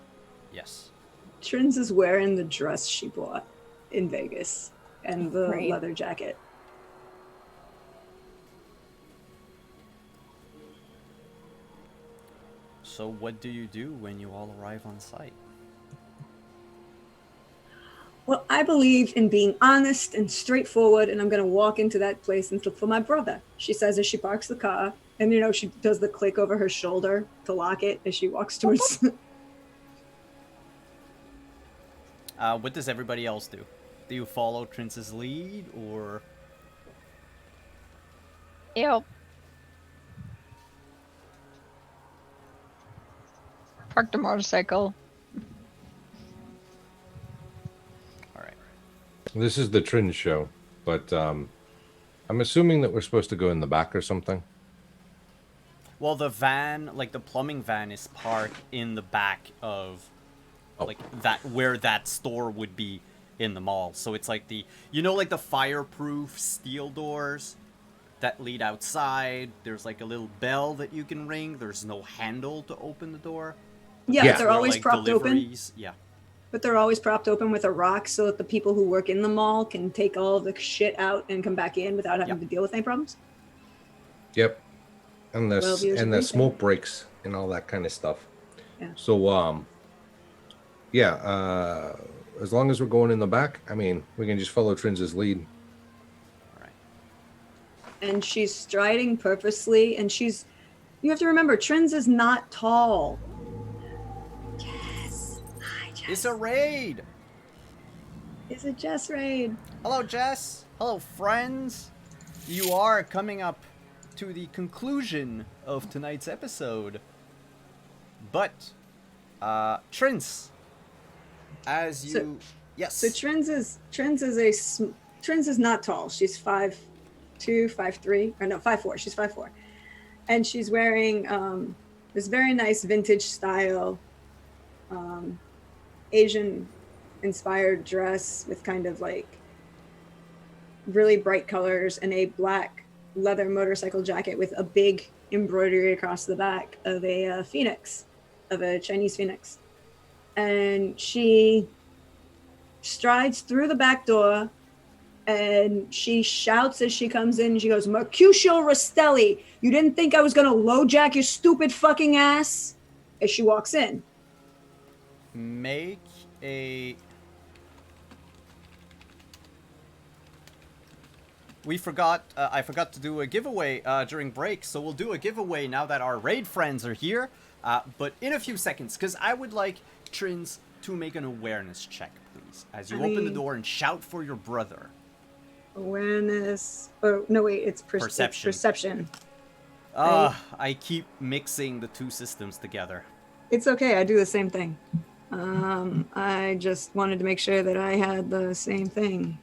yes. Trins is wearing the dress she bought in Vegas and the Great. leather jacket. So what do you do when you all arrive on site? Well, I believe in being honest and straightforward, and I'm going to walk into that place and look for my brother. She says as she parks the car, and she does the click over her shoulder to lock it as she walks towards. What does everybody else do? Do you follow Trince's lead, or? Yep. Park the motorcycle. Alright. This is the Trin show, but I'm assuming that we're supposed to go in the back or something. Well, the van, like the plumbing van, is parked in the back of, like that where that store would be in the mall. So it's like like the fireproof steel doors that lead outside. There's like a little bell that you can ring. There's no handle to open the door. Yeah, Yeah. they're Where, always like, propped open. deliveries- Yeah. But they're always propped open with a rock so that the people who work in the mall can take all the shit out and come back in without having Yep. to deal with any problems. Yep. And the Well, viewers and the agree. smoke breaks and all that kind of stuff. Yeah. So as long as we're going in the back, I mean, we can just follow Trin's lead. Alright. And she's striding purposely, and you have to remember, Trins is not tall. Jess. Hi, Jess. It's a raid! It's a Jess raid. Hello, Jess. Hello, friends. You are coming up to the conclusion of tonight's episode. But, Trince, as you... yes. So Trins is not tall. She's 5'2", 5'3", or no, 5'4". She's 5'4", and she's wearing this very nice vintage style Asian inspired dress with kind of like really bright colors and a black leather motorcycle jacket with a big embroidery across the back of a phoenix, of a Chinese phoenix. and she strides through the back door, and she shouts as she comes in. She goes, "Mercutio Rastelli, you didn't think I was gonna LoJack your stupid fucking ass?" As she walks in. Make a... I forgot to do a giveaway during break, so we'll do a giveaway now that our raid friends are here, but in a few seconds, because I would like Trins to make an awareness check, please, as you open the door and shout for your brother. Awareness. Oh, no, wait, it's Perception. It's perception. I keep mixing the two systems together. It's okay, I do the same thing. I just wanted to make sure that I had the same thing.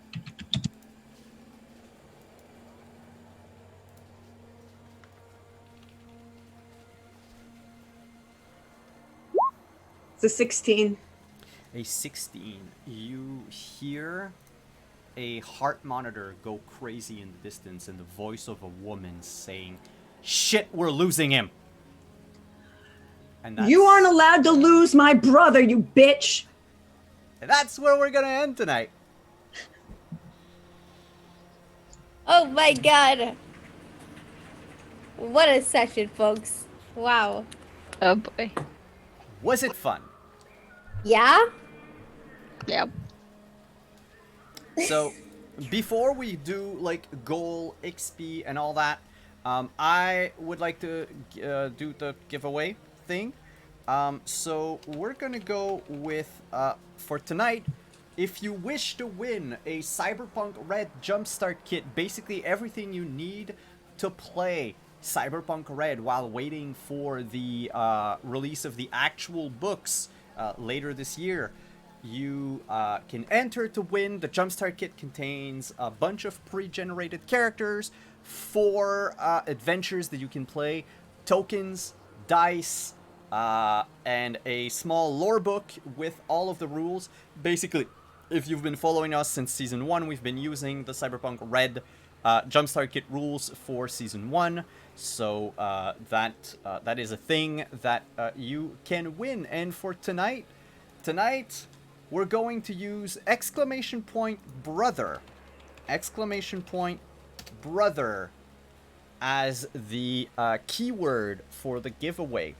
It's a 16. A 16. You hear a heart monitor go crazy in the distance and the voice of a woman saying, "Shit, we're losing him." And You aren't allowed to lose my brother, you bitch! That's where we're gonna end tonight. Oh my god. What a session, folks. Wow. Oh boy. Was it fun? Yeah? Yep. So, before we do, like, goal, XP, and all that, I would like to do the giveaway thing. So, we're gonna go with, for tonight, if you wish to win a Cyberpunk Red Jumpstart Kit, basically everything you need to play Cyberpunk Red while waiting for the release of the actual books later this year, you can enter to win. The Jumpstart Kit contains a bunch of pre-generated characters, 4 adventures that you can play, tokens, dice, and a small lore book with all of the rules. Basically, if you've been following us since Season 1, we've been using the Cyberpunk Red Jumpstart Kit rules for Season 1. So that is a thing that you can win. And for tonight, we're going to use !brother, !brother as the keyword for the giveaway.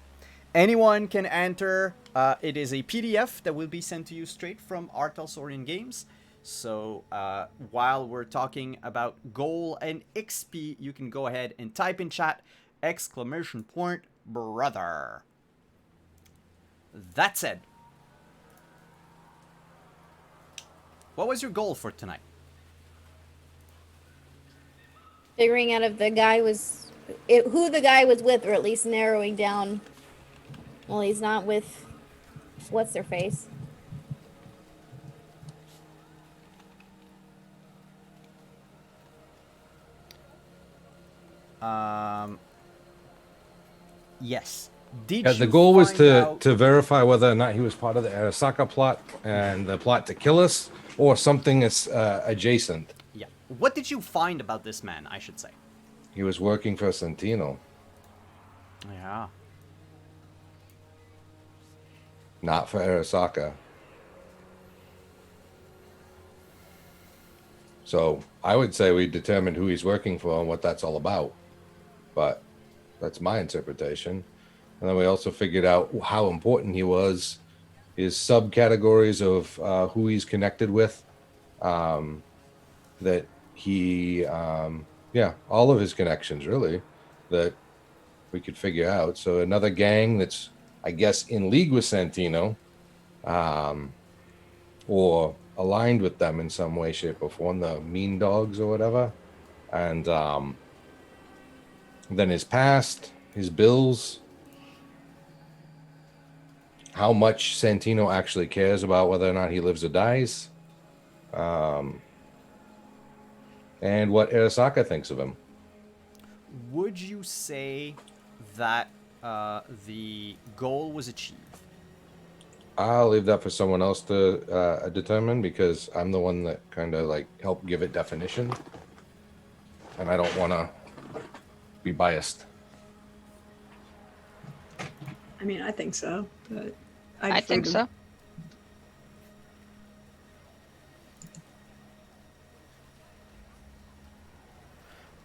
Anyone can enter. It is a PDF that will be sent to you straight from Artelsorian Games. So while we're talking about goal and XP, you can go ahead and type in chat !brother. That said, what was your goal for tonight? Figuring out if the guy was... who the guy was with, or at least narrowing down... Well, he's not with... What's their face? Yes. The goal was to verify whether or not he was part of the Arasaka plot and the plot to kill us, or something that's adjacent. Yeah. What did you find about this man, I should say? He was working for Santino, Yeah. not for Arasaka. So I would say we determined who he's working for and what that's all about. But that's my interpretation. And then we also figured out how important he was, his subcategories of who he's connected with, that he, all of his connections, really, that we could figure out. So another gang that's, I guess, in league with Santino, or aligned with them in some way, shape, or form, the Mean Dogs or whatever. And then his past, his bills, how much Santino actually cares about whether or not he lives or dies, and what Arasaka thinks of him. Would you say that the goal was achieved? I'll leave that for someone else to determine, because I'm the one that kind of like helped give it definition, and I don't want to be biased. I mean, I think so, but I think so.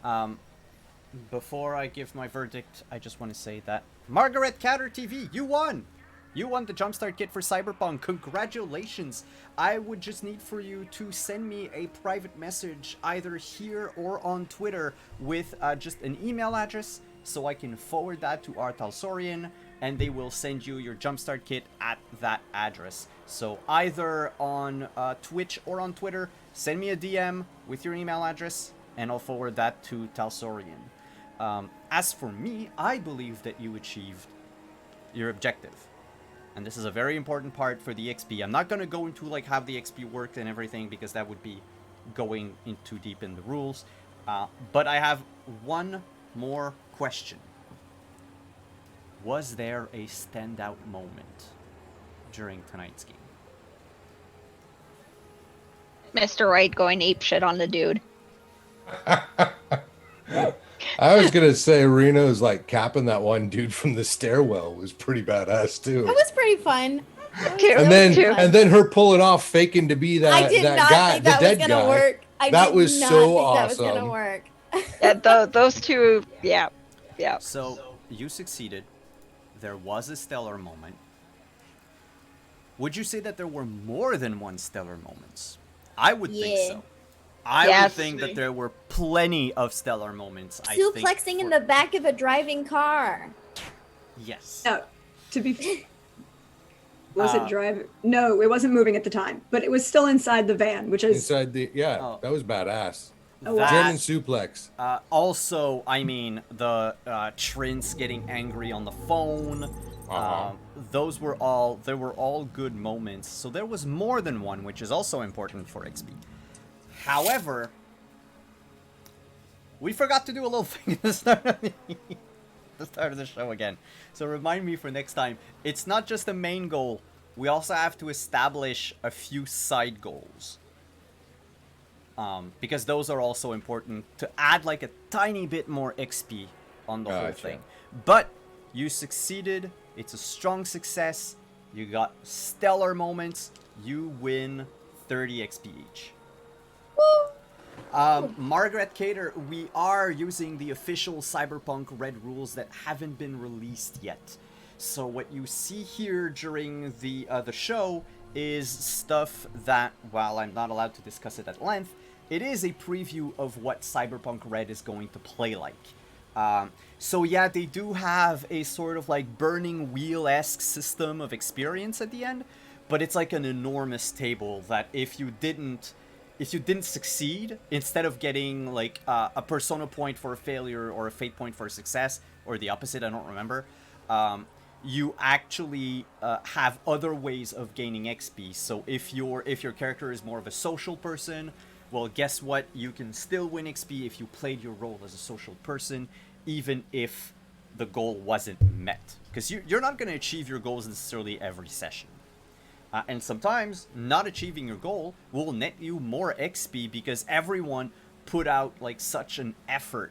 Um, before I give my verdict, I just want to say that Margaret Catter TV, you won! You won the Jumpstart kit for Cyberpunk. Congratulations! I would just need for you to send me a private message either here or on Twitter with just an email address so I can forward that to our Talsorian, and they will send you your Jumpstart kit at that address. So either on Twitch or on Twitter, send me a DM with your email address, and I'll forward that to Talsorian. As for me, I believe that you achieved your objective. And this is a very important part for the XP. I'm not going to go into like how the XP worked and everything because that would be going in too deep in the rules. But I have one more question. Was there a standout moment during tonight's game? Mr. Wright going apeshit on the dude. I was gonna say Reno's like capping that one dude from the stairwell was pretty badass too. That was pretty fun. And then her pulling off faking to be I that did not guy, think that the was dead gonna guy. work. That was so That was gonna awesome. work. Those two, yeah. So you succeeded. There was a stellar moment. Would you say that there were more than one stellar moments? I would think Yeah. so. I Yes. would think that there were plenty of stellar moments. Suplexing in the back of a driving car. Yes. No, to be. Was it driving? No, it wasn't moving at the time, but it was still inside the van, which is Inside the Oh. that was badass. That- German suplex. Also, I mean, the Trince getting angry on the phone. Those were all good moments. So there was more than one, which is also important for XP. However, we forgot to do a little thing at the start of the show again. So remind me for next time. It's not just the main goal. We also have to establish a few side goals. Because those are also important to add like a tiny bit more XP on the whole thing. But you succeeded. It's a strong success. You got stellar moments. You win 30 XP each. Margaret Cater, we are using the official Cyberpunk RED rules that haven't been released yet. So what you see here during the show is stuff that, while I'm not allowed to discuss it at length, it is a preview of what Cyberpunk RED is going to play like. So yeah, they do have a sort of like Burning Wheel-esque system of experience at the end, but it's like an enormous table that if you didn't succeed, instead of getting like a persona point for a failure or a fate point for a success, or the opposite, I don't remember, you actually have other ways of gaining XP. So if your character is more of a social person, well, guess what? You can still win XP if you played your role as a social person, even if the goal wasn't met. Because you're not going to achieve your goals necessarily every session. And sometimes not achieving your goal will net you more XP because everyone put out like such an effort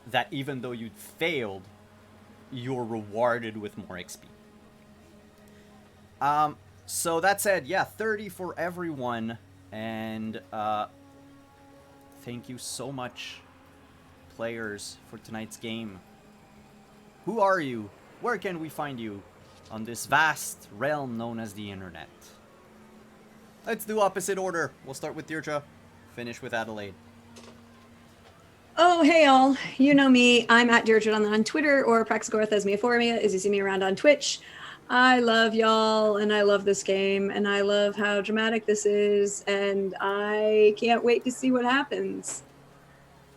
that even though you'd failed, you're rewarded with more XP. So that said, yeah, 30 for everyone. And thank you so much, players, for tonight's game. Who are you? Where can we find you on this vast realm known as the internet? Let's do opposite order. We'll start with Deirdre, finish with Adelaide. Oh, hey all. You know me. I'm at Deirdre on Twitter or Praxagorth as Meaformia as you see me around on Twitch. I love y'all and I love this game and I love how dramatic this is and I can't wait to see what happens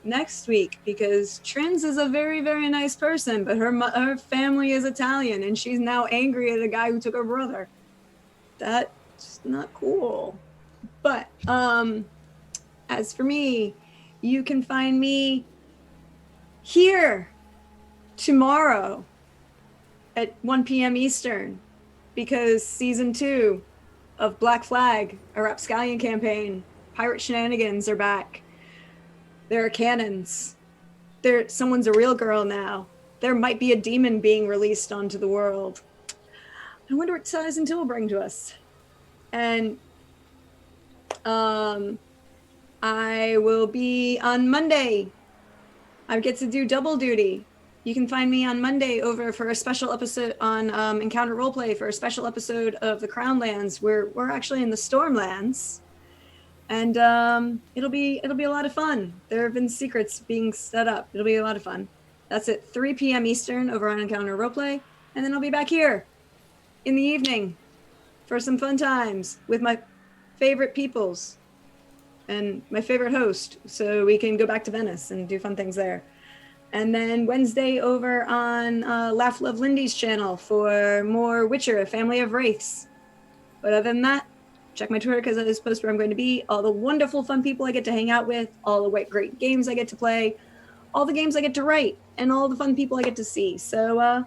next week because Trins is a very, very nice person, but her family is Italian and she's now angry at a guy who took her brother. That's not cool. But as for me, you can find me here tomorrow at 1 p.m. Eastern because season 2 of Black Flag, a Rapscallion campaign, pirate shenanigans are back. There are cannons. Someone's a real girl now. There might be a demon being released onto the world. I wonder what season 2 will bring to us. And I will be on Monday I get to do double duty. You can find me on Monday over for a special episode on Encounter Roleplay for a special episode of the Crownlands, where we're actually in the Stormlands, and it'll be a lot of fun. There have been secrets being set up. It'll be a lot of fun. That's at 3 p.m. Eastern over on Encounter Roleplay, and then I'll be back here in the evening for some fun times with my favorite peoples and my favorite host, so we can go back to Venice and do fun things there. And then Wednesday over on Laugh Love Lindy's channel for more Witcher, Family of Wraiths. But other than that, check my Twitter because I just post where I'm going to be, all the wonderful fun people I get to hang out with, all the great games I get to play, all the games I get to write, and all the fun people I get to see. So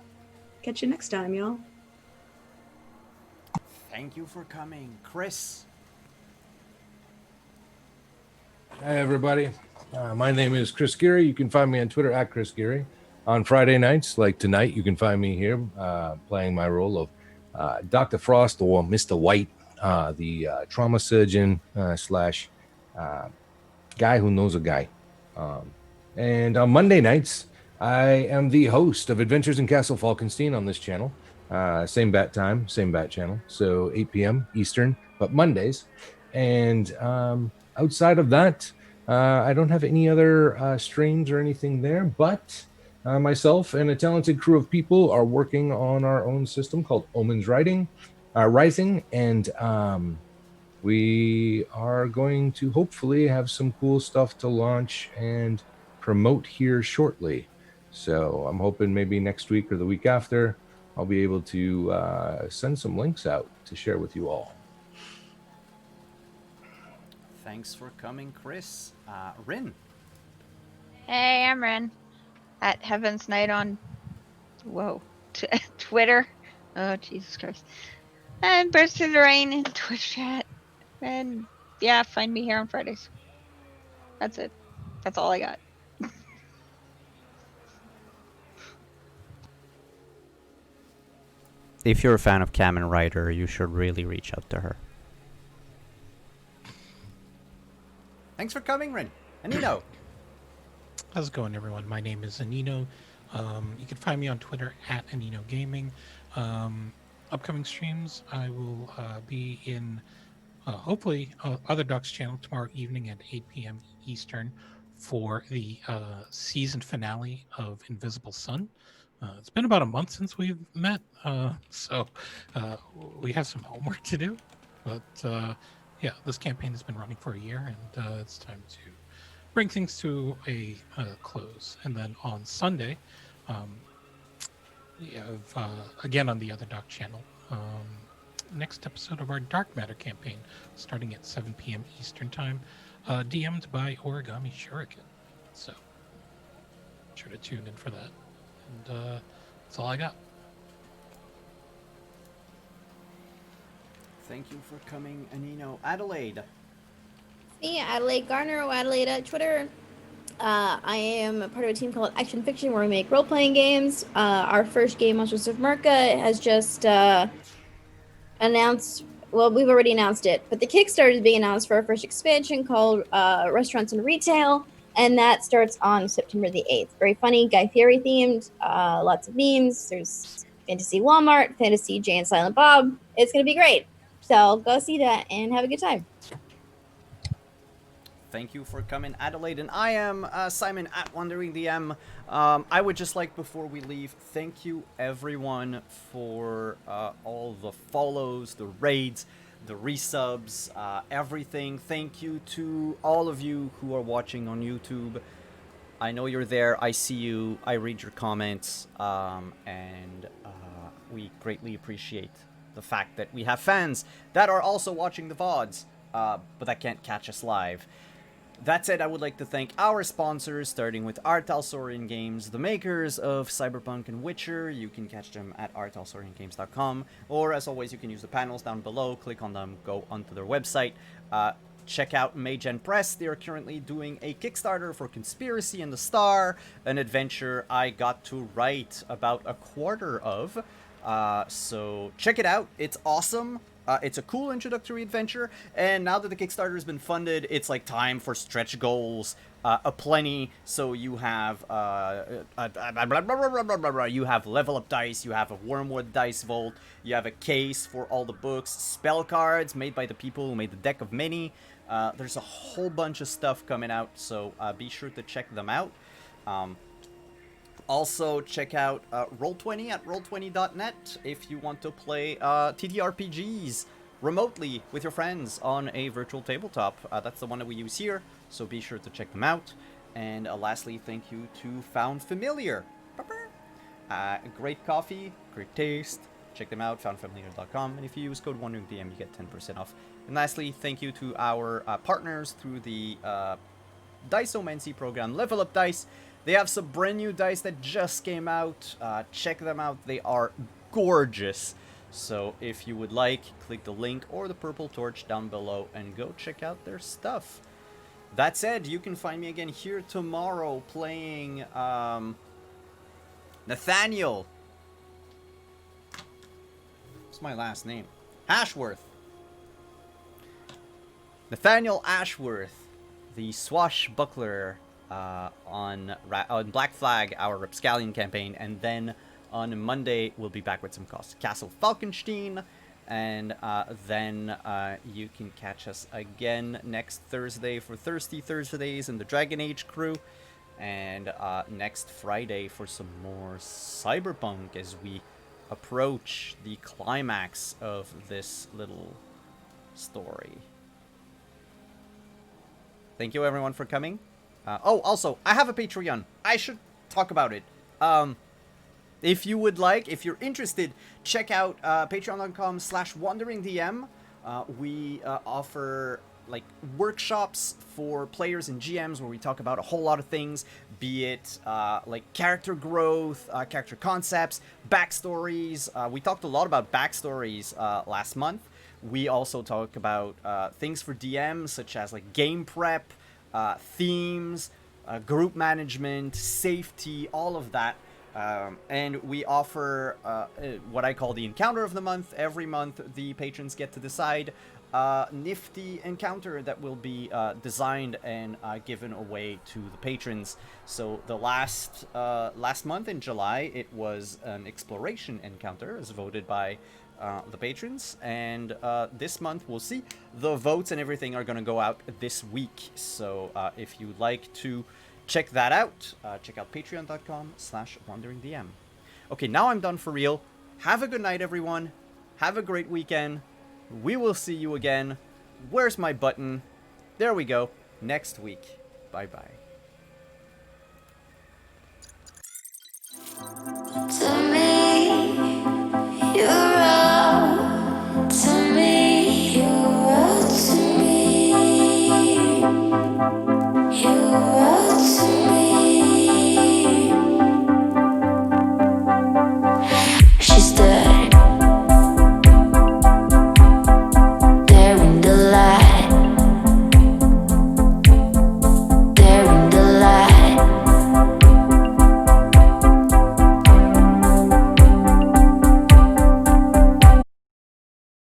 catch you next time, y'all. Thank you for coming, Chris. Hi, everybody. My name is Chris Geary. You can find me on Twitter at Chris Geary. On Friday nights, like tonight, you can find me here playing my role of Dr. Frost or Mr. White, the trauma surgeon slash guy who knows a guy. And on Monday nights, I am the host of Adventures in Castle Falkenstein on this channel. Same bat time, same bat channel. So 8 p.m. Eastern, but Mondays. And outside of that, I don't have any other streams or anything there, but myself and a talented crew of people are working on our own system called Omens Rising, and we are going to hopefully have some cool stuff to launch and promote here shortly. So I'm hoping maybe next week or the week after, I'll be able to send some links out to share with you all. Thanks for coming, Chris. Rin. Hey, I'm Ren at Heaven's Night on Twitter. Oh, Jesus Christ. And Burst Through the Rain in Twitch chat. And yeah, find me here on Fridays. That's it. That's all I got. If you're a fan of Kamen Rider, you should really reach out to her. Thanks for coming, Rin. Anino. How's it going, everyone? My name is Anino. You can find me on Twitter at Anino Gaming. Upcoming streams, I will be in, hopefully, Other Doc's channel tomorrow evening at 8 p.m. Eastern for the season finale of Invisible Sun. It's been about a month since we've met, so we have some homework to do. But yeah, this campaign has been running for a year, and it's time to bring things to a close. And then on Sunday, we have, again on the Other Doc channel, next episode of our Dark Matter campaign, starting at 7 p.m. Eastern Time, DM'd by Origami Shuriken. So, sure to tune in for that. And that's all I got. Thank you for coming, Anino. Adelaide. Me, Adelaide Garner, or Adelaide at Twitter. I am a part of a team called Action Fiction where we make role-playing games. Our first game, Monsters of Merca, has just announced, well, we've already announced it, but the Kickstarter is being announced for our first expansion called Restaurants and Retail, and that starts on September the 8th. Very funny, Guy Fieri themed, lots of memes. There's Fantasy Walmart, Fantasy Jay and Silent Bob. It's going to be great. So go see that and have a good time. Thank you for coming, Adelaide. And I am Simon at Wandering DM. I would just like, before we leave, thank you everyone for all the follows, the raids, the resubs, everything. Thank you to all of you who are watching on YouTube. I know you're there. I see you. I read your comments. And we greatly appreciate the fact that we have fans that are also watching the VODs, but that can't catch us live. That said, I would like to thank our sponsors, starting with Artalsorian Games, the makers of Cyberpunk and Witcher. You can catch them at artalsoriangames.com, or as always, you can use the panels down below, click on them, go onto their website. Check out Maygen Press. They are currently doing a Kickstarter for Conspiracy in the Star, an adventure I got to write about a quarter of. So check it out. It's awesome. It's a cool introductory adventure, and now that the Kickstarter has been funded, it's like time for stretch goals aplenty. So you have you have level up dice, you have a Wormwood dice vault, you have a case for all the books, spell cards made by the people who made the deck of many. There's a whole bunch of stuff coming out, so be sure to check them out. Also, check out Roll20 at roll20.net if you want to play TTRPGs remotely with your friends on a virtual tabletop. That's the one that we use here, so be sure to check them out. And lastly, thank you to Found Familiar. Great coffee, great taste. Check them out, foundfamiliar.com. And if you use code WanderingDM, you get 10% off. And lastly, thank you to our partners through the Diceomancy program, Level Up Dice. They have some brand new dice that just came out. Check them out. They are gorgeous. So if you would like, click the link or the purple torch down below and go check out their stuff. That said, you can find me again here tomorrow playing Nathaniel. What's my last name? Ashworth. Nathaniel Ashworth, the swashbuckler on Black Flag, our Rapscallion campaign, and then on Monday we'll be back with some Castle Falkenstein, and then you can catch us again next Thursday for Thirsty Thursdays and the Dragon Age crew, and next Friday for some more Cyberpunk as we approach the climax of this little story. Thank you everyone for coming. Oh, also, I have a Patreon. I should talk about it. If you would like, if you're interested, check out patreon.com/wanderingdm. We offer like workshops for players and GMs where we talk about a whole lot of things, be it like character growth, character concepts, backstories. We talked a lot about backstories last month. We also talk about things for DMs such as like game prep, themes, group management, safety, all of that. And we offer what I call the encounter of the month. Every month, the patrons get to decide a nifty encounter that will be designed and given away to the patrons. So the last month in July, it was an exploration encounter, as voted by the patrons, and this month we'll see. The votes and everything are going to go out this week, so if you'd like to check that out, check out patreon.com/wanderingdm. Okay, now I'm done for real. Have a good night, everyone. Have a great weekend. We will see you again. Where's my button? There we go. Next week. Bye-bye.